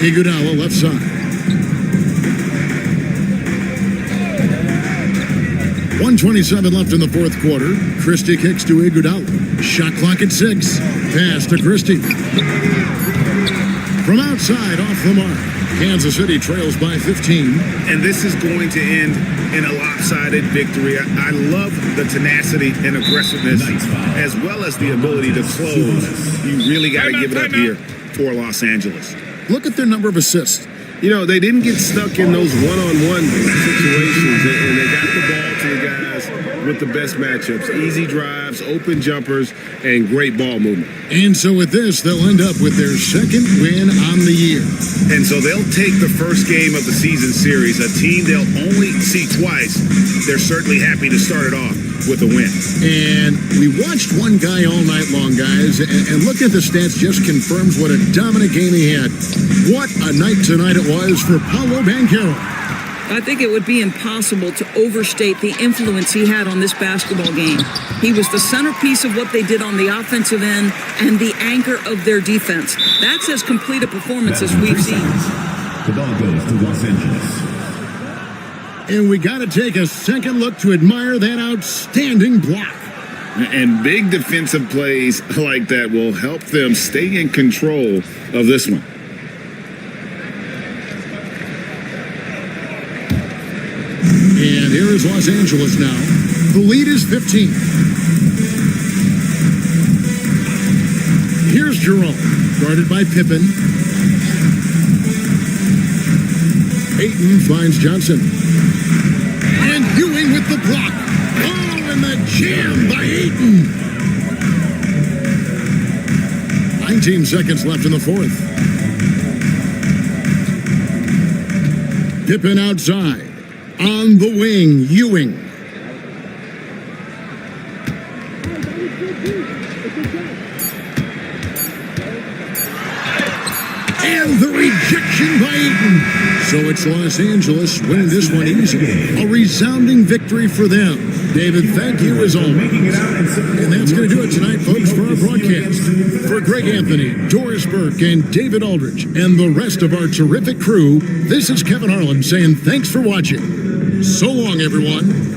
Iguodala left side. 1:27 left in the fourth quarter. Christie kicks to Iguodala. Shot clock at 6. Pass to Christie. From outside, off the mark. Kansas City trails by 15. And this is going to end in a lopsided victory. I love the tenacity and aggressiveness, as well as the ability to close. You really got to give it up here for Los Angeles. Look at their number of assists. You know, they didn't get stuck in those one-on-one situations, and they got the ball to the guys with the best matchups. Easy drives, open jumpers, and great ball movement. And so with this, they'll end up with their second win on the year. And so they'll take the first game of the season series, a team they'll only see twice. They're certainly happy to start it off with a win. And we watched one guy all night long, guys, and looking at the stats just confirms what a dominant game he had. What a night tonight it was for Paolo Banchero. I think it would be impossible to overstate the influence he had on this basketball game. He was the centerpiece of what they did on the offensive end and the anchor of their defense. That's as complete a performance as we've seen. The ball goes to Los Angeles. And we got to take a second look to admire that outstanding block. And big defensive plays like that will help them stay in control of this one. And here is Los Angeles now. The lead is 15. Here's Jerome, guarded by Pippen. Ayton finds Johnson. And Ewing with the block. Oh, and the jam by Ayton. 19 seconds left in the fourth. Pippen outside. On the wing, Ewing. And the rejection by Ayton. So it's Los Angeles winning this one easily. A resounding victory for them. David, thank you as always. And that's going to do it tonight, folks, for our broadcast. For Greg Anthony, Doris Burke, and David Aldridge, and the rest of our terrific crew, this is Kevin Harlan saying thanks for watching. So long, everyone.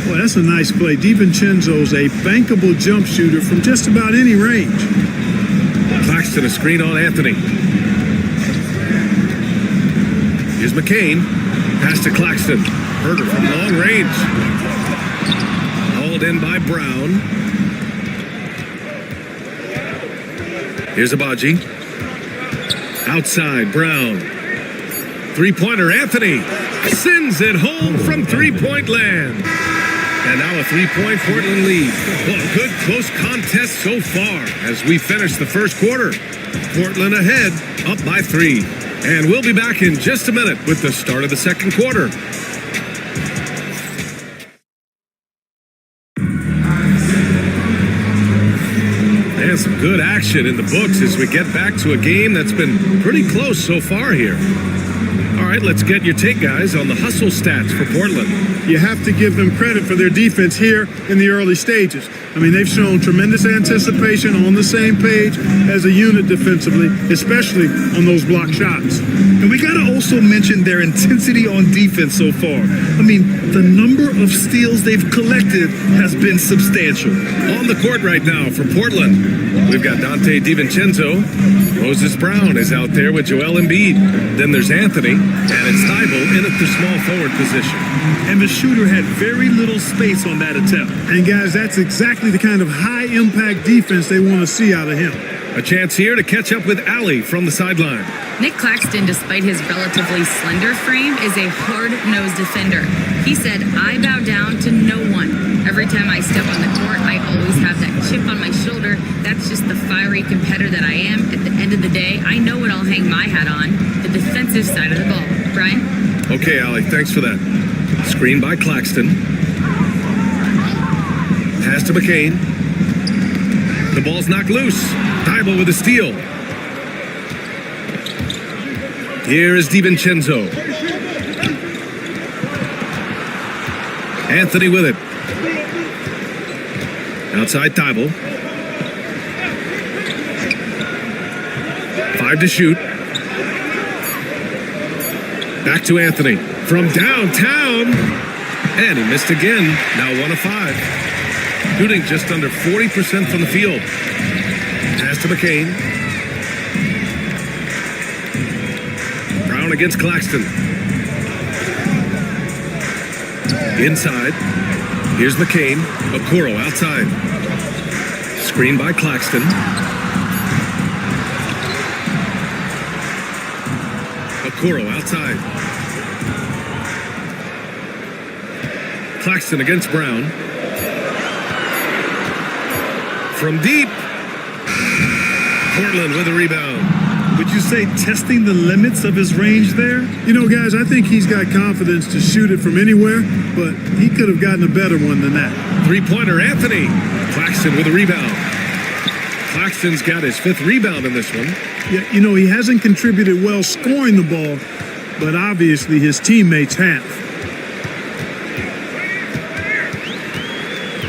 Well, that's a nice play. DiVincenzo's a bankable jump shooter from just about any range. Claxton a screen on Anthony. Here's McCain. Pass to Claxton. Herder from long range. Hauled in by Brown. Here's Abaji. Outside, Brown. Three-pointer, Anthony. Sends it home from three-point land. And now a three-point Portland lead. Well, a good close contest so far as we finish the first quarter. Portland ahead, up by 3. And we'll be back in just a minute with the start of the second quarter. And some good action in the books as we get back to a game that's been pretty close so far here. All right, let's get your take, guys, on the hustle stats for Portland. You have to give them credit for their defense here in the early stages. I mean, they've shown tremendous anticipation, on the same page as a unit defensively, especially on those block shots. And we got to also mention their intensity on defense so far. I mean, the number of steals they've collected has been substantial. On the court right now for Portland, we've got Dante DiVincenzo. Moses Brown is out there with Joel Embiid. Then there's Anthony, and it's Thibault in at the small forward position. And the shooter had very little space on that attempt. And guys, that's exactly the kind of high-impact defense they want to see out of him. A chance here to catch up with Allie from the sideline. Nick Claxton, despite his relatively slender frame, is a hard-nosed defender. He said, "I bow down to no one. Every time I step on the court, I always have that chip on my shoulder. That's just the fiery competitor that I am. At the end of the day, I know what I'll hang my hat on, the defensive side of the ball." Brian? Okay, Allie, thanks for that. Screen by Claxton. Pass to McCain. The ball's knocked loose. Thibault with a steal. Here is DiVincenzo. Anthony with it. Outside Thibault. 5 to shoot. Back to Anthony. From downtown. And he missed again. Now 1 of 5. Shooting just under 40% from the field. Pass to McCain. Brown against Claxton. Inside. Here's McCain. Okoro outside. Screen by Claxton. Okoro outside. Claxton against Brown. From deep. Portland with a rebound. Would you say testing the limits of his range there? You know, guys, I think he's got confidence to shoot it from anywhere, but he could have gotten a better one than that. Three-pointer, Anthony. Claxton with a rebound. Claxton's got his 5th rebound in this one. Yeah, you know, he hasn't contributed well scoring the ball, but obviously his teammates have.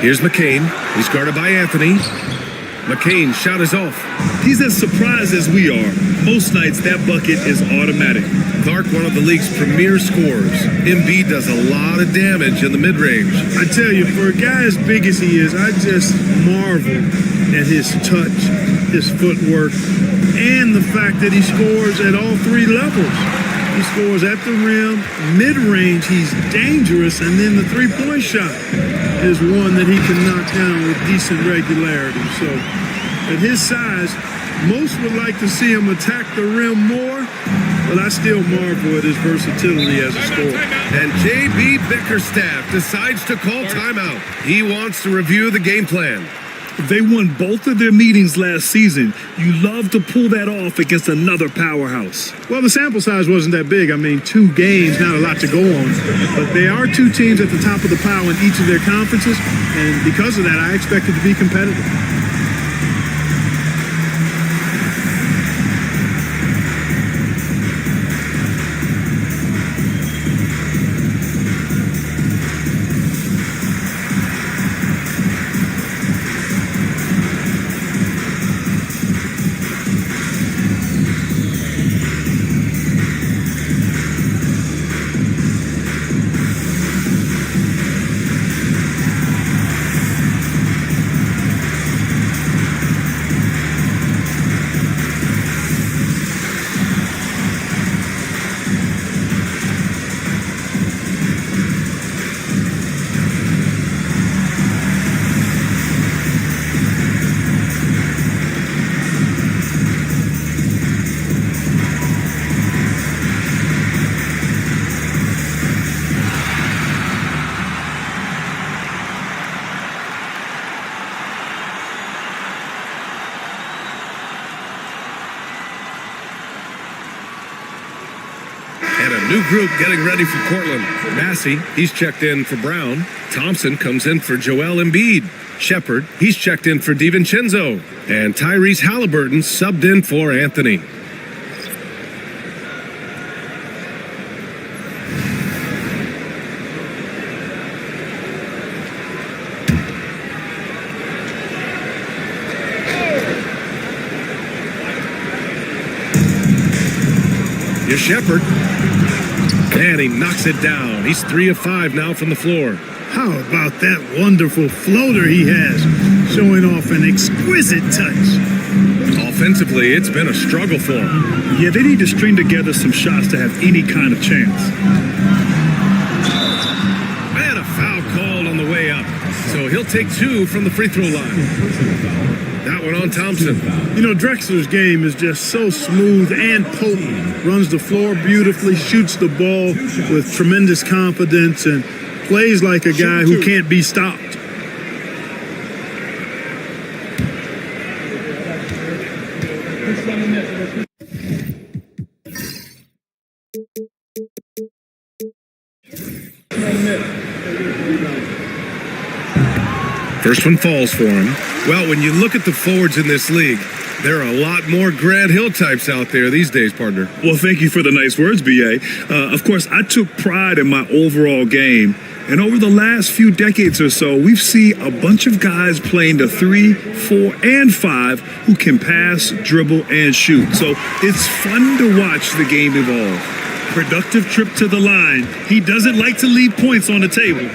Here's McCain. He's guarded by Anthony. McCain's shot is off. He's as surprised as we are. Most nights, that bucket is automatic. Clark, one of the league's premier scorers. Embiid does a lot of damage in the mid-range. I tell you, for a guy as big as he is, I just marvel at his touch, his footwork, and the fact that he scores at all 3 levels. He scores at the rim, mid-range, he's dangerous, and then the three-point shot is one that he can knock down with decent regularity. So, at his size, most would like to see him attack the rim more, but I still marvel at his versatility as a scorer. And J.B. Bickerstaff decides to call timeout. He wants to review the game plan. They won both of their meetings last season. You love to pull that off against another powerhouse. Well, the sample size wasn't that big. I mean, 2 games, not a lot to go on. But they are 2 teams at the top of the pile in each of their conferences, and because of that, I expect it to be competitive. And a new group getting ready for Portland. Massey, he's checked in for Brown. Thompson comes in for Joel Embiid. Shepard, he's checked in for DiVincenzo. And Tyrese Halliburton subbed in for Anthony. Here's Shepard. And he knocks it down. He's 3 of 5 now from the floor. How about that wonderful floater he has, showing off an exquisite touch. Offensively, it's been a struggle for him. Yeah, they need to string together some shots to have any kind of chance. And a foul called on the way up. So he'll take 2 from the free throw line. That one on Thompson. You know, Drexler's game is just so smooth and potent. Runs the floor beautifully, shoots the ball with tremendous confidence, and plays like a guy who can't be stopped. First one falls for him. Well, when you look at the forwards in this league, there are a lot more Grant Hill types out there these days, partner. Well, thank you for the nice words, B.A. Of course, I took pride in my overall game. And over the last few decades or so, we've seen a bunch of guys playing the 3, 4, and 5 who can pass, dribble, and shoot. So it's fun to watch the game evolve. Productive trip to the line. He doesn't like to leave points on the table.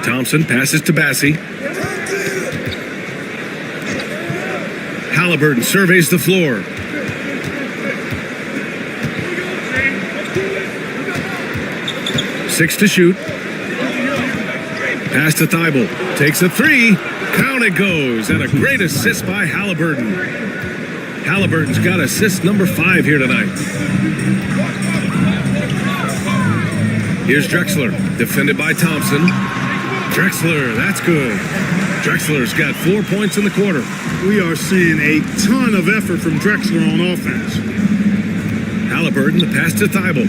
Thompson passes to Bassey. Halliburton surveys the floor. Six to shoot. Pass to Thibault. Takes a 3. Count it goes. And a great assist by Halliburton. Halliburton's got assist number 5 here tonight. Here's Drexler. Defended by Thompson. Drexler, that's good. Drexler's got 4 points in the quarter. We are seeing a ton of effort from Drexler on offense. Halliburton, the pass to Thibault.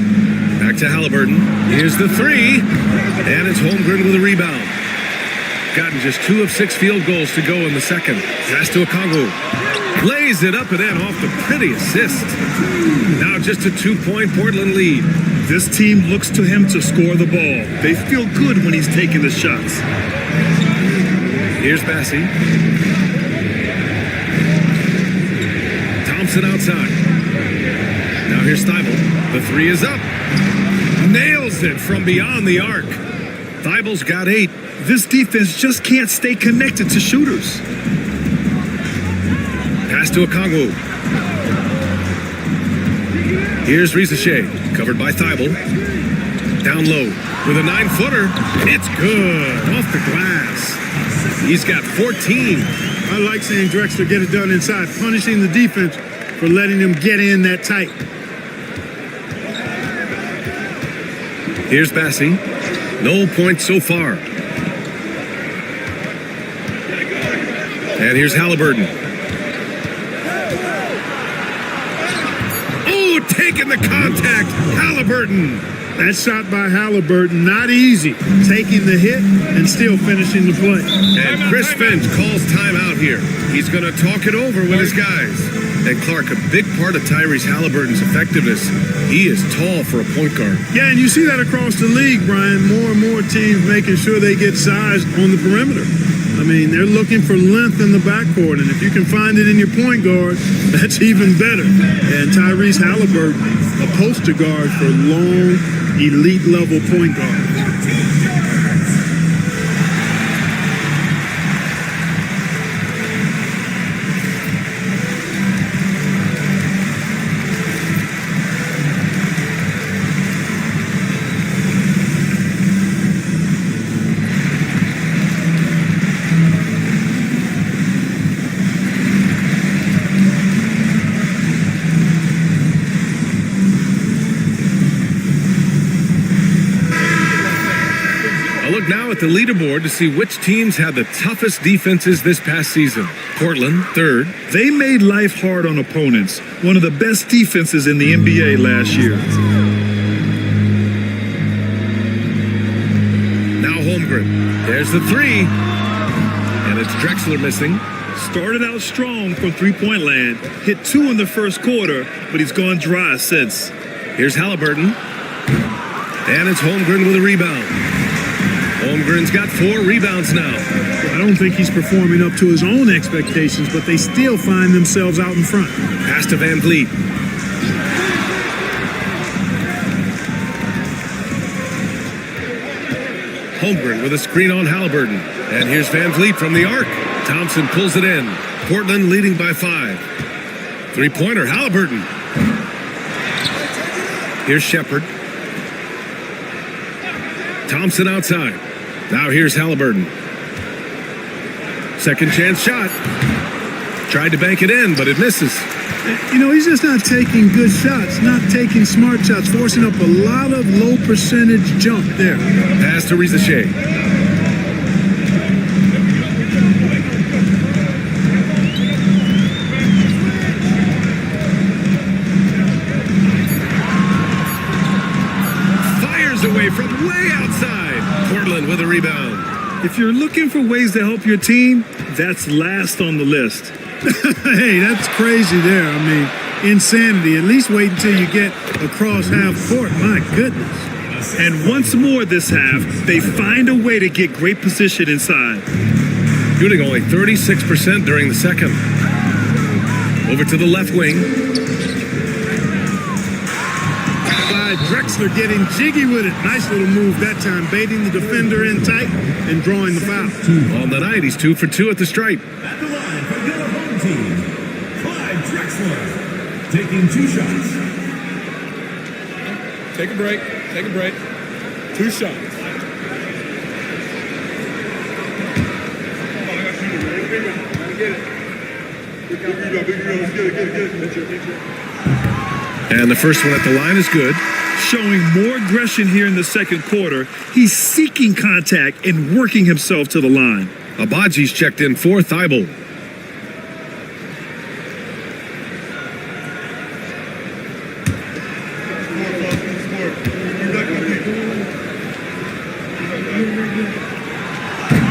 Back to Halliburton. Here's the 3. And it's Holmgren with a rebound. Gotten just 2 of 6 field goals to go in the second. Pass to Okongwu. Lays it up and in off the pretty assist. Now just a 2-point Portland lead. This team looks to him to score the ball. They feel good when he's taking the shots. Here's Bassey. Thompson outside. Now here's Thibault. The 3 is up. Nails it from beyond the arc. Thibault's got 8. This defense just can't stay connected to shooters. Pass to Okongwu. Here's Rizachet, covered by Thibault. Down low with a 9-footer. It's good off the glass. He's got 14. I like seeing Drexler get it done inside, punishing the defense for letting them get in that tight. Here's Bassey. No points so far. And here's Halliburton. Oh, taking the contact. Halliburton. That shot by Halliburton, not easy. Taking the hit and still finishing the play. And Chris Finch calls timeout here. He's going to talk it over with his guys. And Clark, a big part of Tyrese Halliburton's effectiveness, he is tall for a point guard. Yeah, and you see that across the league, Brian. More and more teams making sure they get size on the perimeter. I mean, they're looking for length in the backcourt, and if you can find it in your point guard, that's even better. And Tyrese Halliburton, a poster guard for long, elite-level point guards. Now at the leaderboard to see which teams had the toughest defenses this past season. Portland, 3rd. They made life hard on opponents. One of the best defenses in the NBA last year. There's the three. And it's Drexler missing. Started out strong from three-point land. Hit 2 in the first quarter, but he's gone dry since. Here's Halliburton. And it's Holmgren with a rebound. Holmgren's got 4 rebounds now. I don't think he's performing up to his own expectations, but they still find themselves out in front. Pass to Van Vliet. Holmgren with a screen on Halliburton. And here's Van Vliet from the arc. Thompson pulls it in. Portland leading by 5. Three-pointer, Halliburton. Here's Shepard. Thompson outside. Now here's Halliburton. Second chance shot. Tried to bank it in, but it misses. You know, he's just not taking good shots, not taking smart shots, forcing up a lot of low percentage jump there. Pass to Rizachet. Fires away from way outside. Portland with a rebound. If you're looking for ways to help your team, that's last on the list. Hey, that's crazy there. I mean, insanity. At least wait until you get across half court. My goodness. And once more this half, they find a way to get great position inside. Shooting only 36% during the second. Over to the left wing. By Drexler getting jiggy with it. Nice little move that time, baiting the defender in tight and drawing the foul. On the night, he's 2 for 2 at the stripe. At the line for your home team, Clyde Drexler, taking 2 shots. Take a break. Take a break. 2 shots. And the first one at the line is good. Showing more aggression here in the second quarter. He's seeking contact and working himself to the line. Abaji's checked in for Thibault.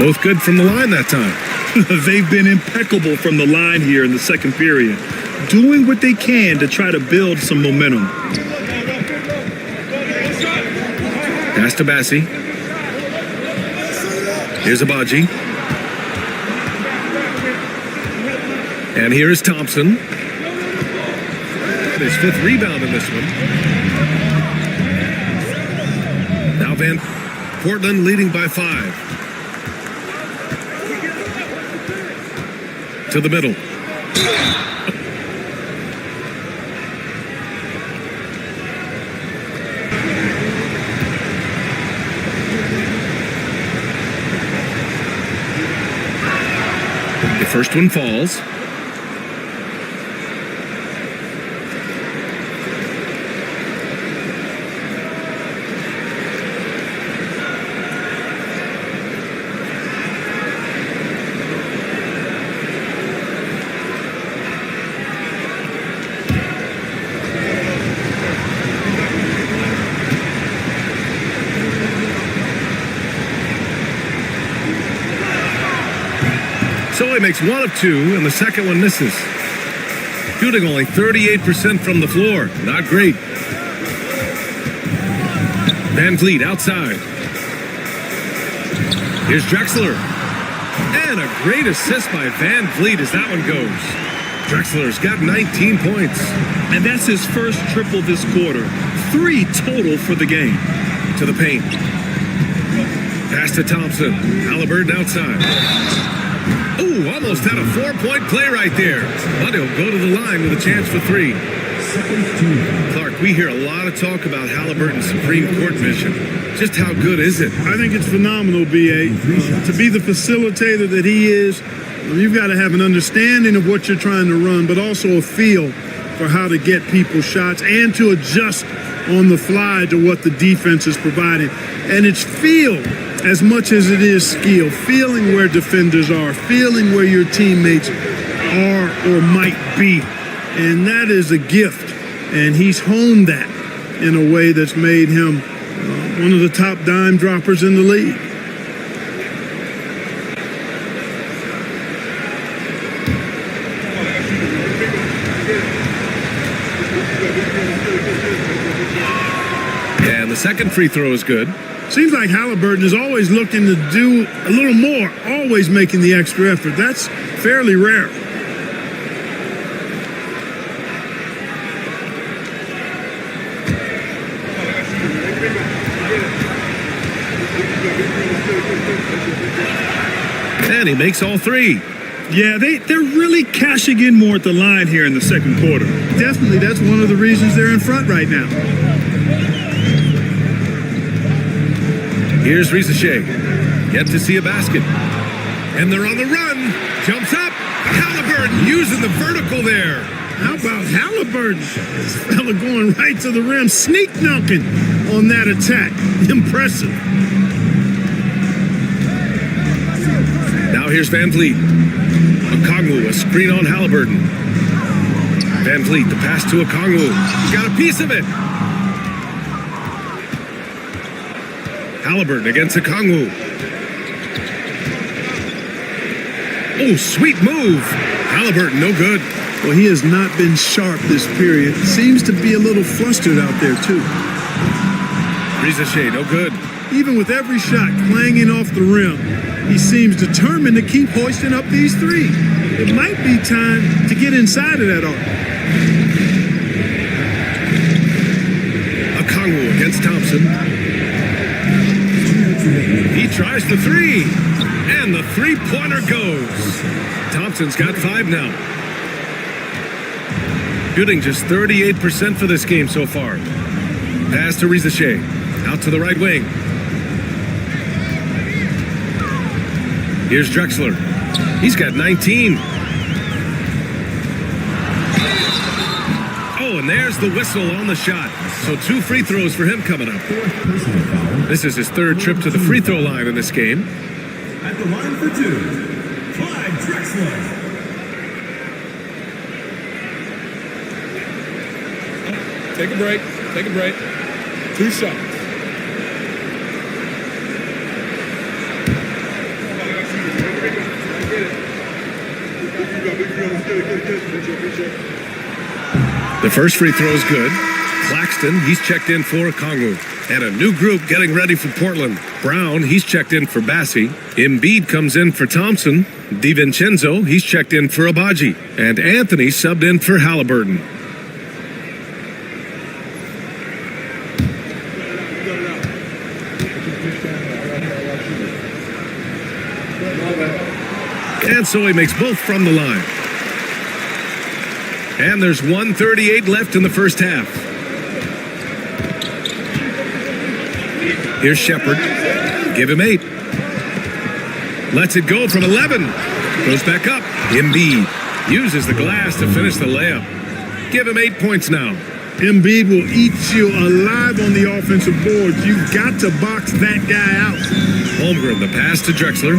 Both good from the line that time. They've been impeccable from the line here in the second period, doing what they can to try to build some momentum. Pass to Bassi. Here's Abaji. And here is Thompson. His 5th rebound in this one. Now Portland leading by 5. To the middle. The first one falls. So he makes 1 of 2, and the second one misses. Shooting only 38% from the floor. Not great. Van Vliet outside. Here's Drexler. And a great assist by Van Vliet as that one goes. Drexler's got 19 points. And that's his first triple this quarter. 3 total for the game. To the paint. Pass to Thompson. Halliburton outside. Ooh, almost had a 4-point play right there. But he'll go to the line with a chance for 3. Clark, we hear a lot of talk about Halliburton's Supreme Court mission. Just how good is it? I think it's phenomenal, B.A. To be the facilitator that he is, you've got to have an understanding of what you're trying to run, but also a feel for how to get people shots and to adjust on the fly to what the defense is providing. And it's feel as much as it is skill, feeling where defenders are, feeling where your teammates are or might be. And that is a gift. And he's honed that in a way that's made him one of the top dime droppers in the league. second free throw is good. Seems like Halliburton is always looking to do a little more, always making the extra effort. That's fairly rare. And he makes all three. Yeah, they're really cashing in more at the line here in the second quarter. Definitely, that's one of the reasons they're in front right now. Here's Rizachet. Yet to see a basket. And they're on the run. Jumps up. Halliburton using the vertical there. How about Halliburton? This fella going right to the rim, sneak dunking on that attack. Impressive. Now here's Van Vliet. Okongwu, a screen on Halliburton. Van Vliet, the pass to Okongwu. He's got a piece of it. Halliburton against Okongwu. Oh, sweet move. Halliburton, no good. Well, he has not been sharp this period. Seems to be a little flustered out there, too. Rizachet, no good. Even with every shot clanging off the rim, he seems determined to keep hoisting up these three. It might be time to get inside of that arc. Okongwu against Thompson. He tries the three. And the three-pointer goes. Thompson's got 5 now. Shooting just 38% for this game so far. Pass to Rizachet. Out to the right wing. Here's Drexler. He's got 19. Oh, and there's the whistle on the shot. So 2 free throws for him coming up. This is his 3rd trip to the free throw line in this game. At the line for 2, Clyde Drexler. Take a break. Take a break. 2 shots. The first free throw is good. Claxton, he's checked in for Okongwu. And a new group getting ready for Portland. Brown, he's checked in for Bassi. Embiid comes in for Thompson. DiVincenzo, he's checked in for Abaji. And Anthony subbed in for Halliburton. And so he makes both from the line. And there's 1:38 left in the first half. Here's Shepard. Give him 8. Lets it go from 11. Goes back up. Embiid uses the glass to finish the layup. Give him 8 points now. Embiid will eat you alive on the offensive boards. You've got to box that guy out. Holmgren, the pass to Drexler.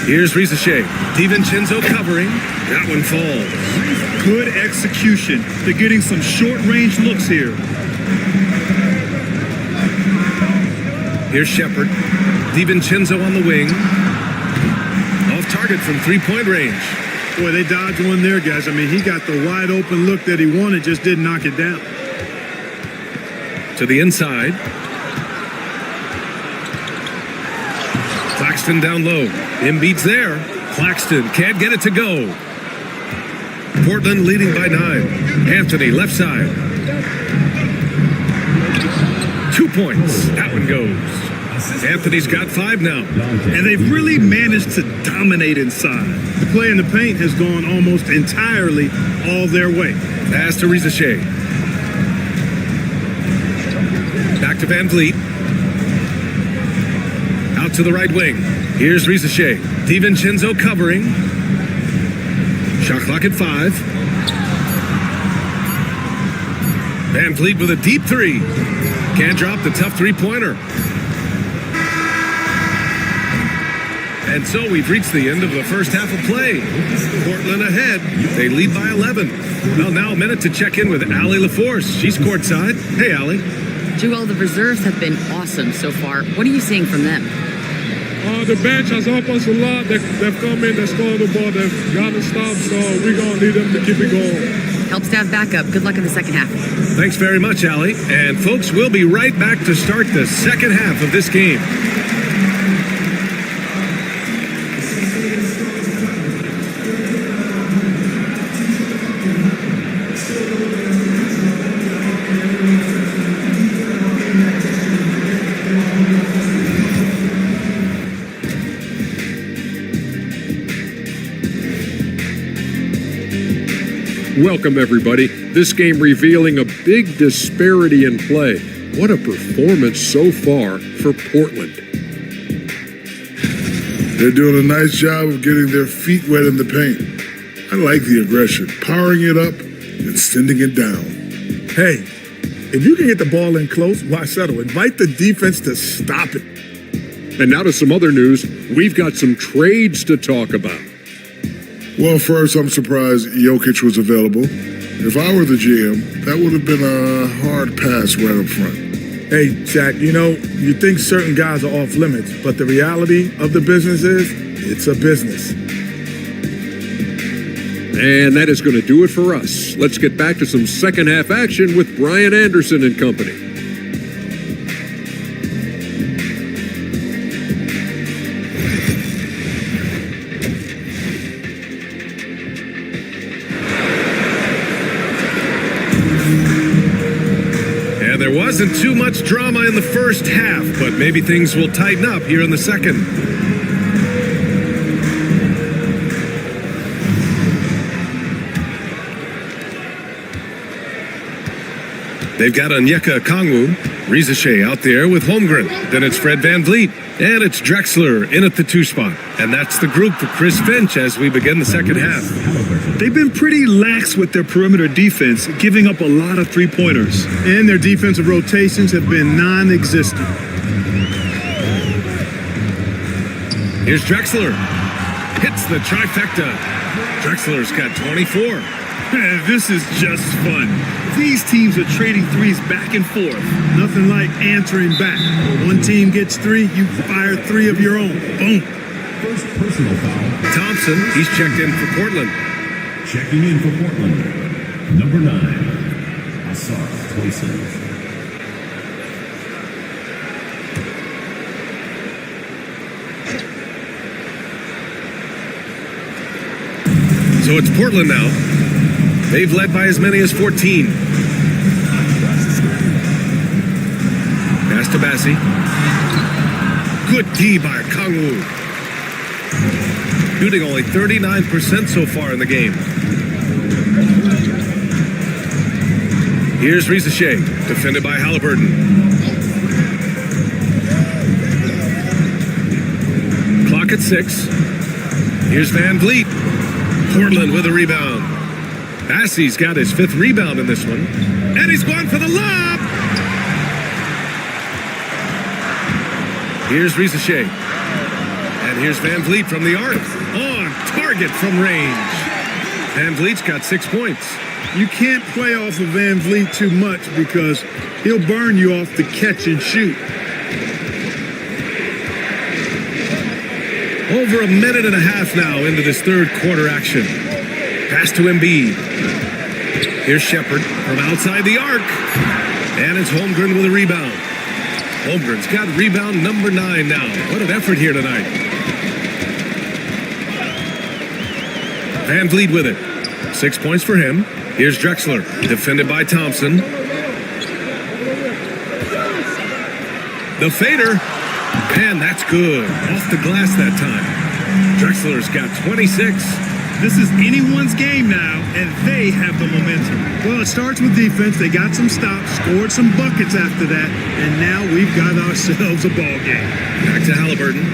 Here's Rizachet. DiVincenzo covering. That one falls. Good execution. They're getting some short-range looks here. Here's Shepard. DiVincenzo on the wing. Off target from three-point range. Boy, they dodged one there, guys. I mean, he got the wide-open look that he wanted, just didn't knock it down. To the inside. Claxton down low. Embiid's there. Claxton can't get it to go. Portland leading by 9. Anthony left side. 2 points. That one goes. Anthony's got 5 now. And they've really managed to dominate inside. The play in the paint has gone almost entirely all their way. Pass to Rizachet. Back to Van Vliet. Out to the right wing. Here's Rizachet. DiVincenzo covering. Shot clock at 5. Van Vliet with a deep 3. Can't drop the tough three-pointer. And so we've reached the end of the first half of play. Portland ahead. They lead by 11. Well, now a minute to check in with Allie LaForce. She's courtside. Hey, Allie. Joel, the reserves have been awesome so far. What are you seeing from them? The bench has helped us a lot. They've come in, they scored the ball, they've gotten stops, so we're going to need them to keep it going. Helps to have backup. Good luck in the second half. Thanks very much, Allie. And folks, we'll be right back to start the second half of this game. Welcome, everybody. This game revealing a big disparity in play. What a performance so far for Portland. They're doing a nice job of getting their feet wet in the paint. I like the aggression, powering it up and sending it down. Hey, if you can get the ball in close, why settle? Invite the defense to stop it. And now to some other news. We've got some trades to talk about. Well, first, I'm surprised Jokic was available. If I were the GM, that would have been a hard pass right up front. Hey, Jack, you think certain guys are off limits, but the reality of the business is it's a business. And that is going to do it for us. Let's get back to some second half action with Brian Anderson and company. Wasn't too much drama in the first half, but maybe things will tighten up here in the second. They've got Onyeka Okongwu, Rizache out there with Holmgren. Then it's Fred VanVleet, and it's Drexler in at the 2 spot. And that's the group for Chris Finch as we begin the second half. They've been pretty lax with their perimeter defense, giving up a lot of three-pointers. And their defensive rotations have been non-existent. Here's Drexler. Hits the trifecta. Drexler's got 24. This is just fun. These teams are trading threes back and forth. Nothing like answering back. When one team gets 3, you fire 3 of your own. Boom. First personal foul. Thompson, he's checked in for Portland. Checking in for Portland. Number 9, Asar Toyson. So it's Portland now. They've led by as many as 14. Pass to Bassi. Good D by Okongwu. Shooting only 39% so far in the game. Here's Rizache, defended by Halliburton. Clock at 6. Here's VanVleet. Portland with a rebound. Bassi's got his 5th rebound in this one. And he's going for the lob! Here's Rizache. And here's VanVleet from the arc. On target from range. VanVleet's got 6 points. You can't play off of VanVleet too much because he'll burn you off the catch and shoot. Over a minute and a half now into this third quarter action. Pass to Embiid. Here's Shepard from outside the arc. And it's Holmgren with a rebound. Holmgren's got rebound number 9 now. What an effort here tonight. VanVleet with it. 6 points for him. Here's Drexler, defended by Thompson. The fader. And that's good. Off the glass that time. Drexler's got 26. This is anyone's game now, and they have the momentum. Well, it starts with defense. They got some stops, scored some buckets after that, and now we've got ourselves a ball game. Back to Halliburton.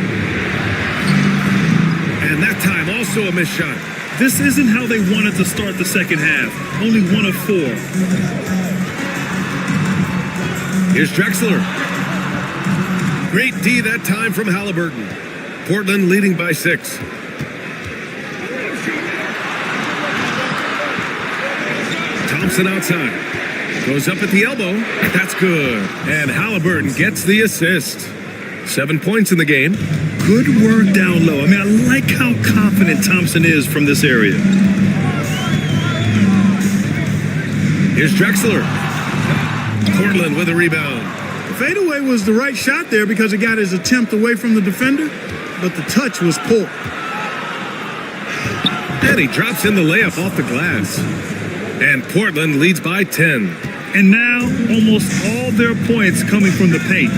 And that time also a missed shot. This isn't how they wanted to start the second half. Only 1 of 4. Here's Drexler. Great D that time from Halliburton. Portland leading by 6. Thompson outside. Goes up at the elbow. That's good. And Halliburton gets the assist. 7 points in the game. Good work down low. I mean, I like how confident Thompson is from this area. Here's Drexler. Portland with a rebound. The fadeaway was the right shot there because it got his attempt away from the defender, but the touch was poor. And he drops in the layup off the glass. And Portland leads by 10. And now, almost all their points coming from the paint.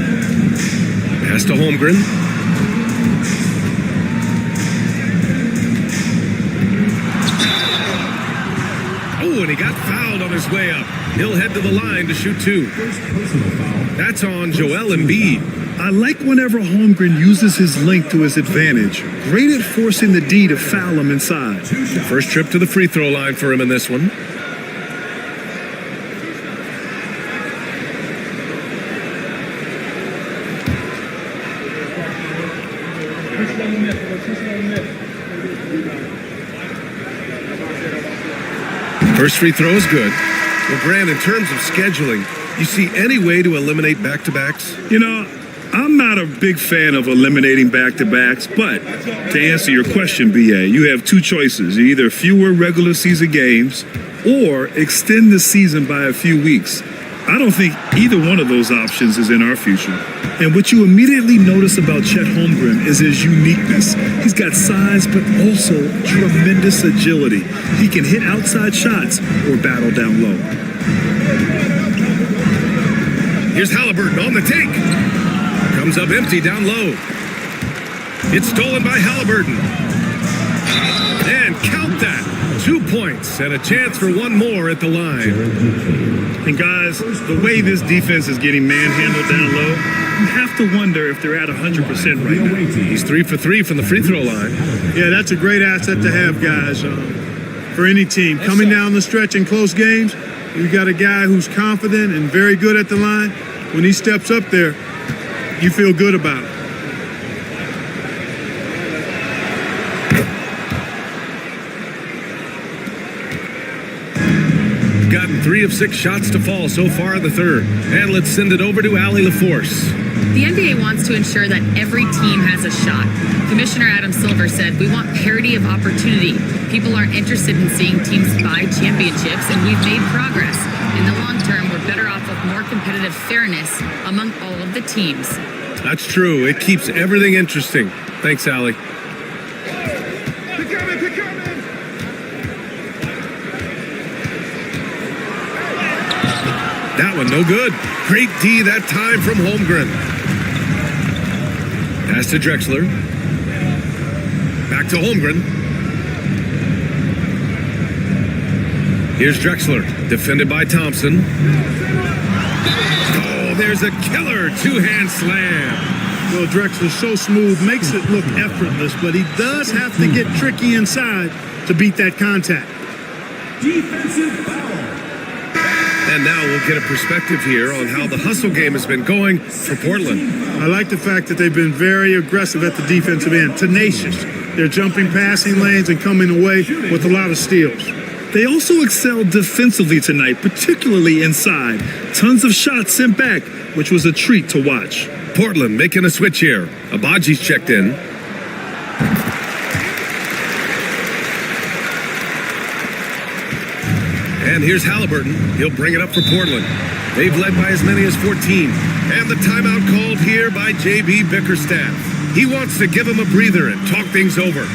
Pass to Holmgren. Oh, and he got fouled on his way up. He'll head to the line to shoot 2. That's on Joel Embiid. I like whenever Holmgren uses his length to his advantage. Great at forcing the D to foul him inside. First trip to the free throw line for him in this one. First free throw is good. Well, Grant, in terms of scheduling, you see any way to eliminate back-to-backs? You know, I'm not a big fan of eliminating back-to-backs, but to answer your question, BA, you have 2 choices. Either fewer regular season games or extend the season by a few weeks. I don't think either one of those options is in our future. And what you immediately notice about Chet Holmgren is his uniqueness. He's got size, but also tremendous agility. He can hit outside shots or battle down low. Here's Halliburton on the take. Comes up empty down low. It's stolen by Halliburton. And count that. 2 points and a chance for one more at the line. And guys, the way this defense is getting manhandled down low, you have to wonder if they're at 100% right now. He's 3 for 3 from the free throw line. Yeah, that's a great asset to have, guys, for any team. Coming down the stretch in close games, you got a guy who's confident and very good at the line. When he steps up there, you feel good about it. Gotten 3 of 6 shots to fall so far in the third. And let's send it over to Allie LaForce. The NBA wants to ensure that every team has a shot. Commissioner Adam Silver said, "We want parity of opportunity. People aren't interested in seeing teams buy championships, and we've made progress. In the long term, we're better off with more competitive fairness among all of the teams." That's true. It keeps everything interesting. Thanks, Allie. That one no good. Great D that time from Holmgren. Pass to Drexler. Back to Holmgren. Here's Drexler, defended by Thompson. Oh, there's a killer 2-hand slam. Well, Drexler's so smooth, makes it look effortless, but he does have to get tricky inside to beat that contact. Defensive foul. And now we'll get a perspective here on how the hustle game has been going for Portland. I like the fact that they've been very aggressive at the defensive end, tenacious. They're jumping passing lanes and coming away with a lot of steals. They also excelled defensively tonight, particularly inside. Tons of shots sent back, which was a treat to watch. Portland making a switch here. Abaji's checked in. And here's Halliburton. He'll bring it up for Portland. They've led by as many as 14. And the timeout called here by JB Bickerstaff. He wants to give him a breather and talk things over.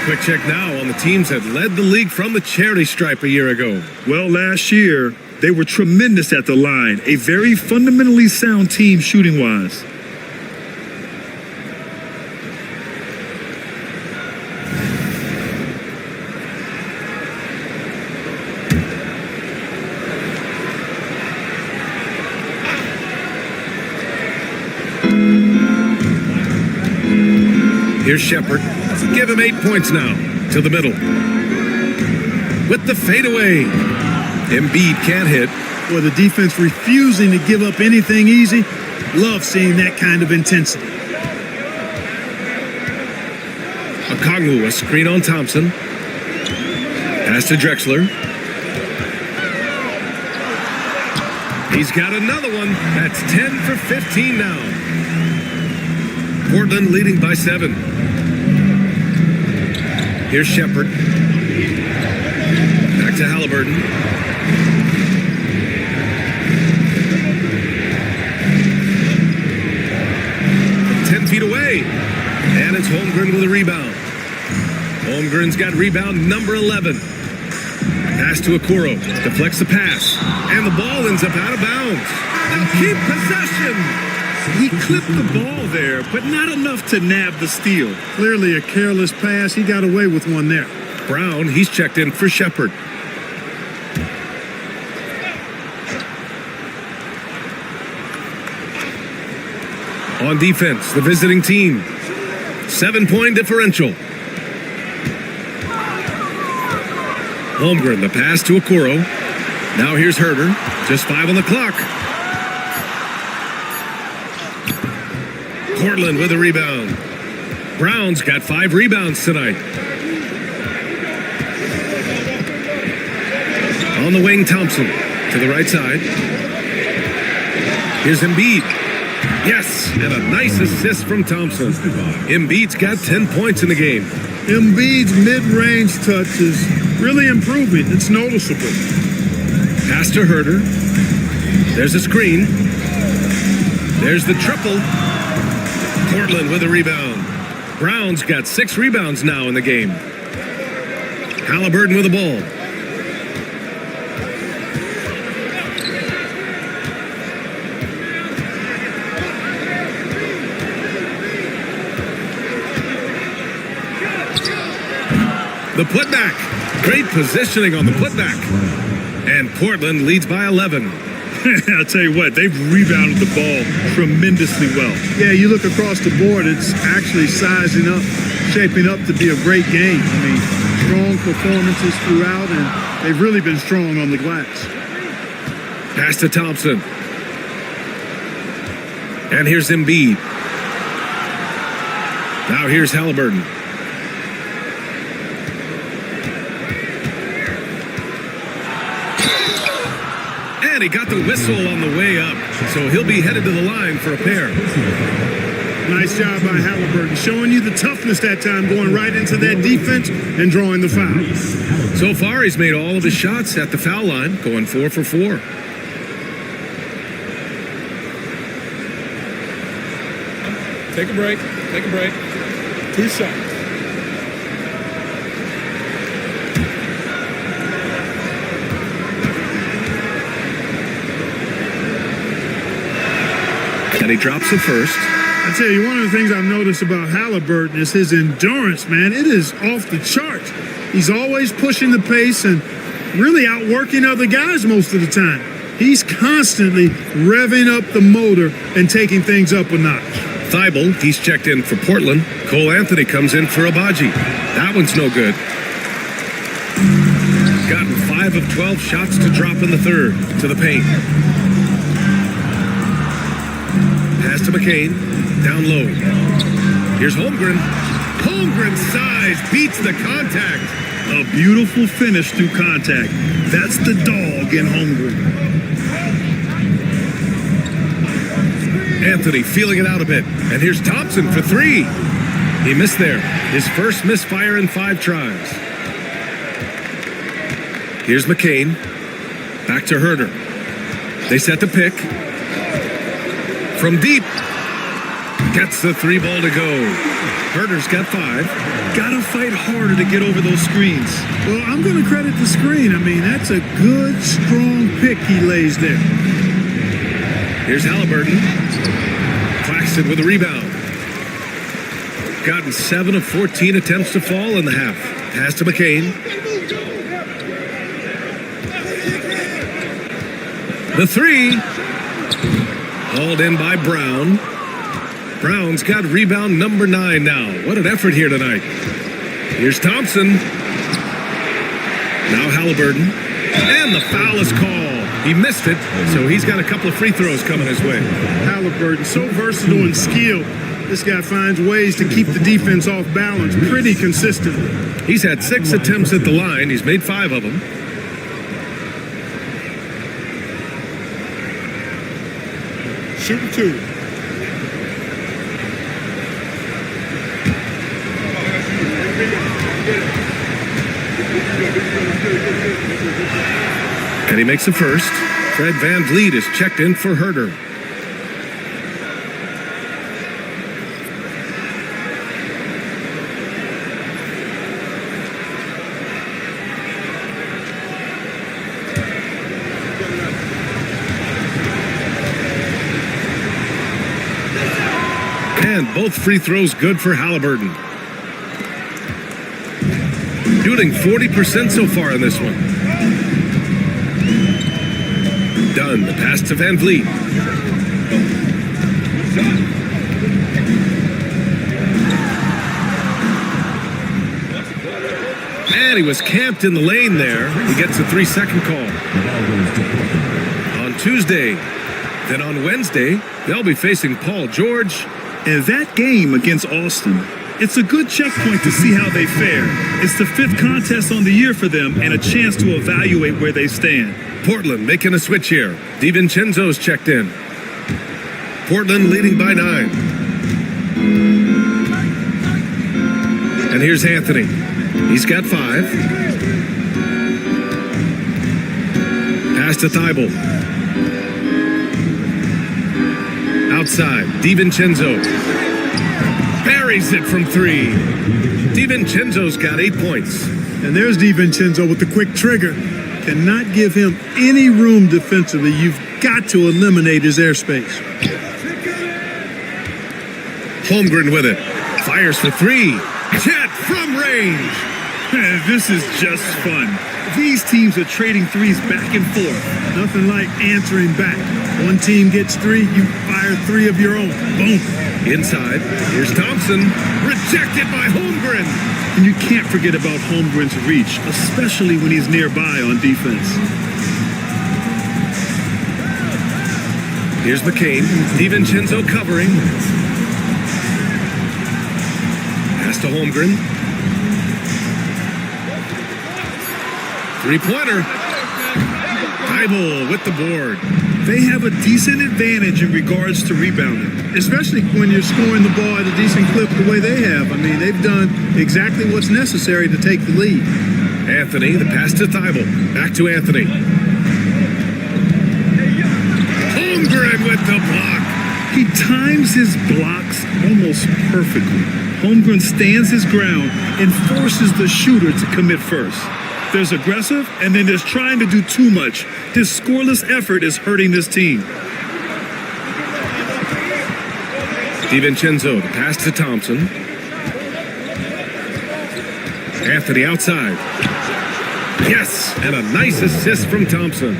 Quick check now on the teams that led the league from the charity stripe a year ago. Well, last year, they were tremendous at the line. A very fundamentally sound team shooting-wise. Here's Shepard. Give him 8 points now. To the middle. With the fadeaway. Embiid can't hit. Well, the defense refusing to give up anything easy. Love seeing that kind of intensity. Okongwu, a screen on Thompson. Pass to Drexler. He's got another one. That's 10 for 15 now. Portland leading by 7. Here's Shepard. Back to Halliburton. From 10 feet away. And it's Holmgren with a rebound. Holmgren's got rebound number 11. Pass to Okoro. Deflects the pass. And the ball ends up out of bounds. And keep possession. He clipped the ball there, but not enough to nab the steal. Clearly a careless pass. He got away with one there. Brown, he's checked in for Shepard. On defense, the visiting team. 7-point differential. Holmgren, the pass to Okoro. Now here's Herter. Just 5 on the clock. Portland with a rebound. Brown's got 5 rebounds tonight. On the wing, Thompson to the right side. Here's Embiid. Yes, and a nice assist from Thompson. Embiid's got 10 points in the game. Embiid's mid-range touch is really improving. It's noticeable. Pass to Herter. There's a screen. There's the triple. Portland with a rebound. Brown's got 6 rebounds now in the game. Halliburton with the ball. The putback. Great positioning on the putback. And Portland leads by 11. I'll tell you what, they've rebounded the ball tremendously well. Yeah, you look across the board, it's actually sizing up, shaping up to be a great game. I mean, strong performances throughout, and they've really been strong on the glass. Pass to Thompson. And here's Embiid. Now here's Halliburton. And he got the whistle on the way up, so he'll be headed to the line for a pair. Nice job by Halliburton, showing you the toughness that time, going right into that defense and drawing the foul. So far, he's made all of his shots at the foul line, going 4 for 4. Take a break. Take a break. 2 shots. And he drops it first. I tell you, one of the things I've noticed about Halliburton is his endurance, man. It is off the charts. He's always pushing the pace and really outworking other guys most of the time. He's constantly revving up the motor and taking things up a notch. Thibault, he's checked in for Portland. Cole Anthony comes in for Abaji. That one's no good. Gotten 5 of 12 shots to drop in the third to the paint. Pass to McCain, down low. Here's Holmgren. Holmgren's size beats the contact. A beautiful finish through contact. That's the dog in Holmgren. Anthony feeling it out a bit. And here's Thompson for 3. He missed there. His first misfire in 5 tries. Here's McCain. Back to Herter. They set the pick. From deep. Gets the 3 ball to go. Herter's got 5. got to fight harder to get over those screens. Well, I'm going to credit the screen. I mean, that's a good, strong pick he lays there. Here's Halliburton. Claxton with a rebound. Gotten 7 of 14 attempts to fall in the half. Pass to McCain. The three. Hauled in by Brown. Brown's got rebound number 9 now. What an effort here tonight. Here's Thompson. Now Halliburton. And the foul is called. He missed it, so he's got a couple of free throws coming his way. Halliburton, so versatile and skilled. This guy finds ways to keep the defense off balance pretty consistently. He's had 6 attempts at the line. He's made 5 of them. Shooting 2. And he makes the first. Fred Van Vliet is checked in for Herter. And both free throws good for Halliburton. Shooting 40% so far in this one. Dunn, the pass to Van Vliet. And he was camped in the lane there. He gets a 3-second call. On Tuesday, then on Wednesday, they'll be facing Paul George. And that game against Austin, it's a good checkpoint to see how they fare. It's the 5th contest on the year for them and a chance to evaluate where they stand. Portland making a switch here. DiVincenzo's checked in. Portland leading by 9. And here's Anthony. He's got 5. Pass to Thibault. Outside, DiVincenzo. Buries it from 3. DiVincenzo's got 8 points. And there's DiVincenzo with the quick trigger. Cannot give him any room defensively. You've got to eliminate his airspace. Holmgren with it. Fires for 3. Chet from range. This is just fun. These teams are trading threes back and forth. Nothing like answering back. One team gets 3, you fire 3 of your own. Boom. Inside, here's Thompson. Rejected by Holmgren. And you can't forget about Holmgren's reach, especially when he's nearby on defense. Here's McCain. DiVincenzo covering. Pass to Holmgren. 3-pointer. Thibault with the board. They have a decent advantage in regards to rebounding, especially when you're scoring the ball at a decent clip the way they have. I mean, they've done exactly what's necessary to take the lead. Anthony, the pass to Thibault. Back to Anthony. Holmgren with the block. He times his blocks almost perfectly. Holmgren stands his ground and forces the shooter to commit first. There's aggressive, and then there's trying to do too much. This scoreless effort is hurting this team. DiVincenzo, the pass to Thompson. Anthony outside. Yes, and a nice assist from Thompson.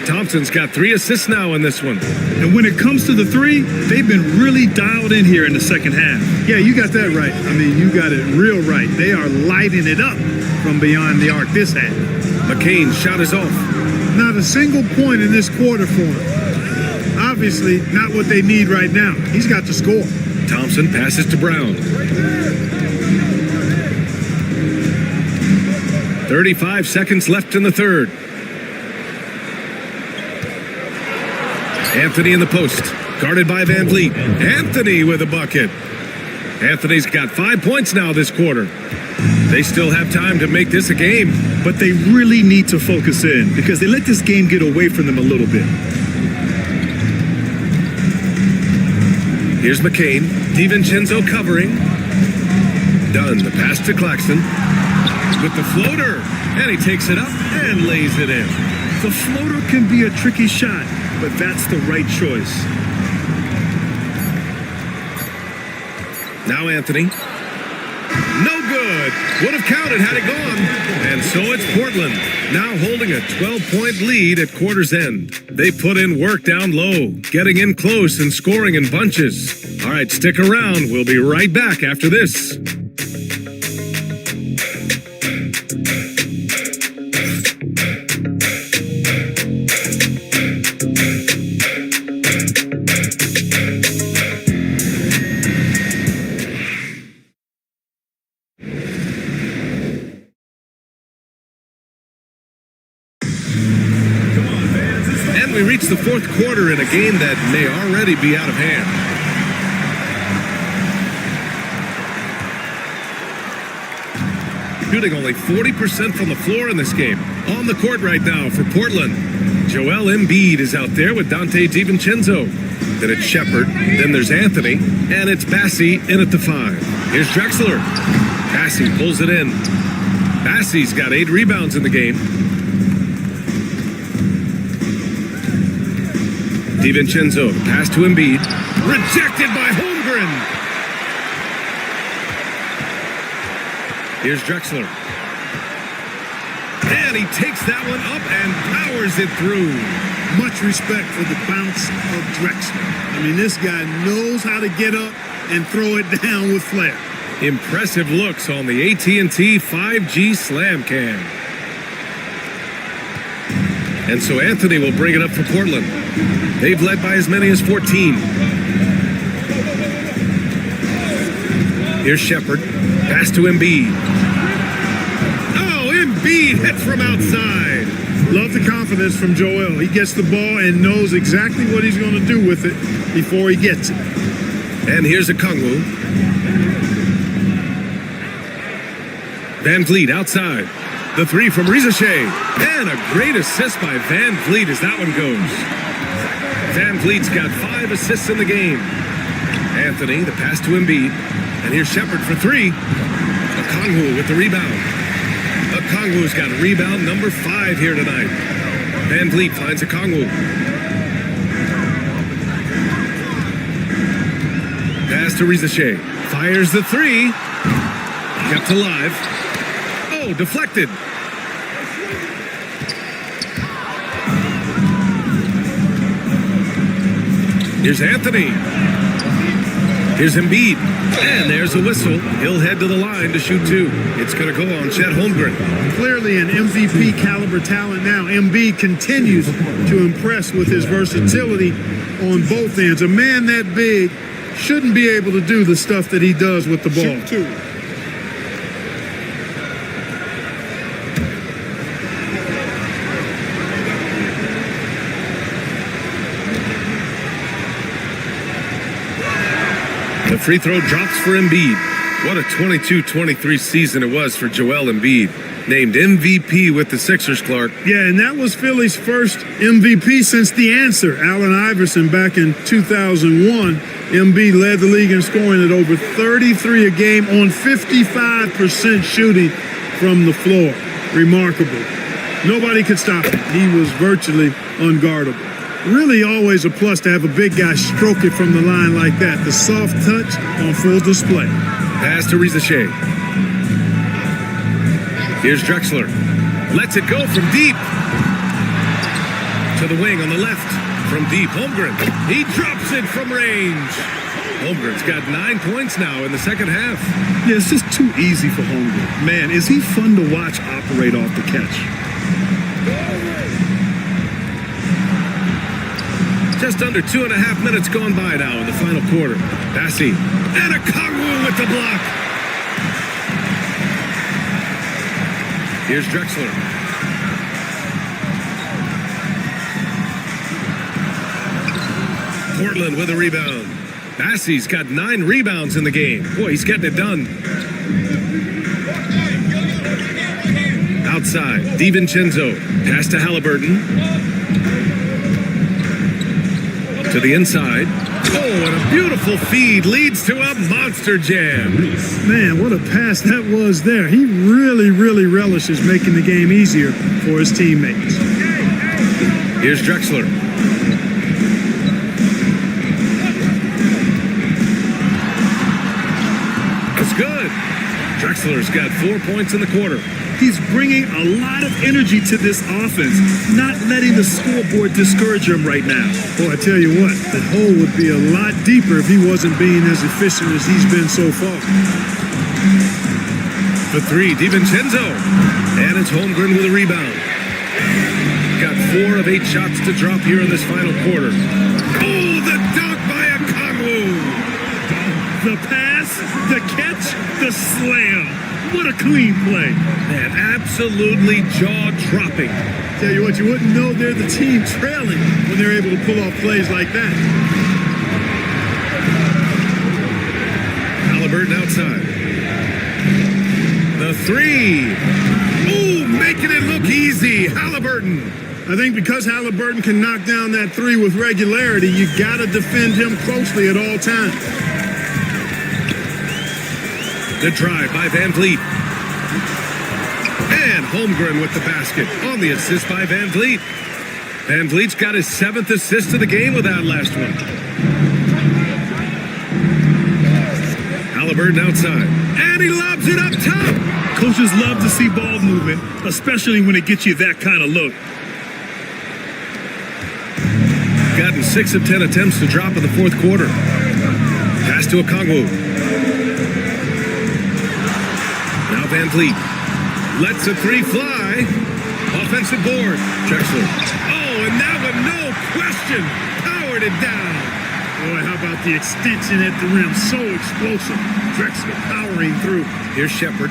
Thompson's got 3 assists now in this one. And when it comes to the 3, they've been really dialed in here in the second half. Yeah, you got that right. I mean, you got it real right. They are lighting it up from beyond the arc this half. McCain's shot is off. Not a single point in this quarter for him. Obviously, not what they need right now. He's got to score. Thompson passes to Brown. 35 seconds left in the third. Anthony in the post, guarded by Van Vliet. Anthony with a bucket. Anthony's got 5 points now this quarter. They still have time to make this a game. But they really need to focus in because they let this game get away from them a little bit. Here's McCain. DiVincenzo covering. Dunn, the pass to Claxton. With the floater. And he takes it up and lays it in. The floater can be a tricky shot, but that's the right choice. Now Anthony. No good. Would have counted had it gone. And so it's Portland, now holding a 12-point lead at quarter's end. They put in work down low, getting in close and scoring in bunches. All right, stick around. We'll be right back after this. We reach the fourth quarter in a game that may already be out of hand. Shooting only 40% from the floor in this game. On the court right now for Portland. Joel Embiid is out there with Dante DiVincenzo. Then it's Shepard. Then there's Anthony. And it's Bassie in at the 5. Here's Drexler. Bassie pulls it in. Bassie's got 8 rebounds in the game. DiVincenzo, pass to Embiid. Rejected by Holmgren. Here's Drexler. And he takes that one up and powers it through. Much respect for the bounce of Drexler. I mean, this guy knows how to get up and throw it down with flair. Impressive looks on the AT&T 5G Slam Cam. And so Anthony will bring it up for Portland. They've led by as many as 14. Here's Shepard. Pass to Embiid. Oh, Embiid hits from outside. Love the confidence from Joel. He gets the ball and knows exactly what he's going to do with it before he gets it. And here's Okongwu. Van Vliet outside. The 3 from Rizachet. And a great assist by Van Vliet as that one goes. Van Vliet's got 5 assists in the game. Anthony, the pass to Embiid. And here's Shepard for 3. Okongwu with the rebound. Okongwu's got rebound number 5 here tonight. Van Vliet finds Okongwu. Pass to Rizachet. Fires the 3. Kept alive. Oh, deflected. Here's Anthony. Here's Embiid. And there's a whistle. He'll head to the line to shoot 2. It's going to go on Chet Holmgren. Clearly an MVP caliber talent now. Embiid continues to impress with his versatility on both ends. A man that big shouldn't be able to do the stuff that he does with the ball. Shoot 2. The free throw drops for Embiid. What a 22-23 season it was for Joel Embiid. Named MVP with the Sixers, Clark. Yeah, and that was Philly's first MVP since the answer. Allen Iverson back in 2001. Embiid led the league in scoring at over 33 a game on 55% shooting from the floor. Remarkable. Nobody could stop him. He was virtually unguardable. Really always a plus to have a big guy stroke it from the line like that. The soft touch on full display. Pass to Rizachet. Here's Drexler. Lets it go from deep. To the wing on the left. From deep, Holmgren. He drops it from range. Holmgren's got 9 points now in the second half. Yeah, it's just too easy for Holmgren. Man, is he fun to watch operate off the catch. Just under 2.5 minutes gone by now in the final quarter. Bassie. And Okongwu with the block. Here's Drexler. Portland with a rebound. Bassie's got 9 rebounds in the game. Boy, he's getting it done. Outside, DiVincenzo. Pass to Halliburton. To the inside. Oh, and a beautiful feed leads to a monster jam. Man, what a pass that was there. He really, really relishes making the game easier for his teammates. Here's Drexler. That's good. Drexler's got 4 points in the quarter. He's bringing a lot of energy to this offense, not letting the scoreboard discourage him right now. Boy, I tell you what, the hole would be a lot deeper if he wasn't being as efficient as he's been so far. For three, DiVincenzo. And it's Holmgren with a rebound. Got 4 of 8 shots to drop here in this final quarter. Oh, the dunk by Okongwu. The pass, the catch, the slam. What a clean play. Man, absolutely jaw-dropping. Tell you what, you wouldn't know they're the team trailing when they're able to pull off plays like that. Halliburton outside. The three. Ooh, making it look easy. Halliburton. I think because Halliburton can knock down that three with regularity, you got to defend him closely at all times. The drive by Van Vliet. And Holmgren with the basket on the assist by Van Vliet. Van Vliet's got his 7th assist of the game with that last one. Halliburton outside. And he lobs it up top. Coaches love to see ball movement, especially when it gets you that kind of look. Gotten 6 of 10 attempts to drop in the 4th quarter. Pass to Okongwu. Now Van Vliet lets a three fly. Offensive board. Drexler. Oh, and that one, no question, powered it down. Boy, how about the extension at the rim? So explosive. Drexler powering through. Here's Shepard.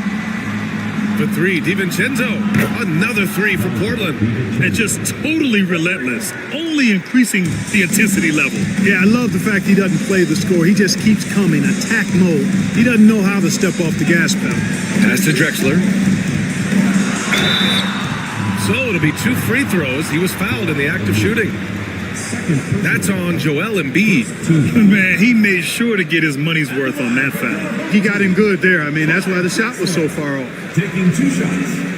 For three, DiVincenzo. Another three for Portland. And just totally relentless, only increasing the intensity level. Yeah, I love the fact he doesn't play the score. He just keeps coming, attack mode. He doesn't know how to step off the gas pedal. Pass to Drexler. So it'll be 2 free throws. He was fouled in the act of shooting. That's on Joel Embiid. Man, he made sure to get his money's worth on that foul. He got him good there. I mean, that's why the shot was so far off. Taking 2 shots.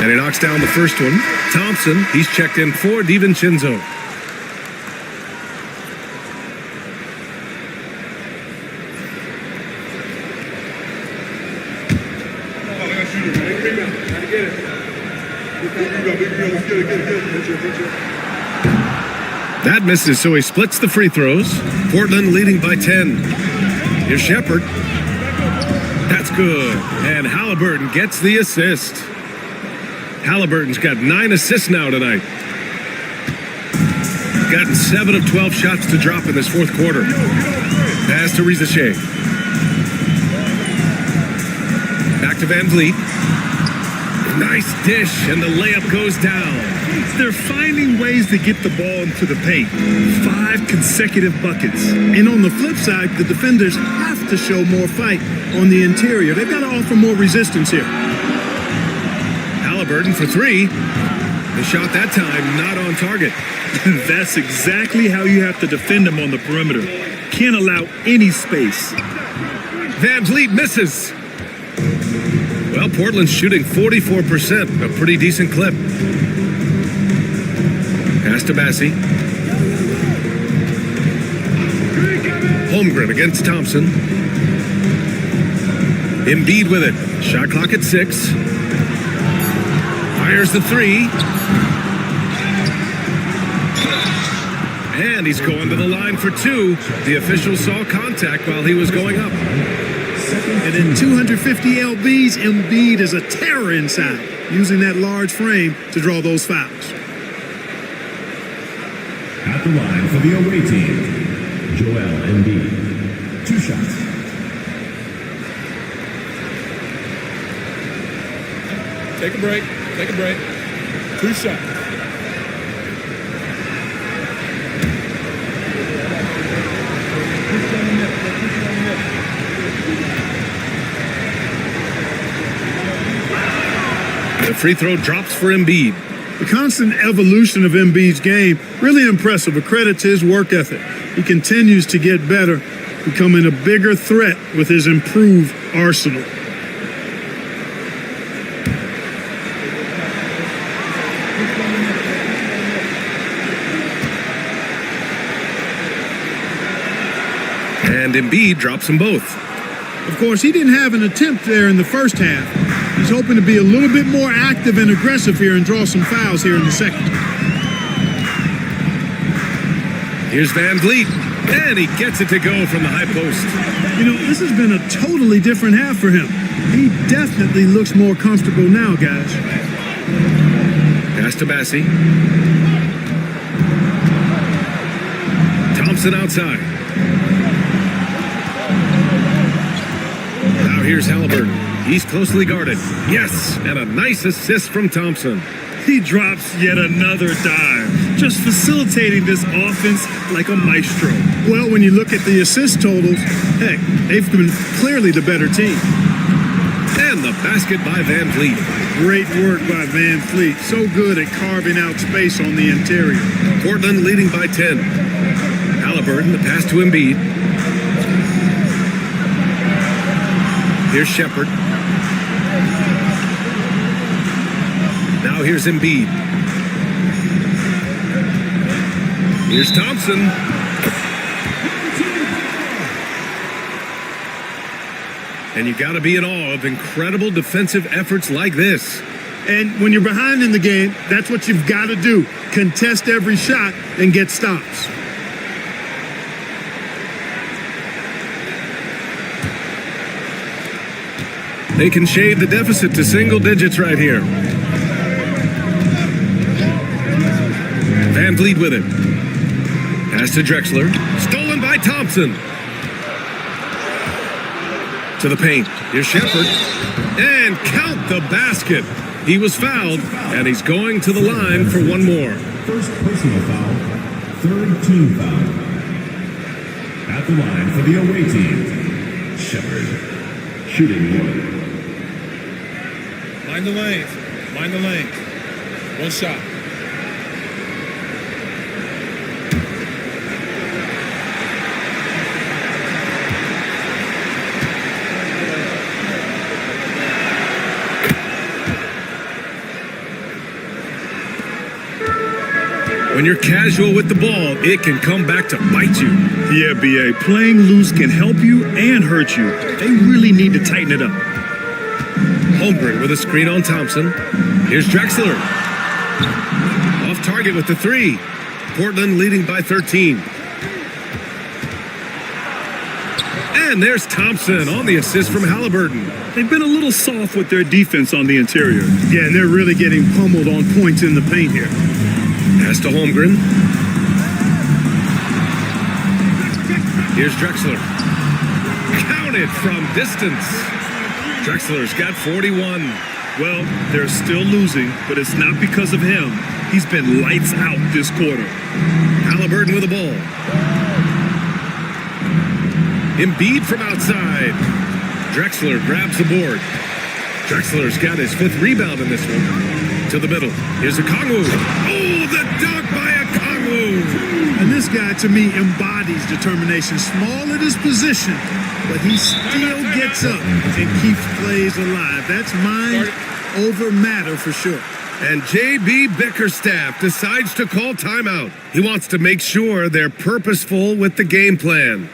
And he knocks down the first one. Thompson, he's checked in for DiVincenzo. That misses, so he splits the free throws. Portland leading by 10. Here's Shepard. That's good. And Halliburton gets the assist. Halliburton's got 9 assists now tonight. Gotten 7 of 12 shots to drop in this 4th quarter. Pass to Rizachet. Back to Van Vliet. Nice dish, and the layup goes down. They're finding ways to get the ball into the paint. 5 consecutive buckets. And on the flip side, the defenders have to show more fight on the interior. They've got to offer more resistance here. Halliburton for 3. The shot that time not on target. That's exactly how you have to defend him on the perimeter. Can't allow any space. Van Vliet misses. Well, Portland's shooting 44%, a pretty decent clip. Pass to Bassi. Holmgren against Thompson. Embiid with it. Shot clock at 6. Fires the 3. And he's going to the line for 2. The official saw contact while he was going up. And in 250 lbs, Embiid is a terror inside, using that large frame to draw those fouls. At the line for the away team, Joel Embiid. 2 shots. Take a break. Take a break. 2 shots. The free throw drops for Embiid. The constant evolution of Embiid's game, really impressive. A credit to his work ethic. He continues to get better, becoming a bigger threat with his improved arsenal. And Embiid drops them both. Of course, he didn't have an attempt there in the first half. He's hoping to be a little bit more active and aggressive here and draw some fouls here in the second. Here's Van Vliet, and he gets it to go from the high post. You know, this has been a totally different half for him. He definitely looks more comfortable now, guys. Pass to Bassie. Thompson outside. Now here's Halliburton. He's closely guarded. Yes, and a nice assist from Thompson. He drops yet another dive, just facilitating this offense like a maestro. Well, when you look at the assist totals, heck, they've been clearly the better team. And the basket by Van Vliet. Great work by Van Vliet. So good at carving out space on the interior. Portland leading by 10. Halliburton, the pass to Embiid. Here's Shepherd. Now here's Embiid. Here's Thompson. And you got to be in awe of incredible defensive efforts like this. And when you're behind in the game, that's what you've got to do. Contest every shot and get stops. They can shave the deficit to single digits right here. Van Vliet with it. Pass to Drexler. Stolen by Thompson. To the paint. Here's Shepherd. And count the basket. He was fouled, and he's going to the line for one more. First personal foul, third team foul. At the line for the away team, Shepherd, shooting one. Mind the lanes. Mind the lanes. One shot. When you're casual with the ball, it can come back to bite you. Yeah, B.A., playing loose can help you and hurt you. They really need to tighten it up. Holmgren with a screen on Thompson. Here's Drexler. Off target with the three. Portland leading by 13. And there's Thompson on the assist from Halliburton. They've been a little soft with their defense on the interior. Yeah, and they're really getting pummeled on points in the paint here. Pass to Holmgren. Here's Drexler. Counted from distance. Drexler's got 41. Well, they're still losing, but it's not because of him. He's been lights out this quarter. Halliburton with the ball. Embiid from outside. Drexler grabs the board. Drexler's got his 5th rebound in this one. To the middle. Here's Okongwu. Oh, the dunk by Okongwu. And this guy, to me, embodies determination. Small at his position, but he still gets up and keeps plays alive. That's mind over matter for sure. And J.B. Bickerstaff decides to call timeout. He wants to make sure they're purposeful with the game plan.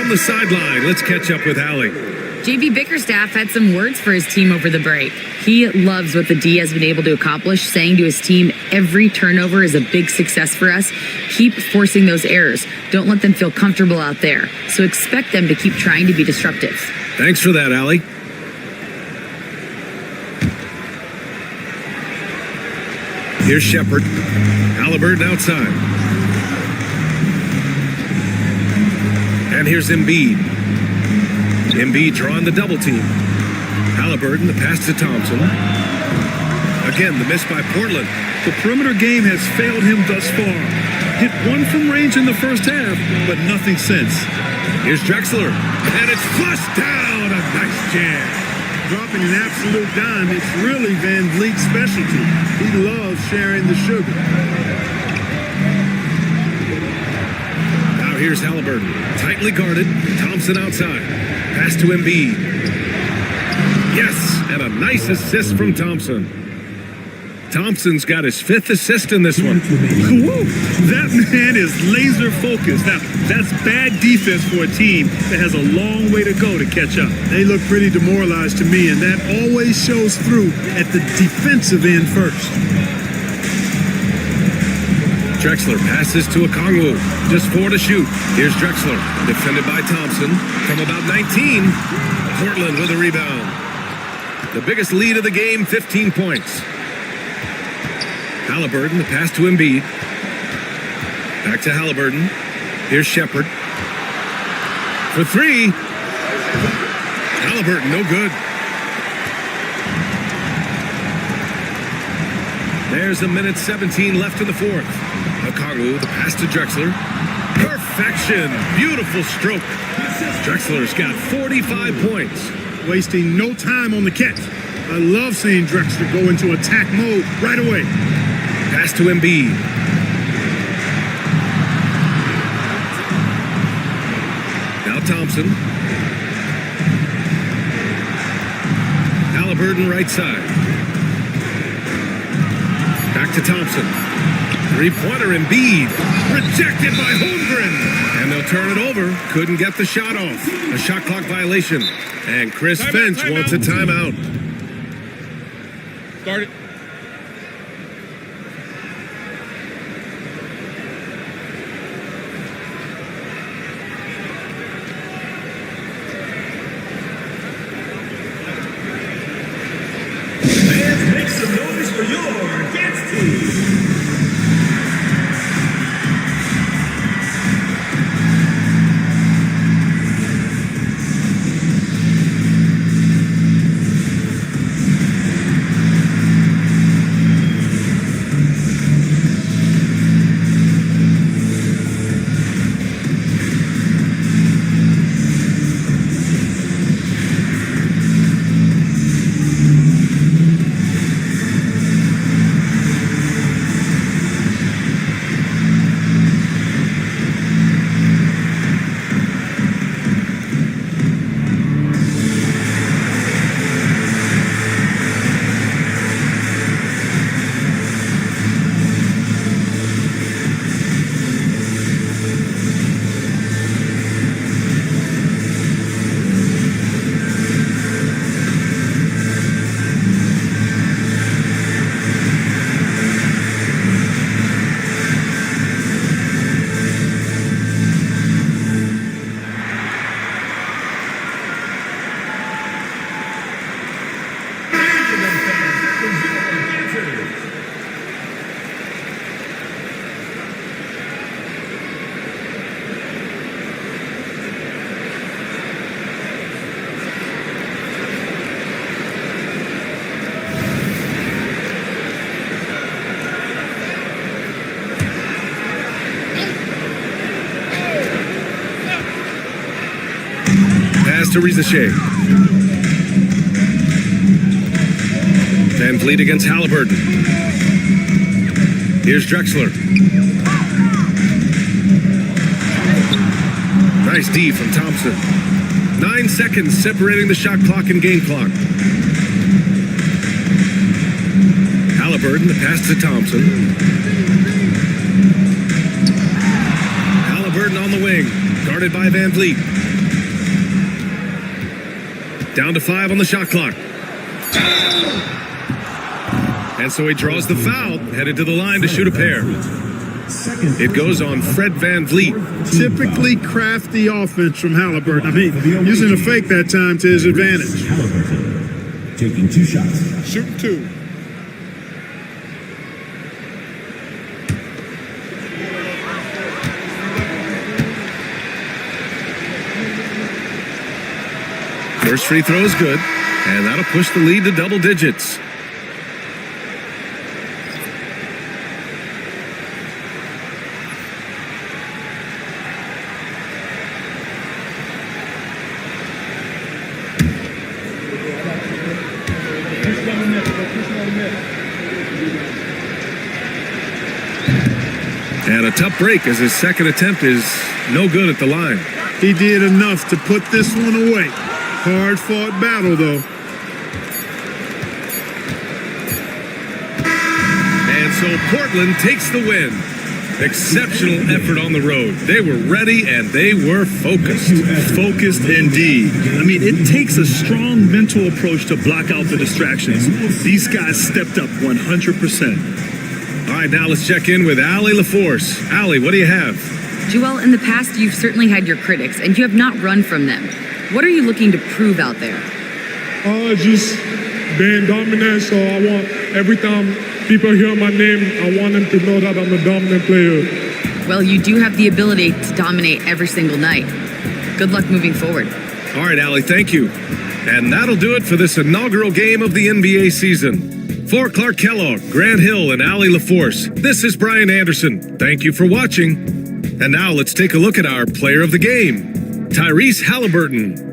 the sideline, let's catch up with Allie. JV Bickerstaff had some words for his team over the break. He loves what the D has been able to accomplish, saying to his team, every turnover is a big success for us. Keep forcing those errors. Don't let them feel comfortable out there. So expect them to keep trying to be disruptive. Thanks for that, Allie. Here's Shepard. Halliburton outside. And here's Embiid. Embiid drawing the double team. Halliburton, the pass to Thompson. Again, the miss by Portland. The perimeter game has failed him thus far. Hit one from range in the first half, but nothing since. Here's Drexler. And it's flushed down. A nice jam. Dropping an absolute dime, it's really Van Vliet's specialty. He loves sharing the sugar. Now here's Halliburton. Tightly guarded. Thompson outside. Pass to Embiid. Yes, and a nice assist from Thompson. Thompson's got his 5th assist in this one. Whoa, that man is laser focused. Now, that's bad defense for a team that has a long way to go to catch up. They look pretty demoralized to me, and that always shows through at the defensive end first. Drexler passes to Okongwu. Just 4 to shoot. Here's Drexler, defended by Thompson from about 19. Portland with a rebound. The biggest lead of the game, 15 points. Halliburton, the pass to Embiid. Back to Halliburton. Here's Shepard. For 3. Halliburton, no good. There's 1:17 left in the 4th. Okongwu, the pass to Drexler. Perfection. Beautiful stroke. Drexler's got 45 points. Wasting no time on the catch. I love seeing Drexler go into attack mode right away. Pass to Embiid. Now Thompson. Halliburton right side. Back to Thompson. 3-pointer Embiid. Rejected by Holmgren. And they'll turn it over. Couldn't get the shot off. A shot clock violation. And Chris Finch wants a timeout. Start it. Fans, make some noise for your Gxd. Pass to Ricochet. Van Vliet against Halliburton. Here's Drexler. Nice D from Thompson. 9 seconds separating the shot clock and game clock. Halliburton, the pass to Thompson. Halliburton on the wing, guarded by Van Vliet. down to 5 on the shot clock. And so he draws the foul, headed to the line to shoot a pair. It goes on Fred VanVleet. Typically crafty offense from Halliburton. I mean, using a fake that time to his advantage. Halliburton taking 2 shots. Shooting 2. First free throw is good, and that'll push the lead to double digits. And a tough break as his second attempt is no good at the line. He did enough to put this one away. Hard-fought battle, though. And so Portland takes the win. Exceptional effort on the road. They were ready and they were focused. Focused indeed. I mean, it takes a strong mental approach to block out the distractions. These guys stepped up 100%. All right, now let's check in with Allie LaForce. Allie, what do you have? Joel, in the past, you've certainly had your critics, and you have not run from them. What are you looking to prove out there? Just being dominant, so I want every time people hear my name, I want them to know that I'm a dominant player. Well, you do have the ability to dominate every single night. Good luck moving forward. All right, Allie, thank you. And that'll do it for this inaugural game of the NBA season. For Clark Kellogg, Grant Hill, and Allie LaForce, this is Brian Anderson. Thank you for watching. And now let's take a look at our player of the game, Tyrese Halliburton.